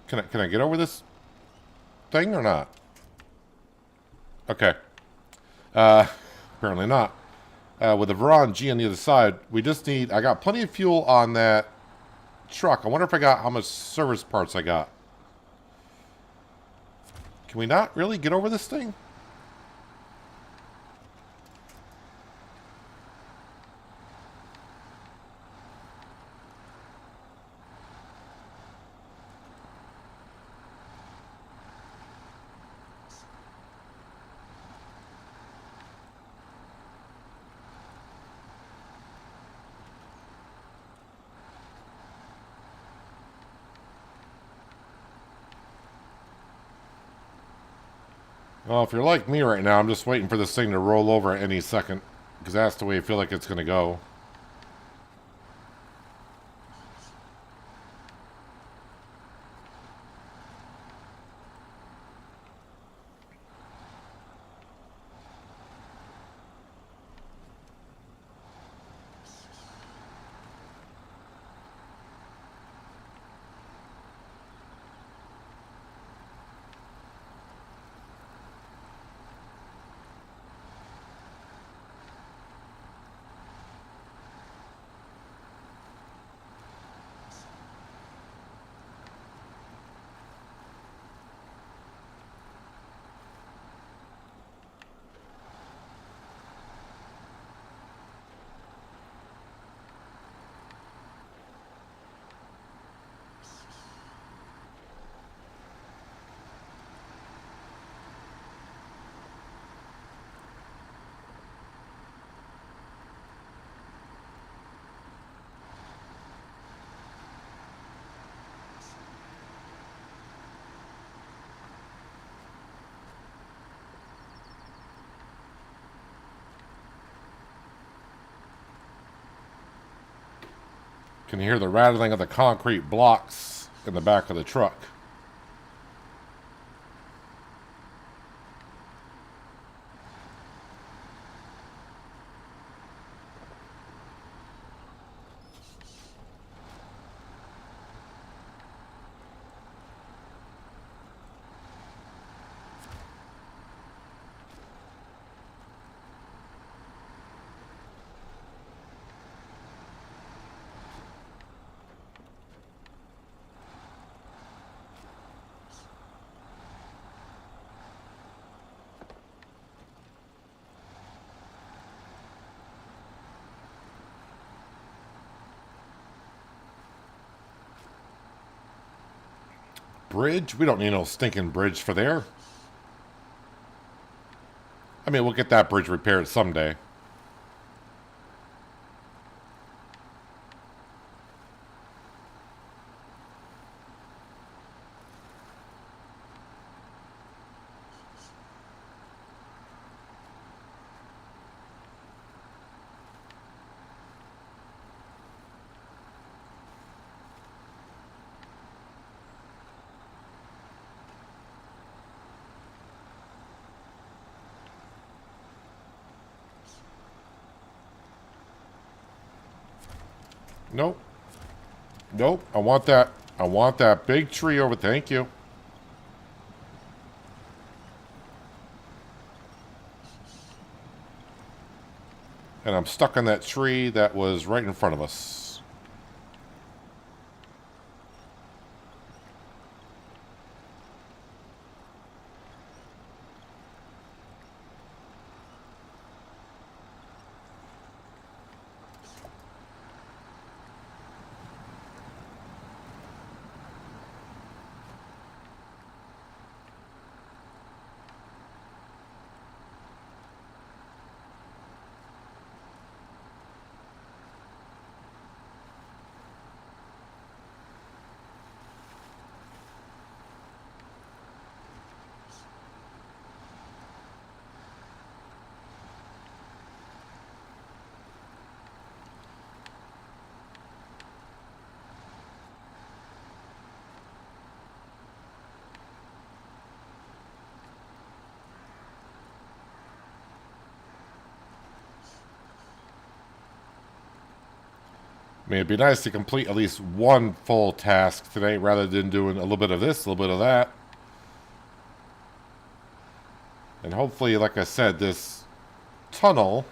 can I get over this thing or not? Okay. Apparently not. With the Veron G on the other side, we just need... I got plenty of fuel on that truck. I wonder if I got how much service parts I got. Can we not really get over this thing? Well, if you're like me right now, I'm just waiting for this thing to roll over any second. Because that's the way I feel like it's going to go. Can hear the rattling of the concrete blocks in the back of the truck. Bridge? We don't need no stinking bridge for there. I mean, we'll get that bridge repaired someday. Nope. Nope. I want that big tree over. Thank you. And I'm stuck on that tree that was right in front of us. I mean, it'd be nice to complete at least one full task today rather than doing a little bit of this, a little bit of that. And hopefully, like I said, this tunnel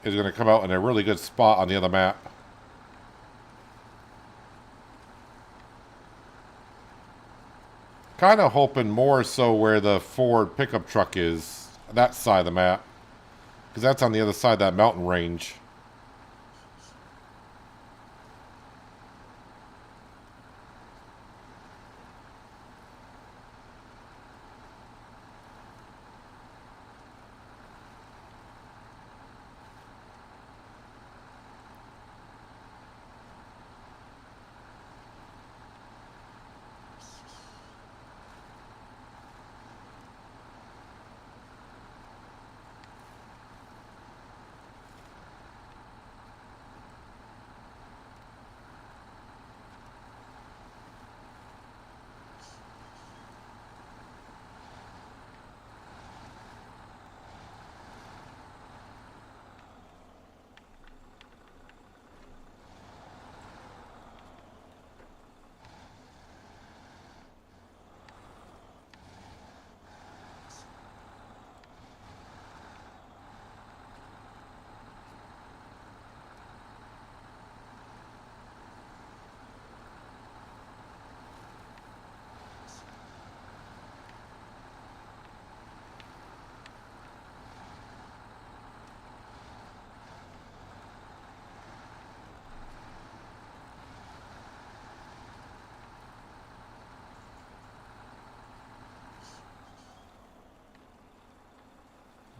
is going to come out in a really good spot on the other map. Kind of hoping more so where the Ford pickup truck is, that side of the map. Because that's on the other side of that mountain range.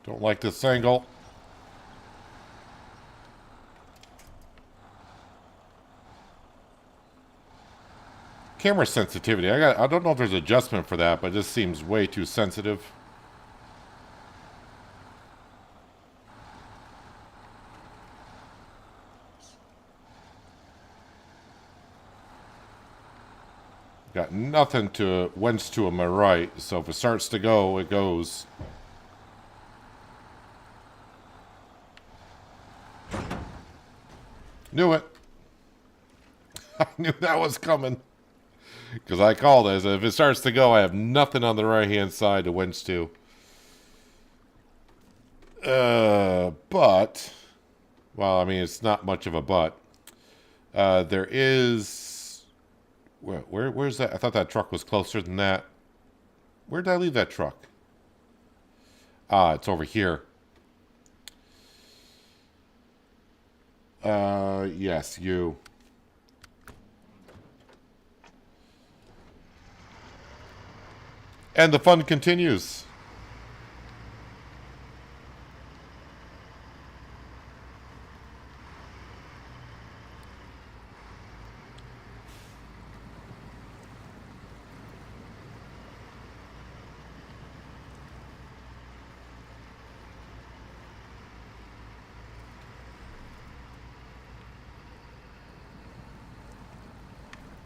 Don't like this angle. Camera sensitivity. I don't know if there's adjustment for that, but it just seems way too sensitive. Got nothing to whence to on my right, so if it starts to go, it goes. Knew it. I knew that was coming. Because I called it. If it starts to go, I have nothing on the right-hand side to whence to. But, well, I mean, it's not much of a but. There is... Where's that? I thought that truck was closer than that. Where did I leave that truck? Ah, it's over here. Yes, you. And the fun continues.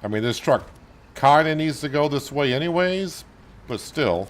I mean, this truck kind of needs to go this way anyways, but still.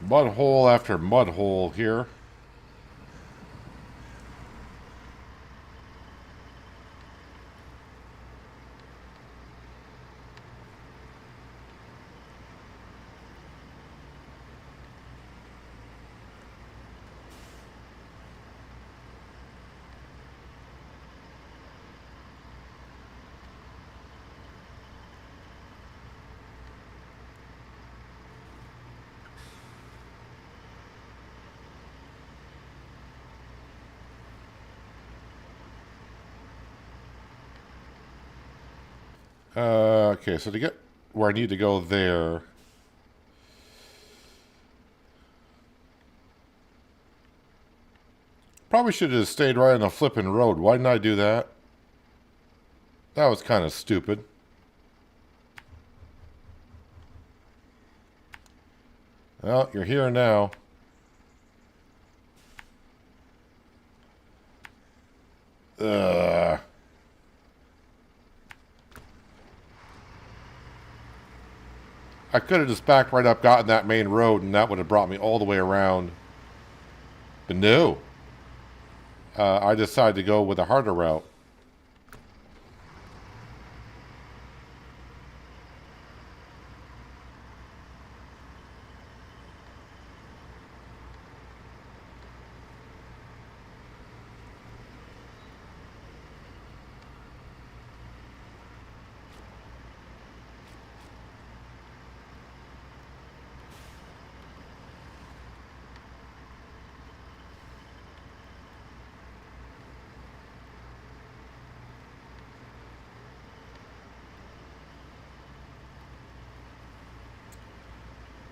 Mud hole after mud hole here. Okay, so to get where I need to go there, probably should have stayed right on the flipping road. Why didn't I do that? That was kind of stupid. Well, you're here now. Ugh. I could have just backed right up, gotten that main road, and that would have brought me all the way around. But no. I decided to go with a harder route.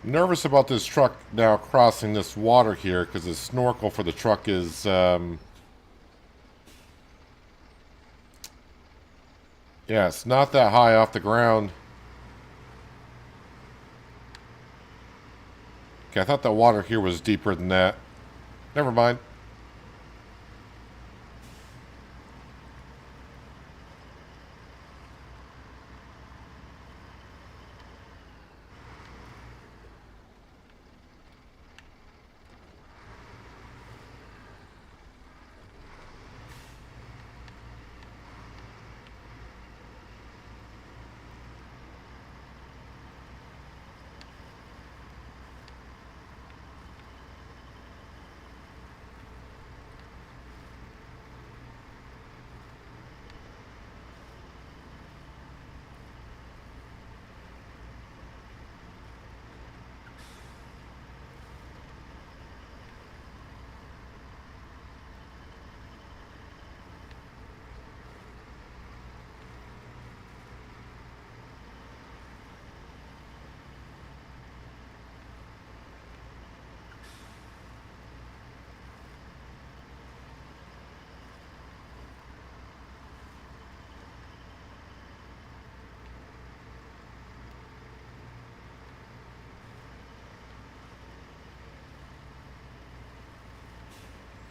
Nervous about this truck now crossing this water here because the snorkel for the truck is yeah, it's not that high off the ground. Okay, I thought the water here was deeper than that. Never mind.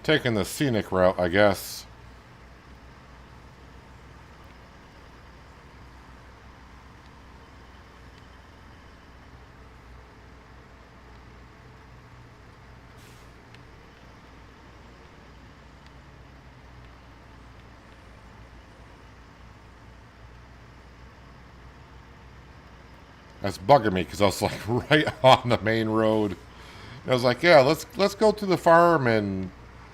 Taking the scenic route, I guess. That's bugging me because I was like right on the main road. And I was like, yeah, let's go to the farm and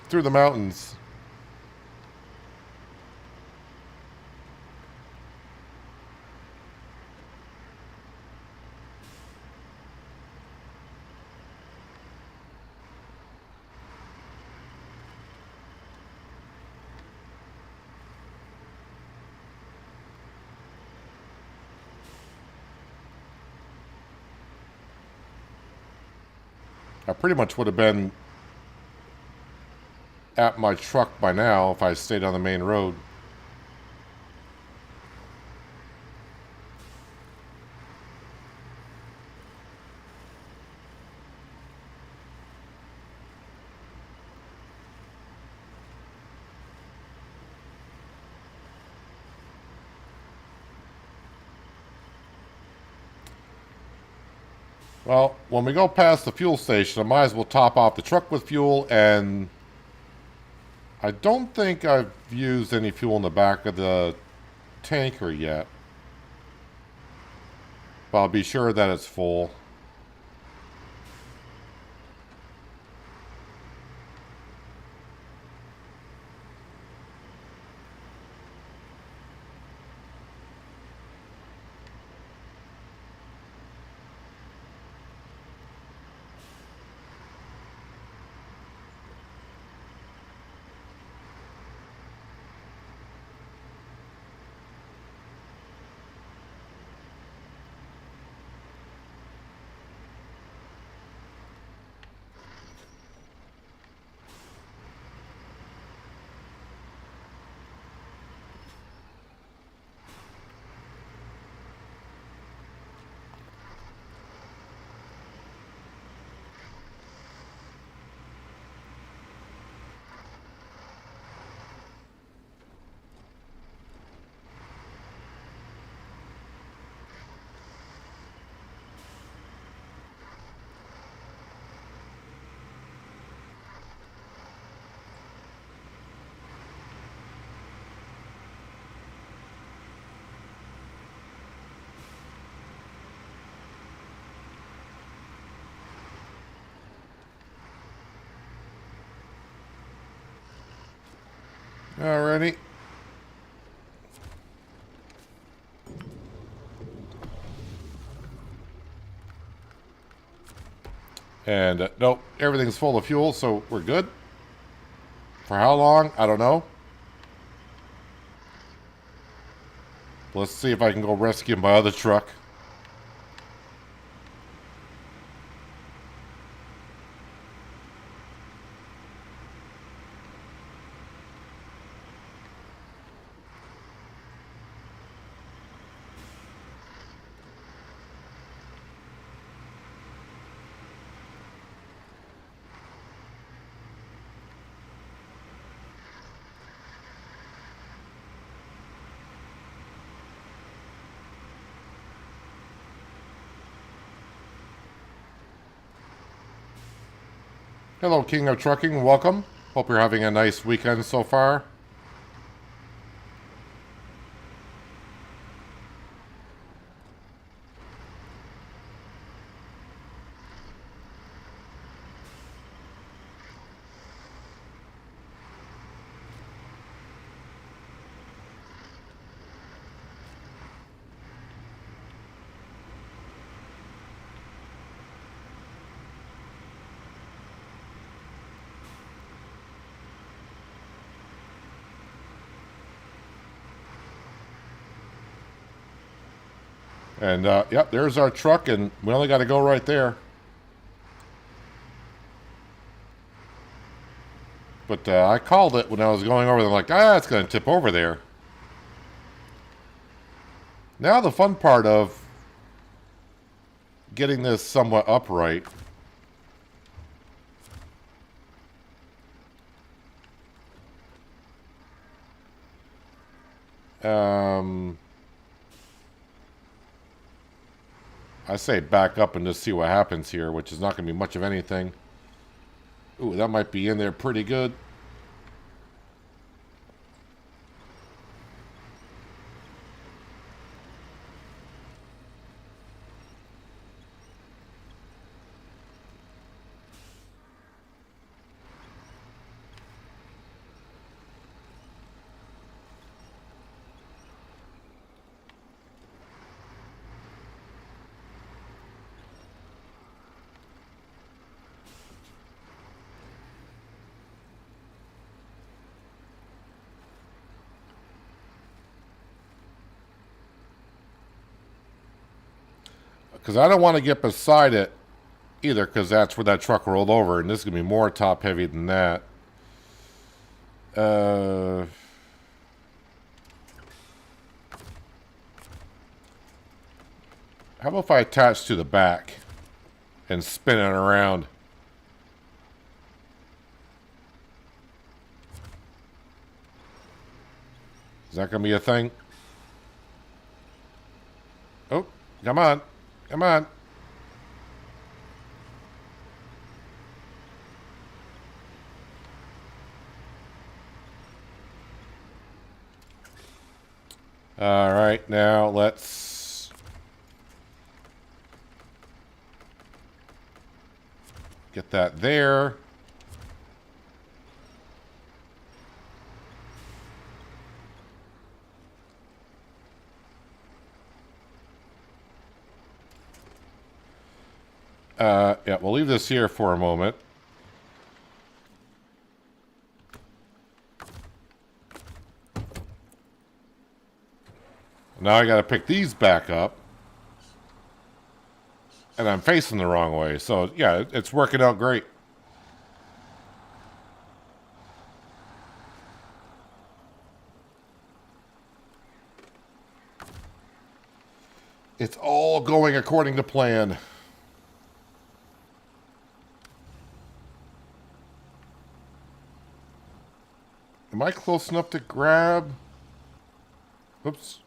through the mountains. I pretty much would have been at my truck by now if I stayed on the main road. Well, when we go past the fuel station, I might as well top off the truck with fuel, and I don't think I've used any fuel in the back of the tanker yet. But I'll be sure that it's full. Alrighty. And nope, everything's full of fuel, so we're good. For how long? I don't know. Let's see if I can go rescue my other truck. Hello, King of Trucking. Welcome. Hope you're having a nice weekend so far. And, yep, there's our truck, and we only got to go right there. But I called it when I was going over there. Like, it's going to tip over there. Now the fun part of getting this somewhat upright. I say back up and just see what happens here, which is not going to be much of anything. Ooh, that might be in there pretty good. Because I don't want to get beside it either, because that's where that truck rolled over, and this is going to be more top heavy than that. How about if I attach to the back and spin it around? Is that going to be a thing? Oh, come on. Come on. All right, now let's get that there. Yeah, we'll leave this here for a moment. Now I got to pick these back up. And I'm facing the wrong way. So, yeah, it's working out great. It's all going according to plan. Am I close enough to grab? Oops.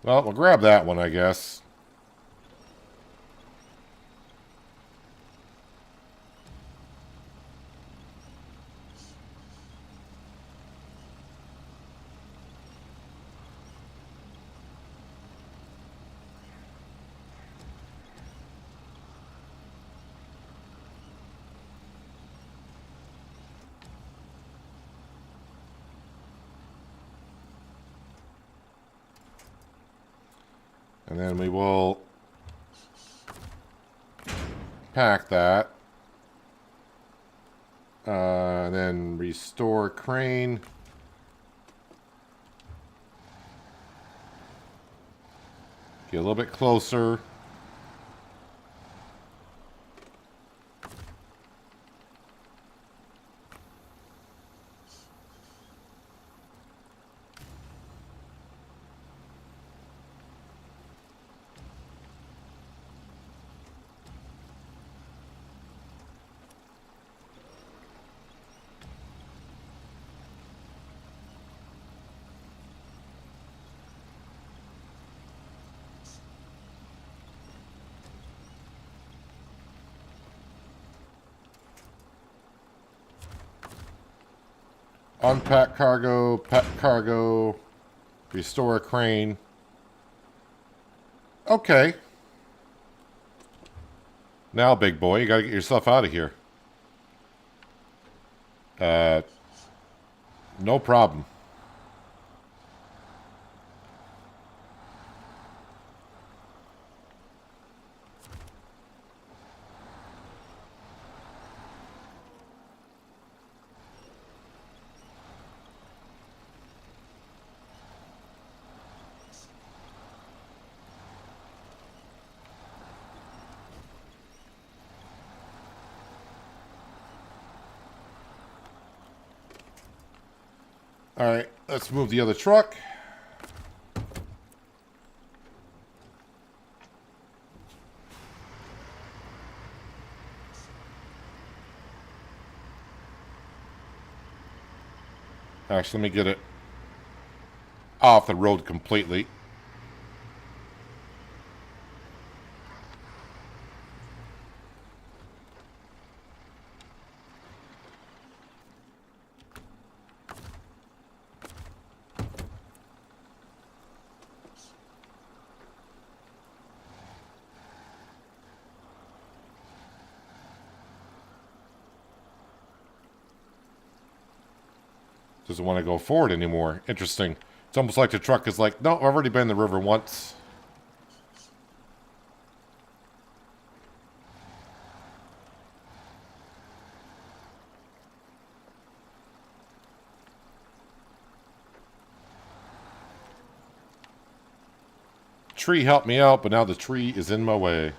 Well, we'll grab that one, I guess. And then we will pack that. And then restore crane. Get a little bit closer. Unpack cargo, pack cargo, restore a crane. Okay. Now, big boy, you gotta get yourself out of here. No problem. All right, let's move the other truck. Actually, let me get it off the road completely. Doesn't want to go forward anymore. Interesting. It's almost like the truck is like, no, I've already been in the river once. Tree helped me out, but now the tree is in my way.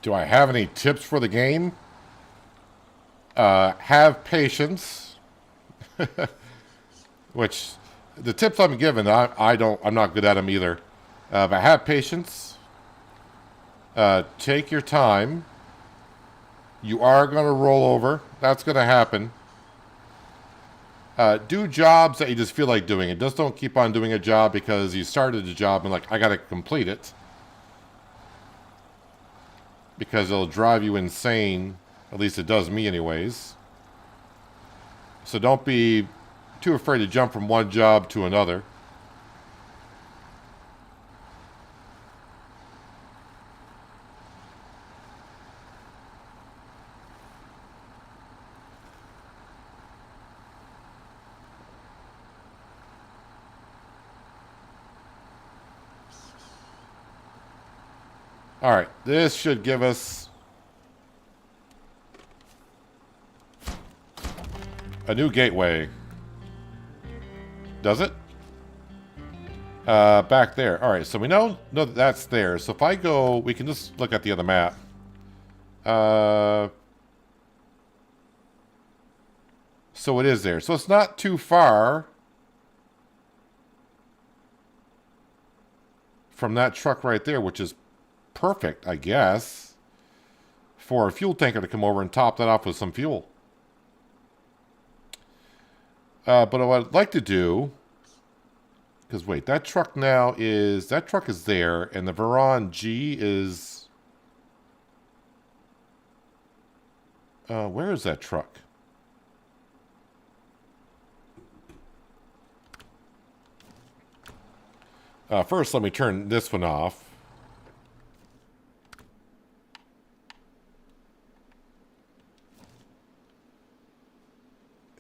Do I have any tips for the game? Have patience. Which the tips I'm given, I'm not good at them either. But have patience. Take your time. You are going to roll over. That's going to happen. Do jobs that you just feel like doing. And just don't keep on doing a job because you started a job and like, I got to complete it. Because it'll drive you insane. At least it does me anyways. So don't be too afraid to jump from one job to another. Alright, this should give us a new gateway. Does it? Back there. Alright, so we know that that's there. So if I go, we can just look at the other map. So it is there. So it's not too far from that truck right there, which is perfect, I guess, for a fuel tanker to come over and top that off with some fuel. But what I'd like to do, because wait, that truck is there, and the Veron G is, where is that truck? First, let me turn this one off.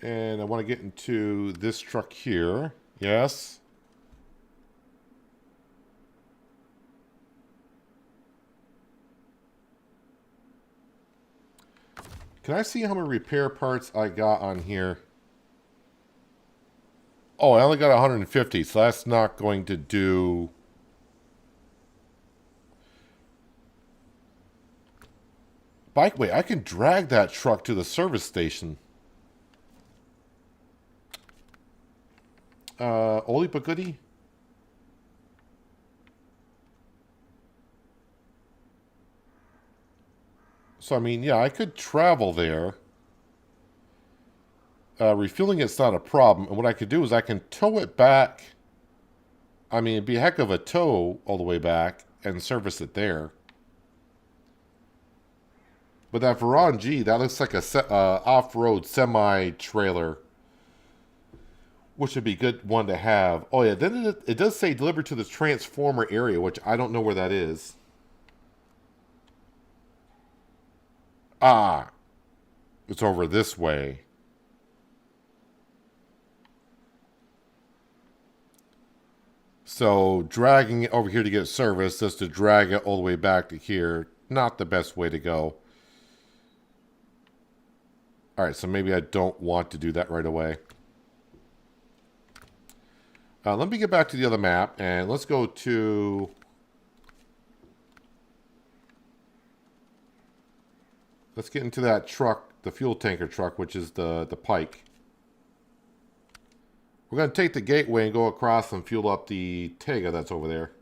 And I want to get into this truck here. Yes. Can I see how many repair parts I got on here? Oh, I only got 150, so that's not going to do... Bikeway, I can drag that truck to the service station. Oldie but goodie? So, I mean, yeah, I could travel there. Refueling it's not a problem. And what I could do is I can tow it back. I mean, it'd be a heck of a tow all the way back and service it there. But that Veron G, that looks like a off-road semi-trailer, which would be a good one to have. Oh, yeah, then it does say delivered to the transformer area, which I don't know where that is. Ah, it's over this way. So dragging it over here to get service, just to drag it all the way back to here, not the best way to go. All right, so maybe I don't want to do that right away. Let me get back to the other map, and let's go to... Let's get into that truck, the fuel tanker truck, which is the Pike. We're going to take the gateway and go across and fuel up the Tega that's over there.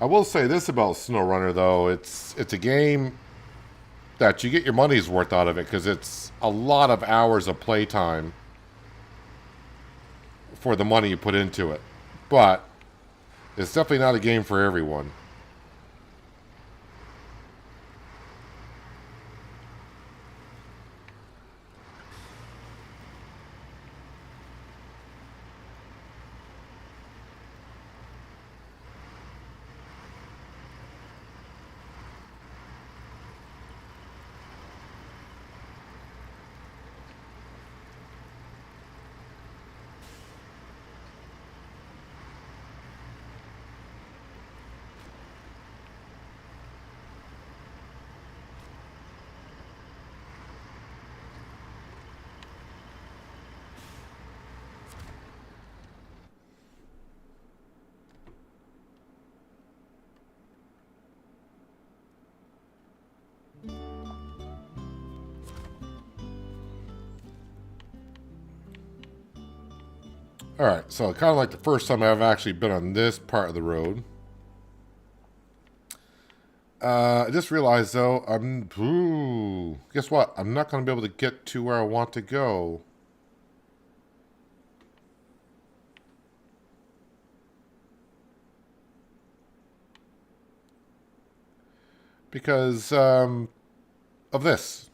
I will say this about SnowRunner, though. It's a game that you get your money's worth out of it, because it's a lot of hours of playtime for the money you put into it. But it's definitely not a game for everyone. Alright, so kind of like the first time I've actually been on this part of the road. I just realized, though, guess what? I'm not going to be able to get to where I want to go. Because of this.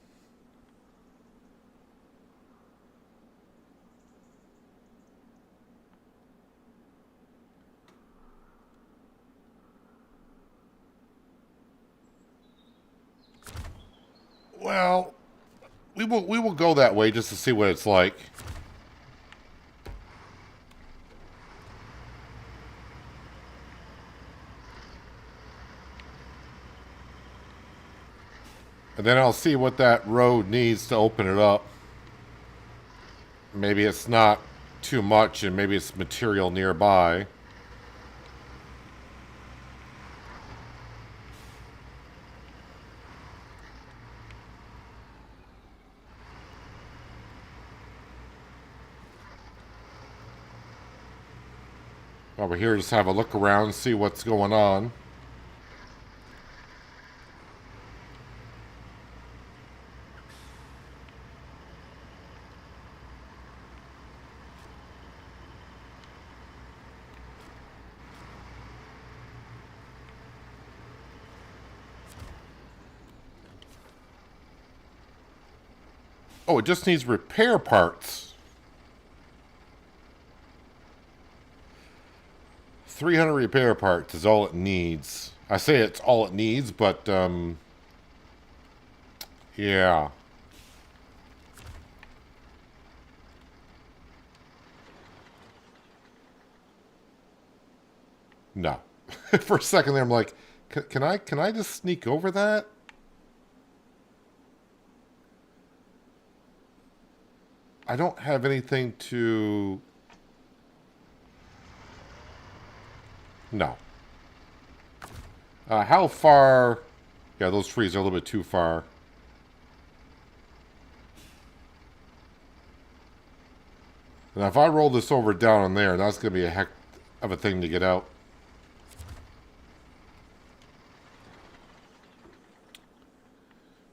Well, we will go that way just to see what it's like. And then I'll see what that road needs to open it up. Maybe it's not too much and maybe it's material nearby. Over here, just have a look around, see what's going on. Oh, it just needs repair parts. 300 repair parts is all it needs. I say it's all it needs, but, yeah. No. For a second there, I'm like, can I just sneak over that? I don't have anything to... No. How far... Yeah, those trees are a little bit too far. Now, if I roll this over down on there, that's going to be a heck of a thing to get out.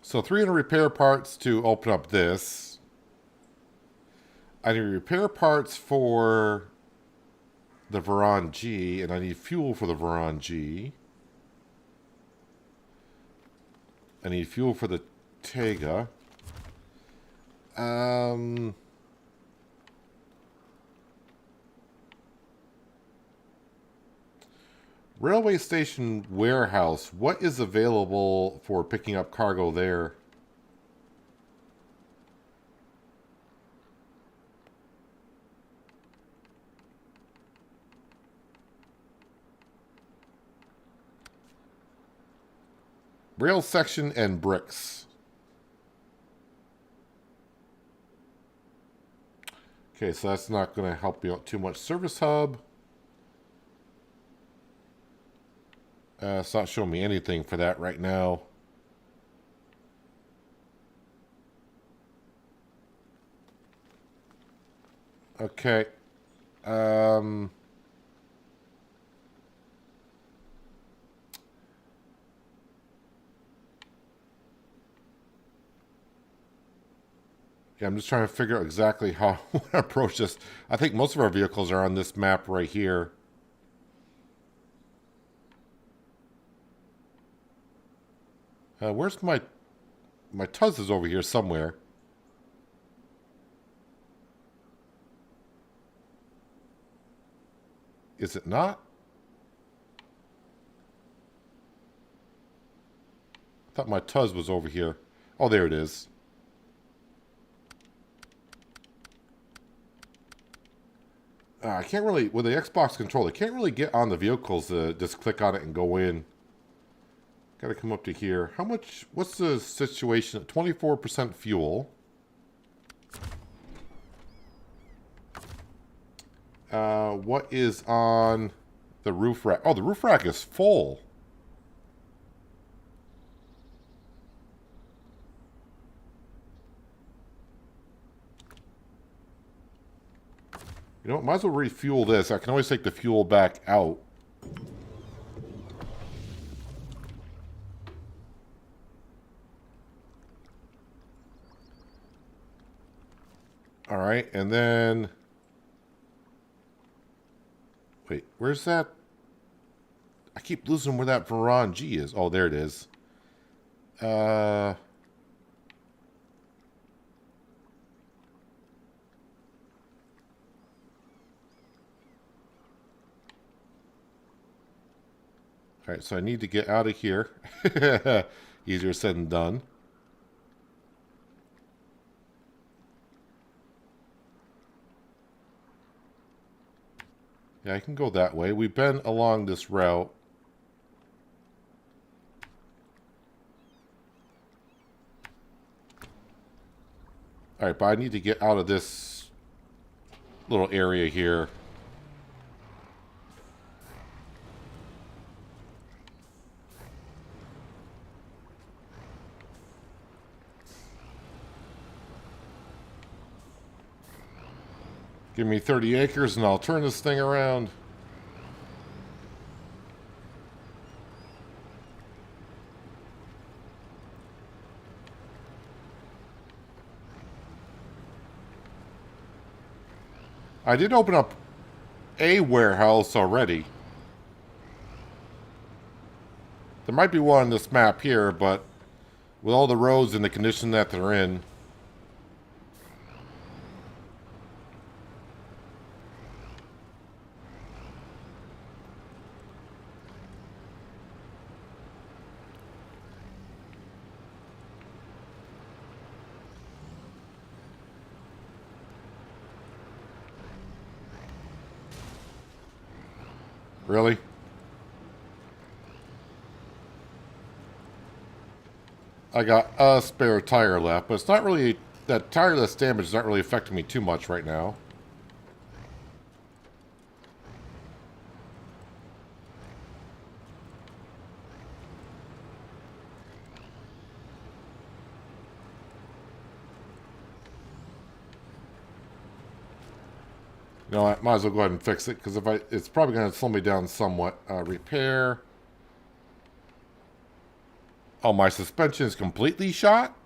So 300 repair parts to open up this. I need repair parts for the Varan G, and I need fuel for the Varan G. I need fuel for the Tega. Railway station warehouse. What is available for picking up cargo there? Rail section and bricks. Okay, so that's not going to help you out too much. Service hub. It's not showing me anything for that right now. Okay. Yeah, I'm just trying to figure out exactly how to approach this. I think most of our vehicles are on this map right here. Where's my Tuz is over here somewhere. Is it not? I thought my Tuz was over here. Oh, there it is. I can't really, with the Xbox controller, I can't really get on the vehicles to just click on it and go in. Gotta come up to here. How much, what's the situation? 24% fuel. What is on the roof rack? Oh, the roof rack is full. You know, might as well refuel this. I can always take the fuel back out. All right, and then... Wait, where's that? I keep losing where that Varan G is. Oh, there it is. All right, so I need to get out of here. Easier said than done. Yeah, I can go that way. We've been along this route. All right, but I need to get out of this little area here. Give me 30 acres and I'll turn this thing around. I did open up a warehouse already. There might be one on this map here, but with all the roads in the condition that they're in, really? I got a spare tire left, but it's not really... That tireless damage is not really affecting me too much right now. You know, I might as well go ahead and fix it, because if it's probably going to slow me down somewhat. Repair. Oh, my suspension is completely shot?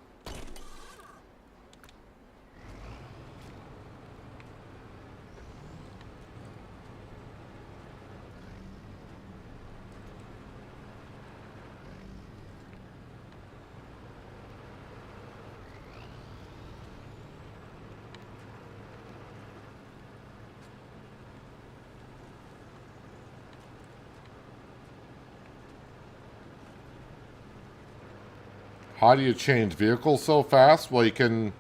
How do you change vehicles so fast? Well, you can...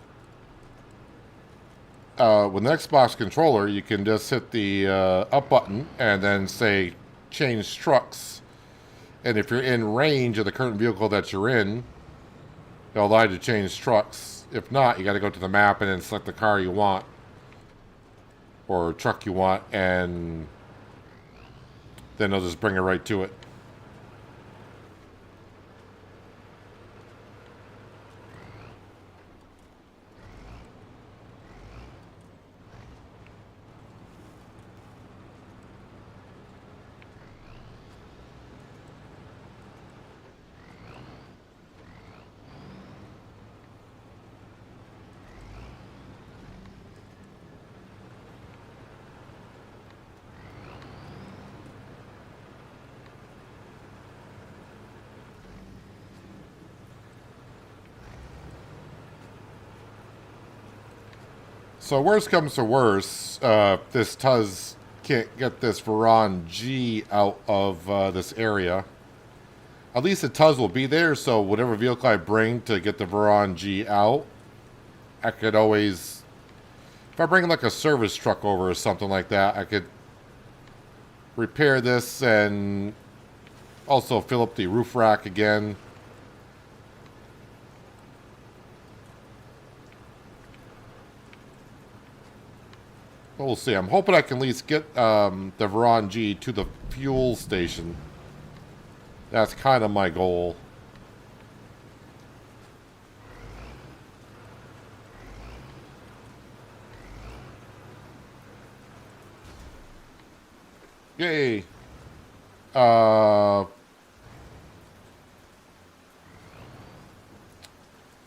with an Xbox controller, you can just hit the up button and then say change trucks. And if you're in range of the current vehicle that you're in, it'll allow you to change trucks. If not, you got to go to the map and then select the car you want or truck you want, and then it'll just bring it right to it. So worst comes to worst, this Tuz can't get this Varan G out of this area. At least the Tuz will be there, so whatever vehicle I bring to get the Varan G out, I could always... If I bring like a service truck over or something like that, I could repair this and also fill up the roof rack again. We'll see. I'm hoping I can at least get the Varan G to the fuel station. That's kind of my goal. Yay. Uh,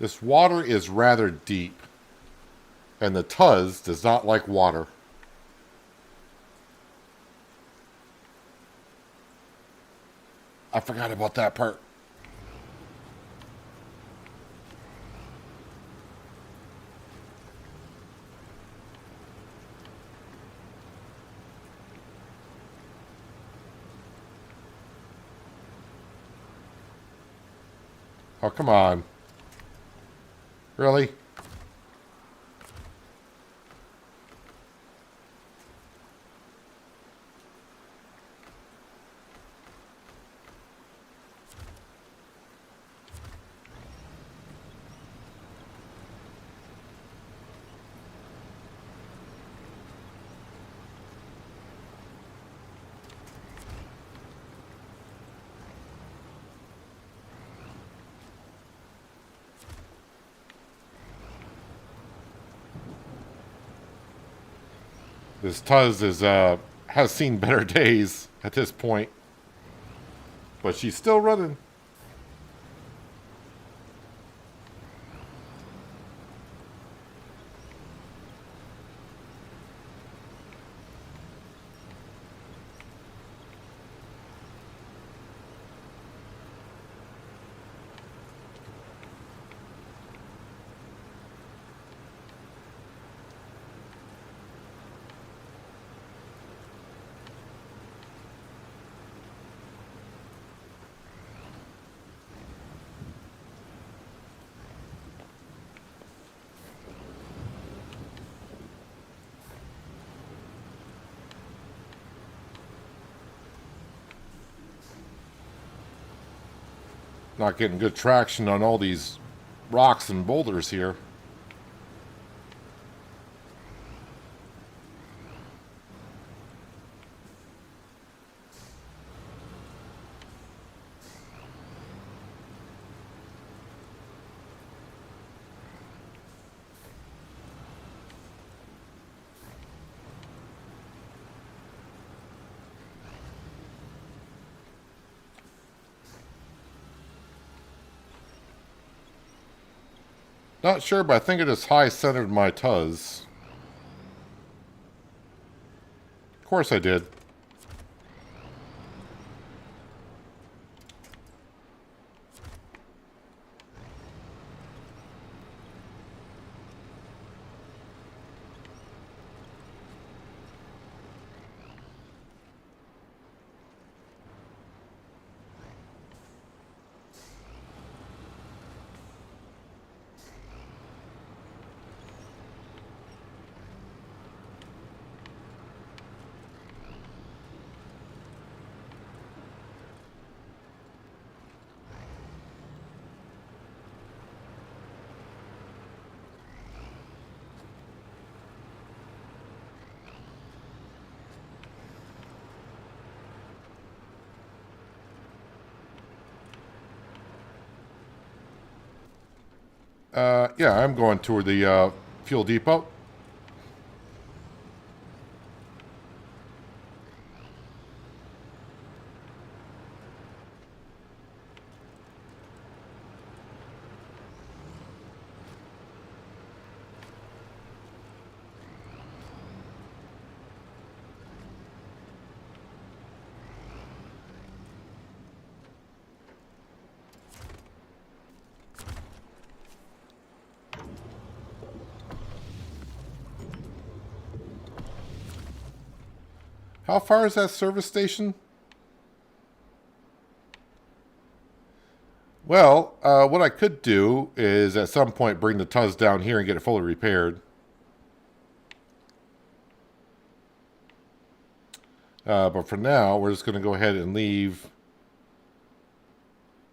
this water is rather deep, and the Tuz does not like water. I forgot about that part. Oh, come on. Really? This Tuz is has seen better days at this point, but she's still running. Not getting good traction on all these rocks and boulders here. Not sure, but I think it is high centered my Tuz. Of course I did. Yeah, I'm going toward the fuel depot. How far is that service station? Well, what I could do is at some point bring the Tuz down here and get it fully repaired. But for now, we're just going to go ahead and leave.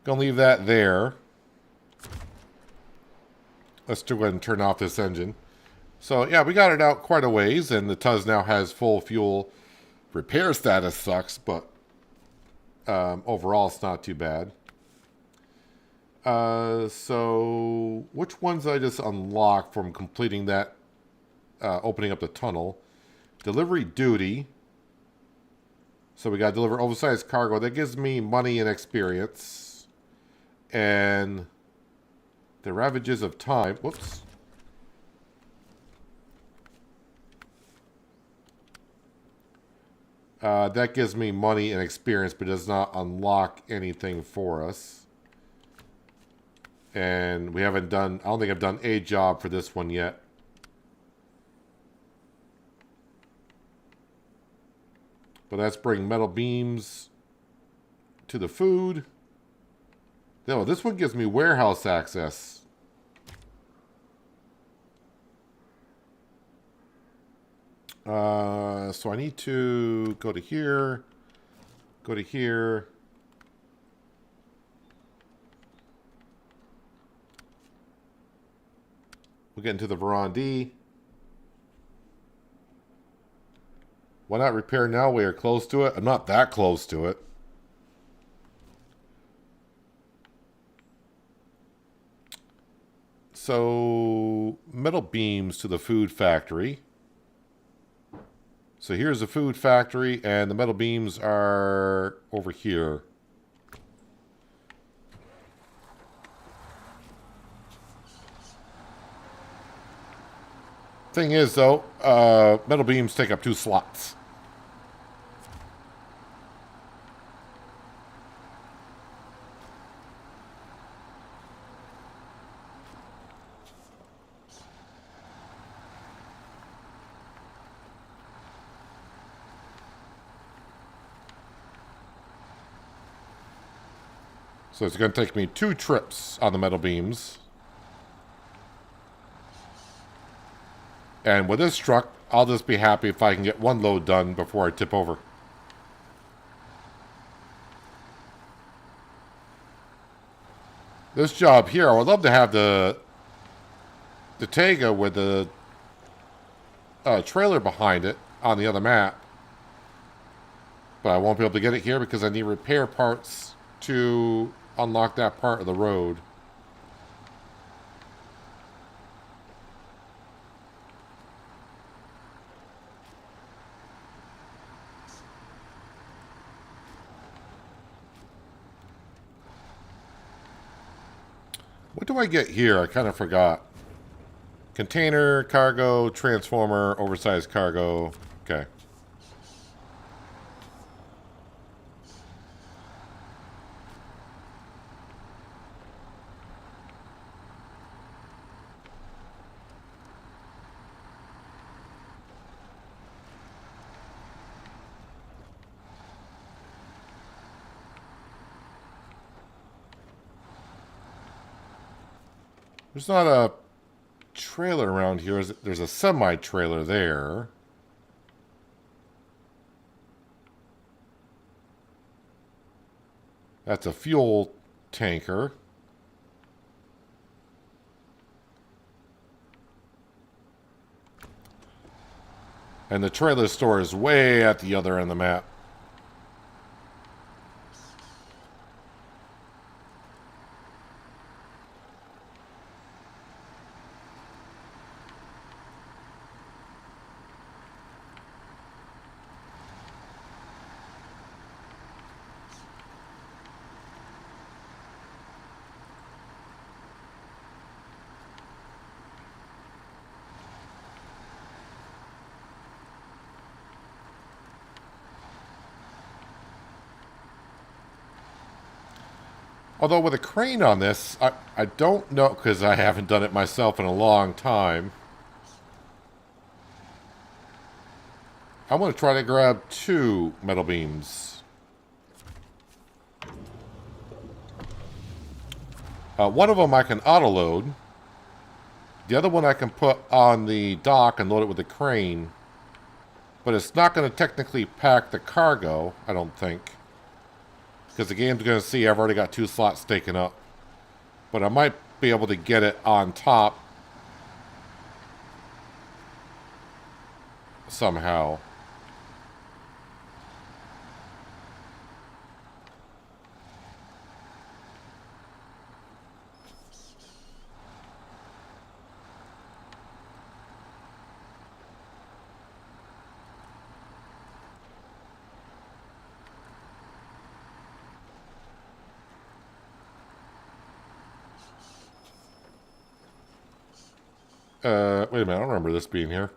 Gonna leave that there. Let's go ahead and turn off this engine. So yeah, we got it out quite a ways, and the Tuz now has full fuel. Repair status sucks, but overall it's not too bad. So which ones did I just unlock from completing that, opening up the tunnel? Delivery duty. So we got to deliver oversized cargo. That gives me money and experience. And the ravages of time. Whoops. That gives me money and experience, but does not unlock anything for us. And we haven't done... I don't think I've done a job for this one yet. But let's bring metal beams to the food. No, this one gives me warehouse access. So I need to go to here, go to here. We'll get into the Verandy. Why not repair now? We are close to it. I'm not that close to it. So, metal beams to the food factory. So here's the food factory, and the metal beams are over here. Thing is, though, metal beams take up 2 slots. So it's going to take me 2 trips on the metal beams. And with this truck, I'll just be happy if I can get 1 load done before I tip over. This job here, I would love to have the Tega with the trailer behind it on the other map. But I won't be able to get it here because I need repair parts to unlock that part of the road. What do I get here? I kind of forgot. Container, cargo, transformer, oversized cargo. Okay. There's not a trailer around here. There's a semi-trailer there. That's a fuel tanker. And the trailer store is way at the other end of the map. Although with a crane on this, I don't know, because I haven't done it myself in a long time. I want to try to grab 2 metal beams. One of them I can auto-load. The other one I can put on the dock and load it with the crane. But it's not going to technically pack the cargo, I don't think. Because the game's going to see I've already got 2 slots taken up. But I might be able to get it on top somehow. Wait a minute, I don't remember this being here.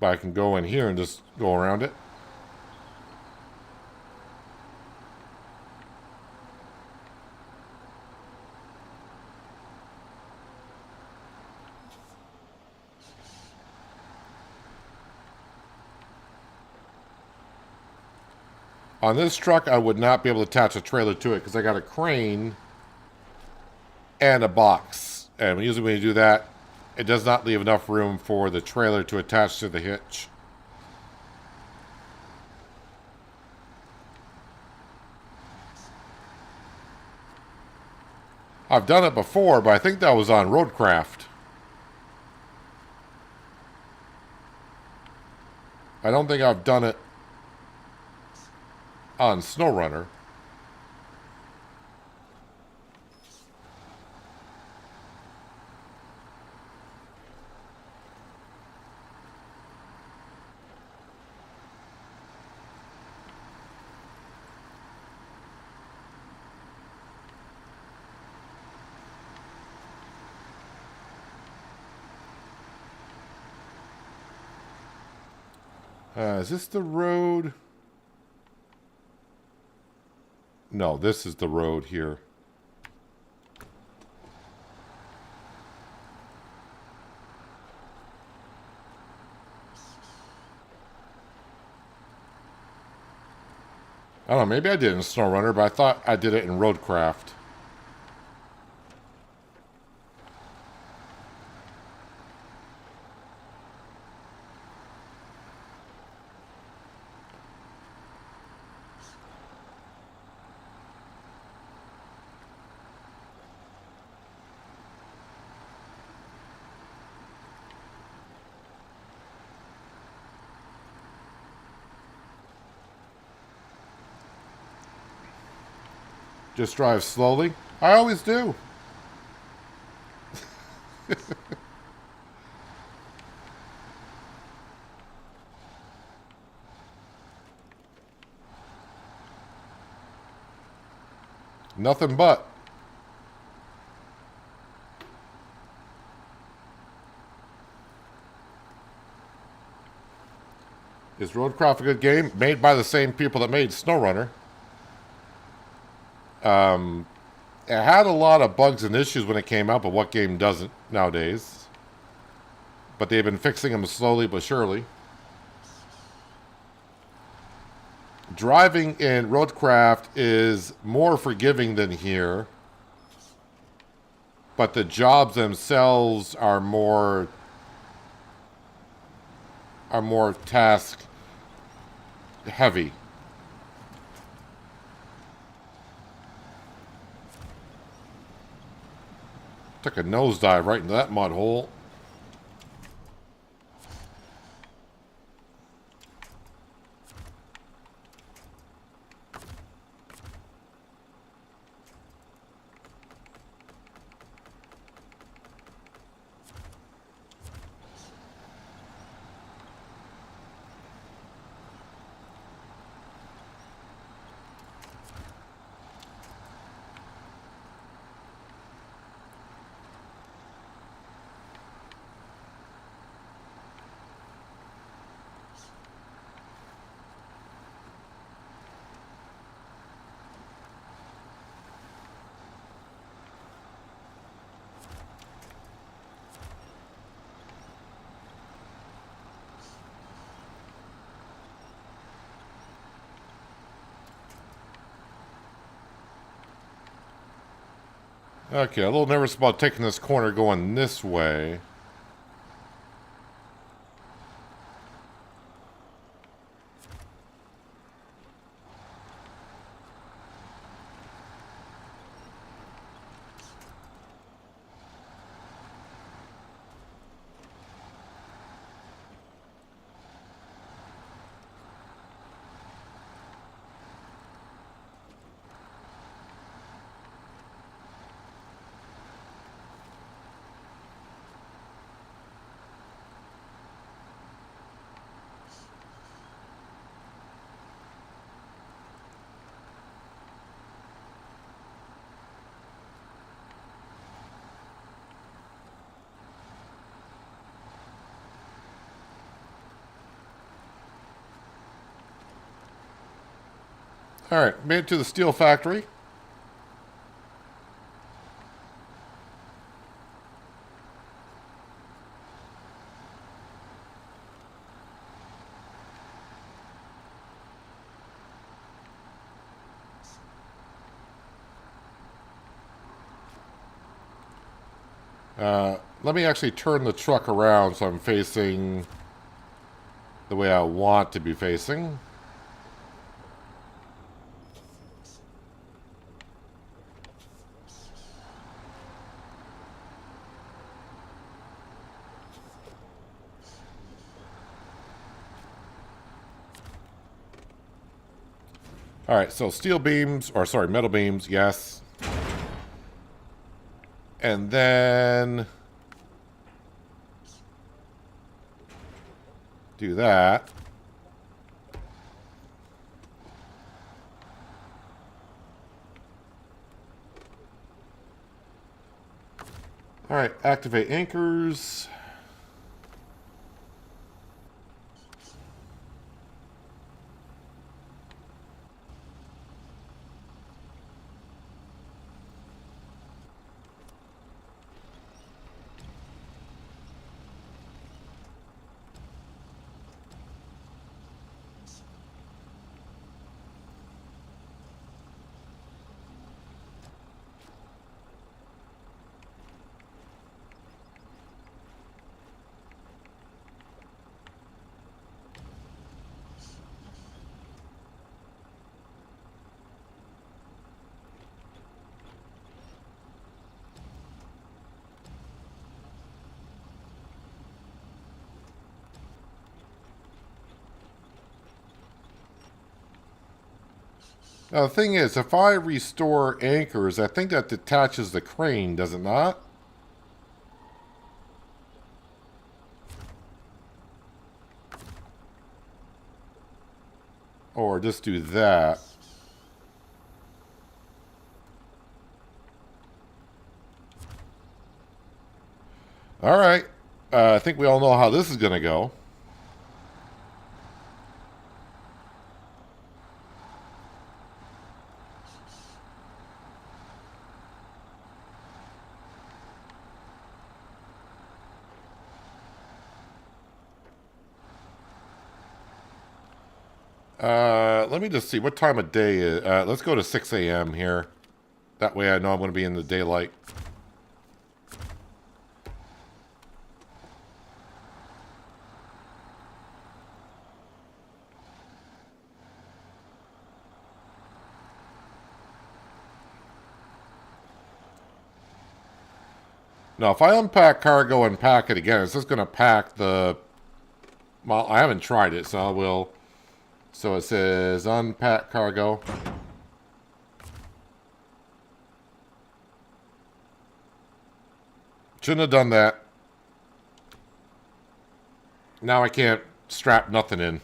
But I can go in here and just go around it. On this truck, I would not be able to attach a trailer to it because I got a crane and a box. And usually when you do that, it does not leave enough room for the trailer to attach to the hitch. I've done it before, but I think that was on Roadcraft. I don't think I've done it on SnowRunner. Is this the road? No, this is the road here. I don't know, maybe I did it in SnowRunner, but I thought I did it in Roadcraft. Just drive slowly. I always do. Nothing but. Is Roadcraft a good game? Made by the same people that made SnowRunner. It had a lot of bugs and issues when it came out, but what game doesn't nowadays? But they've been fixing them slowly but surely. Driving in Roadcraft is more forgiving than here, but the jobs themselves are more task heavy. Took a nosedive right into that mud hole. Okay, a little nervous about taking this corner going this way. Alright, made it to the steel factory. Let me actually turn the truck around so I'm facing the way I want to be facing. Alright, so steel beams, or sorry, metal beams, yes. And then do that. Alright, activate anchors. Now, the thing is, if I restore anchors, I think that detaches the crane, does it not? Or just do that. Alright. I think we all know how this is going to go. Let me just see what time of day is. Let's go to 6 a.m. here. That way I know I'm going to be in the daylight. Now, if I unpack cargo and pack it again, it's just going to pack the... Well, I haven't tried it, so I will... So it says unpack cargo. Shouldn't have done that. Now I can't strap nothing in.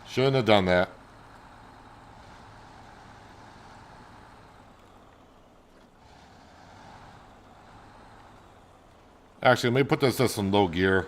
Shouldn't have done that. Actually, let me put this in low gear.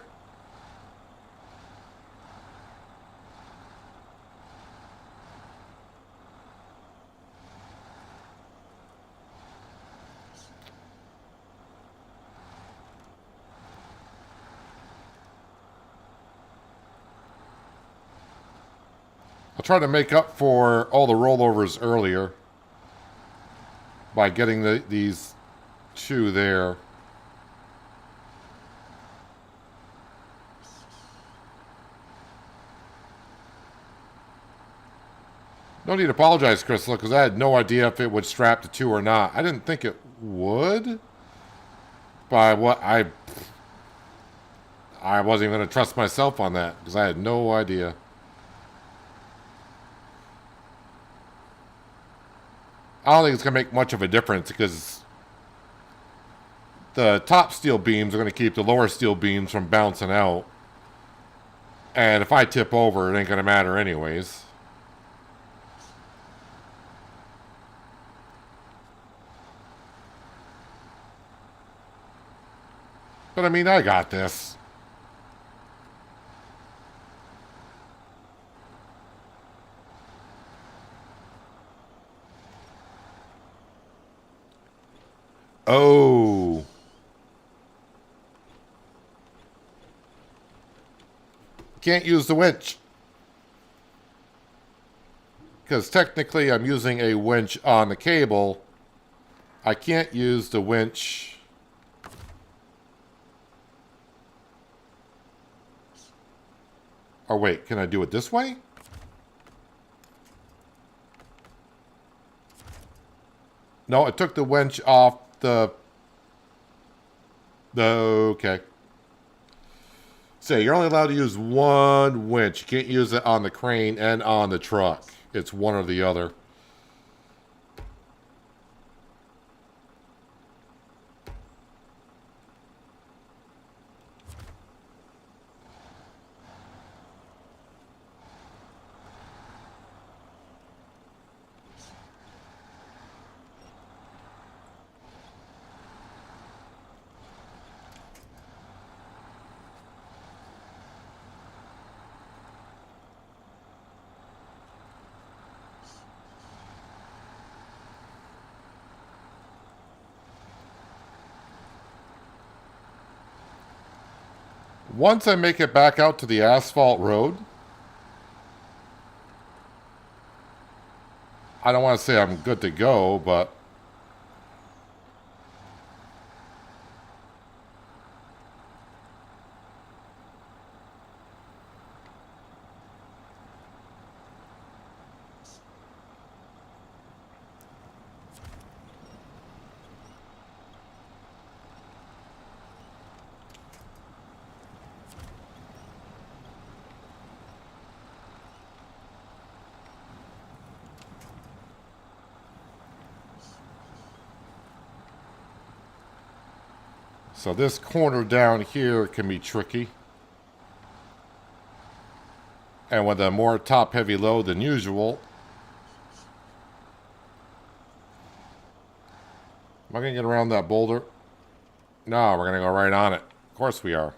I'll try to make up for all the rollovers earlier by getting these two there. No need to apologize, Crystal, because I had no idea if it would strap to two or not. I didn't think it would. But I wasn't even going to trust myself on that, because I had no idea. I don't think it's going to make much of a difference, because the top steel beams are going to keep the lower steel beams from bouncing out. And if I tip over, it ain't going to matter anyways. But I mean, I got this. Oh. Can't use the winch. Because technically I'm using a winch on the cable. I can't use the winch. Or wait, can I do it this way? No, it took the winch off the... Okay. So you're only allowed to use one winch. You can't use it on the crane and on the truck. It's one or the other. Once I make it back out to the asphalt road, I don't want to say I'm good to go, but so this corner down here can be tricky. And with a more top-heavy load than usual. Am I going to get around that boulder? No, we're going to go right on it. Of course we are.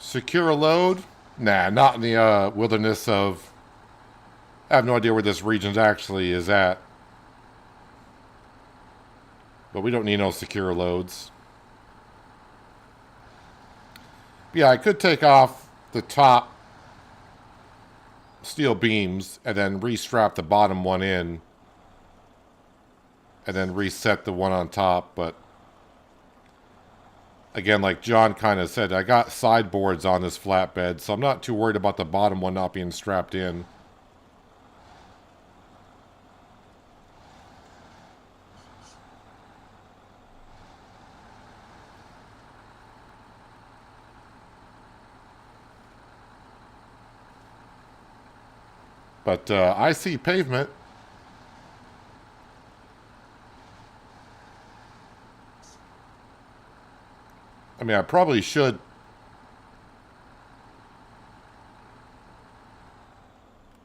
Secure a load? Nah, not in the wilderness of... I have no idea where this region actually is at. But we don't need no secure loads. Yeah, I could take off the top steel beams and then restrap the bottom one in. And then reset the one on top, but... Again, like John kind of said, I got sideboards on this flatbed, so I'm not too worried about the bottom one not being strapped in. But I see pavement. I mean, I probably should.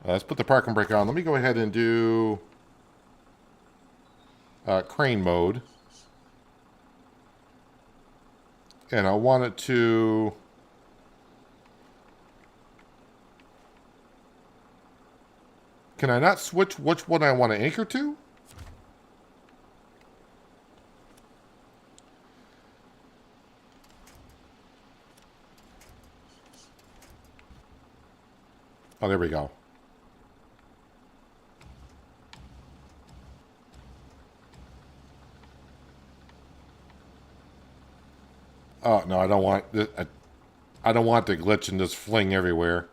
Let's put the parking brake on. Let me go ahead and do crane mode. And I want it to Can I not switch which one I want to anchor to? Oh, there we go. Oh, no, I don't want... I don't want the glitch and just fling everywhere.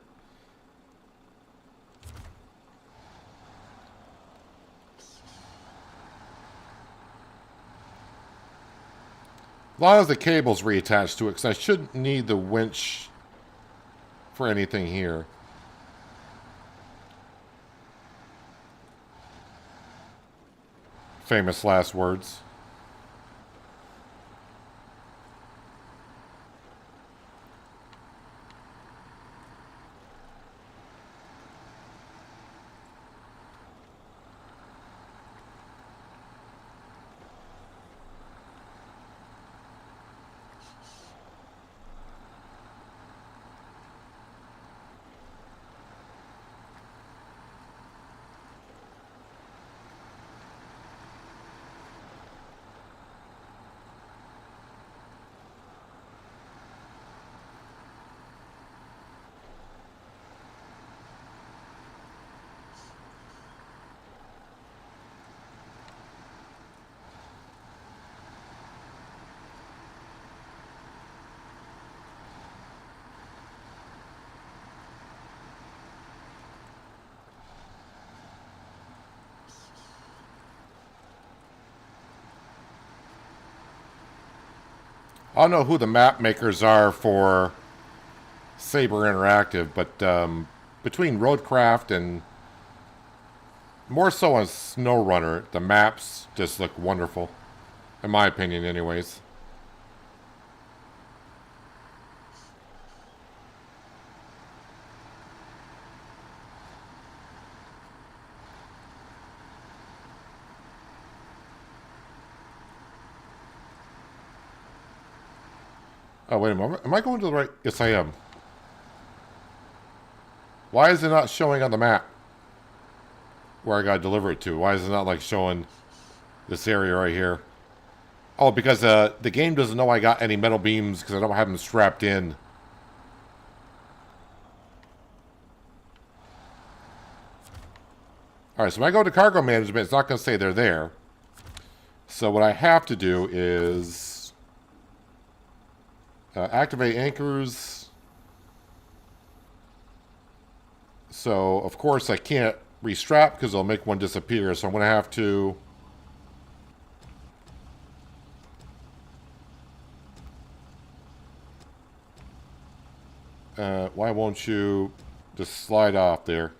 As long as the cable's reattached to it, because I shouldn't need the winch for anything here. Famous last words. I don't know who the map makers are for Saber Interactive, but between Roadcraft and more so on SnowRunner, the maps just look wonderful. In my opinion, anyways. Oh, wait a moment. Am I going to the right? Yes, I am. Why is it not showing on the map where I got to deliver it to? Why is it not like showing this area right here? Oh, because the game doesn't know I got any metal beams because I don't have them strapped in. Alright, so when I go to cargo management, it's not going to say they're there. So what I have to do is activate anchors. So, of course, I can't restrap because it'll make one disappear. So I'm going to have to... why won't you just slide off there?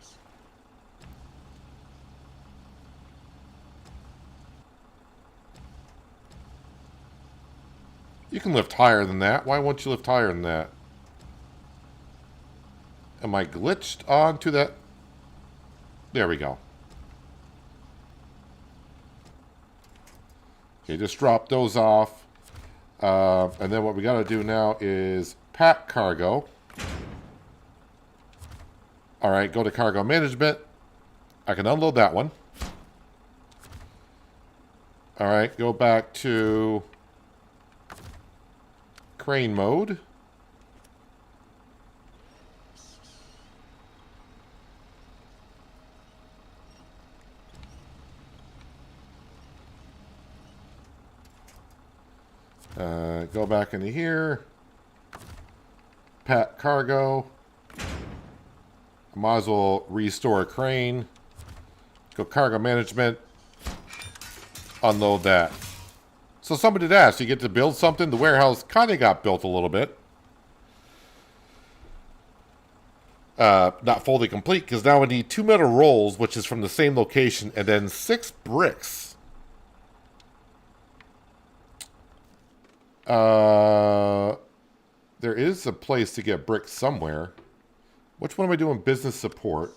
You can lift higher than that. Why won't you lift higher than that? Am I glitched onto that? There we go. Okay, just drop those off. And then what we got to do now is pack cargo. All right, go to cargo management. I can unload that one. All right, go back to crane mode. Go back into here. Pack cargo. Might as well restore a crane. Go cargo management. Unload that. So somebody did ask, you get to build something? The warehouse kind of got built a little bit. Not fully complete, because now we need 2 metal rolls, which is from the same location, and then 6 bricks. There is a place to get bricks somewhere. Which one am I doing business support?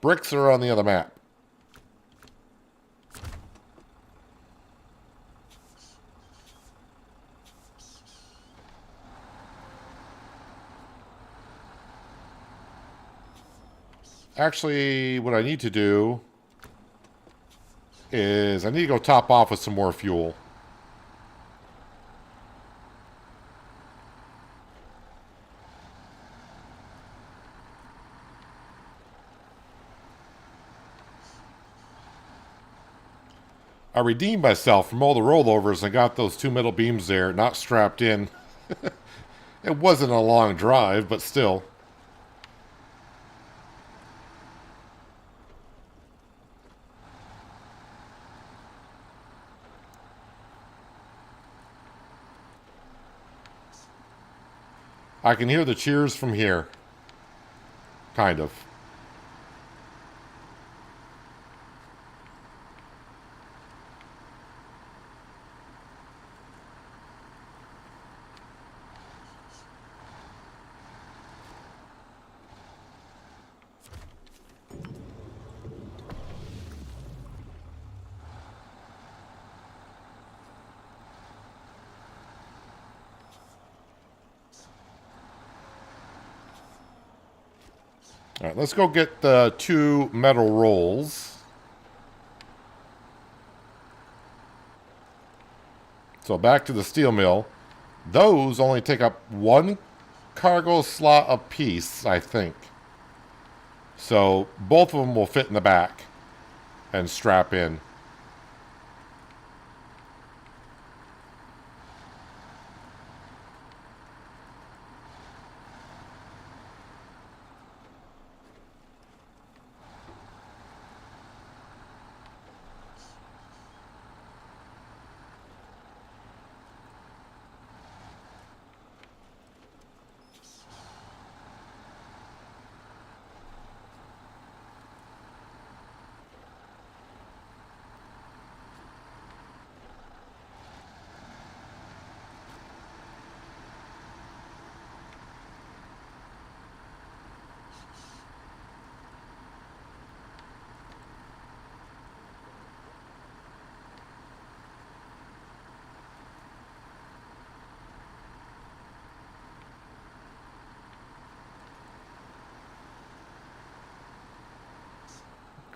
Bricks are on the other map. Actually, what I need to do is I need to go top off with some more fuel. I redeemed myself from all the rollovers and got those two middle beams there, not strapped in. It wasn't a long drive, but still. I can hear the cheers from here. Kind of. All right, let's go get the two metal rolls. So back to the steel mill. Those only take up one cargo slot apiece, I think. So both of them will fit in the back and strap in.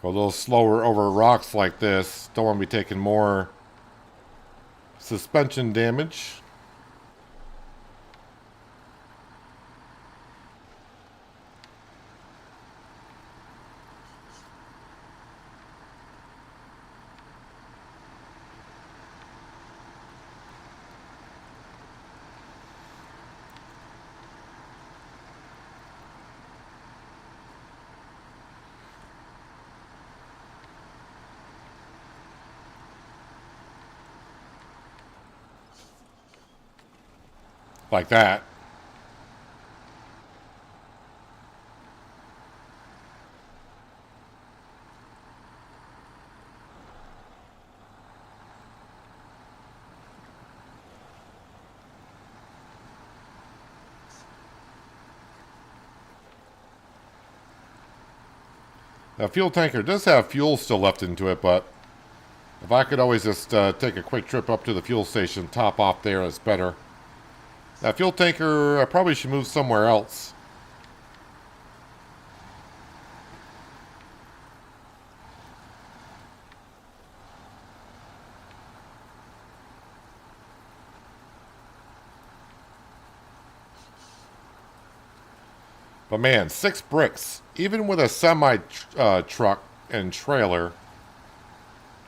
Go a little slower over rocks like this. Don't want to be taking more suspension damage. Like that. The fuel tanker does have fuel still left into it, but if I could always just take a quick trip up to the fuel station, top off there, it's better. That fuel tanker, I probably should move somewhere else. But man, 6 bricks, even with a semi truck and trailer.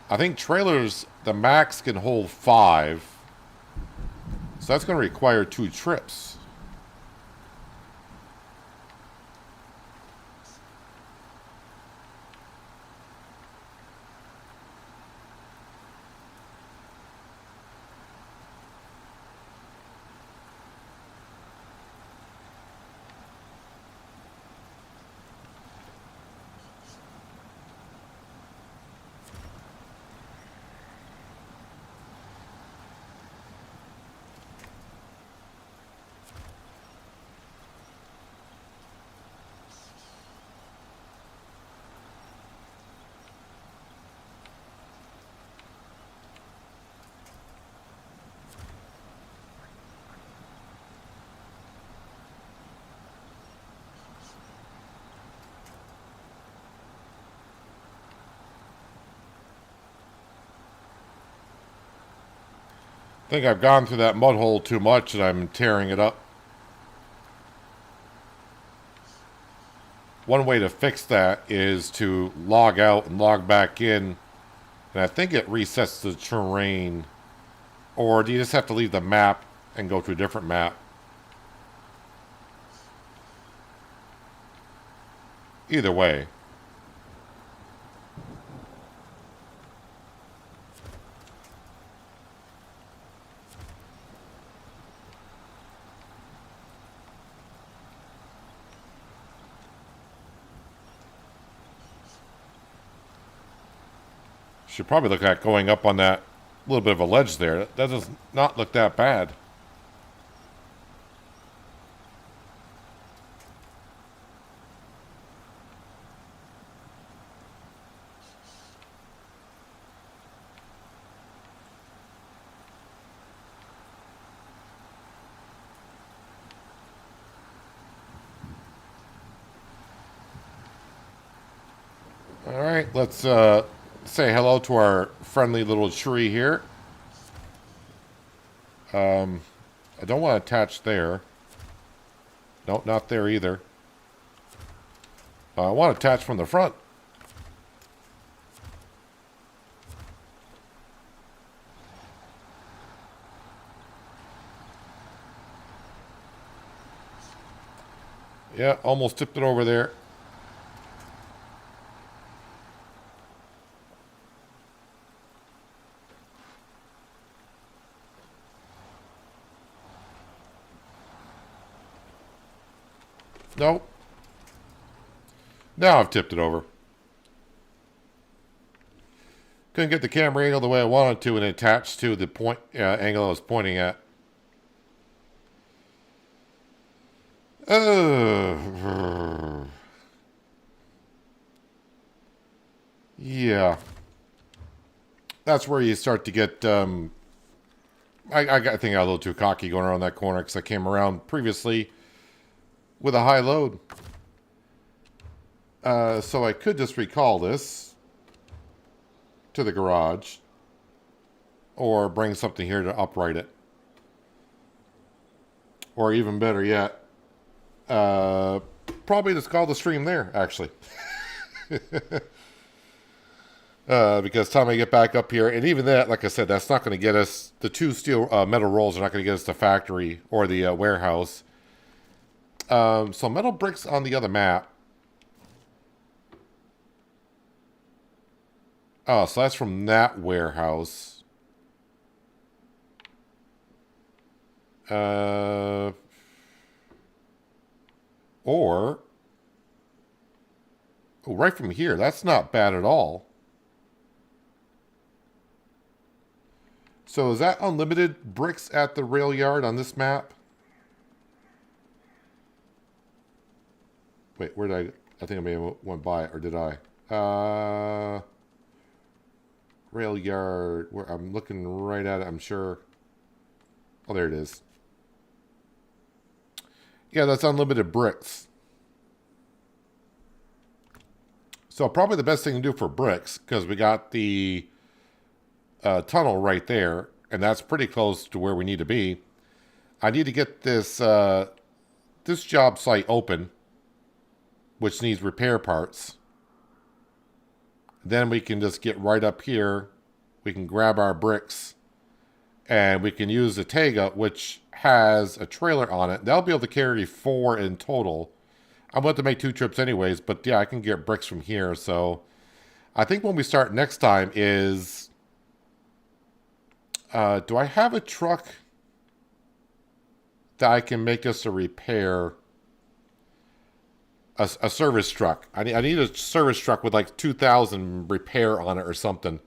I think trailers, the max can hold 5. So that's going to require 2 trips. think I've gone through that mud hole too much and I'm tearing it up. One way to fix that is to log out and log back in. And I think it resets the terrain. Or do you just have to leave the map and go to a different map? Either way. Should probably look at going up on that little bit of a ledge there. That does not look that bad. All right, let's say hello to our friendly little tree here. I don't want to attach there. Nope, not there either. I want to attach from the front. Yeah, almost tipped it over there. Nope. Now I've tipped it over. Couldn't get the camera angle the way I wanted to and attach to the point angle I was pointing at. Yeah. That's where you start to get... I think I got a little too cocky going around that corner because I came around previously with a high load. So I could just recall this to the garage or bring something here to upright it. Or even better yet, probably just call the stream there, actually. Because time I get back up here, and even that, like I said, that's not going to get us, the two steel metal rolls are not going to get us the factory or the warehouse. So metal bricks on the other map. Oh, so that's from that warehouse. Or... oh, right from here. That's not bad at all. So is that unlimited bricks at the rail yard on this map? Wait, where did I think I may have went by it, or did I? Rail yard, where I'm looking right at it, I'm sure. Oh, there it is. Yeah, that's unlimited bricks. So probably the best thing to do for bricks, because we got the tunnel right there, and that's pretty close to where we need to be. I need to get this this job site open, which needs repair parts. Then we can just get right up here. We can grab our bricks, and we can use the Tega, which has a trailer on it. They'll be able to carry 4 in total. I'm going to make 2 trips anyways, but yeah, I can get bricks from here. So I think when we start next time is... do I have a truck that I can make us a repair? A service truck. I need a service truck with like 2,000 repair on it or something.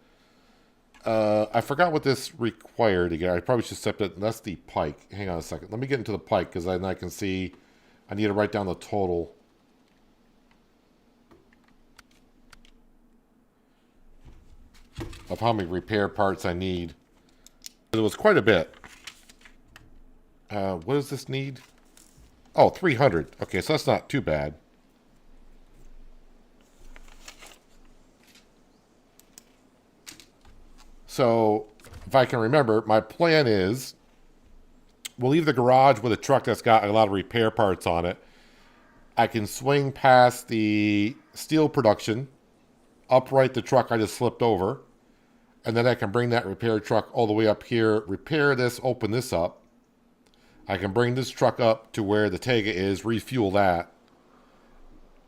I forgot what this required again. I probably should step it. That's the pike. Hang on a second. Let me get into the pike because then I can see. I need to write down the total. Of how many repair parts I need. It was quite a bit. What does this need? Oh, 300. Okay, so that's not too bad. So if I can remember, my plan is we'll leave the garage with a truck that's got a lot of repair parts on it. I can swing past the steel production, upright the truck I just flipped over, and then I can bring that repair truck all the way up here, repair this, open this up. I can bring this truck up to where the Tega is, refuel that,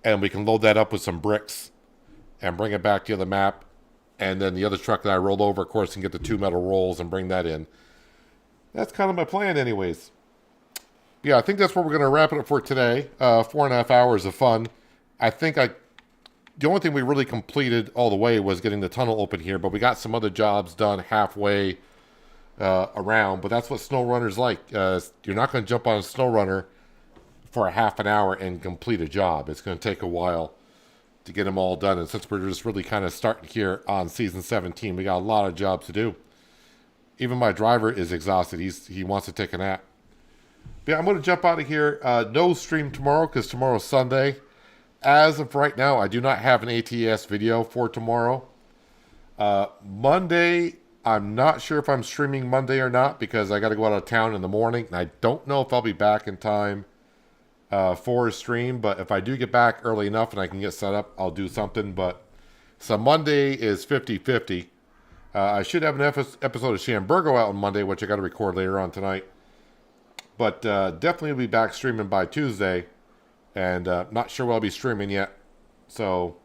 and we can load that up with some bricks and bring it back to the map. And then the other truck that I rolled over, of course, can get the 2 metal rolls and bring that in. That's kind of my plan anyways. Yeah, I think that's where we're going to wrap it up for today. 4.5 hours of fun. I think the only thing we really completed all the way was getting the tunnel open here, but we got some other jobs done halfway around. But that's what SnowRunner's like. You're not going to jump on a SnowRunner for a half an hour and complete a job. It's going to take a while to get them all done. And since we're just really kind of starting here on season 17, we got a lot of jobs to do. Even my driver is exhausted. He wants to take a nap. But yeah, I'm going to jump out of here. No stream tomorrow because tomorrow's Sunday. As of right now, I do not have an ATS video for tomorrow. Monday, I'm not sure if I'm streaming Monday or not because I got to go out of town in the morning. And I don't know if I'll be back in time for a stream. But if I do get back early enough and I can get set up, I'll do something. But so Monday is 50-50. I should have an episode of Shamburgo out on Monday, which I got to record later on tonight. But definitely will be back streaming by Tuesday. And not sure what I'll be streaming yet. So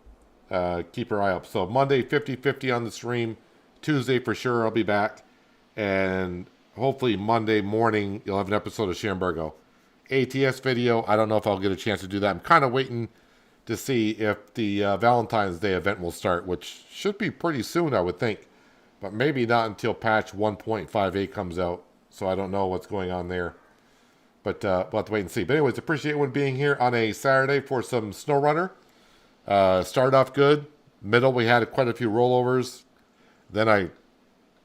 keep your eye up. So Monday, 50-50 on the stream. Tuesday for sure I'll be back. And hopefully Monday morning you'll have an episode of Shamburgo. ATS video, I don't know if I'll get a chance to do that. I'm kind of waiting to see if the Valentine's Day event will start, which should be pretty soon, I would think. But maybe not until patch 1.58 comes out. So I don't know what's going on there. But we'll have to wait and see. But anyways, appreciate everyone being here on a Saturday for some SnowRunner. Started off good. Middle, we had quite a few rollovers. Then I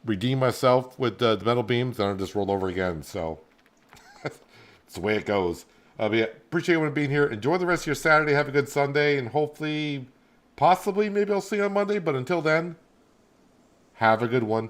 redeemed myself with the metal beams. Then I just rolled over again. So it's the way it goes. But yeah, appreciate everyone being here. Enjoy the rest of your Saturday. Have a good Sunday. And hopefully, possibly, maybe I'll see you on Monday. But until then, have a good one.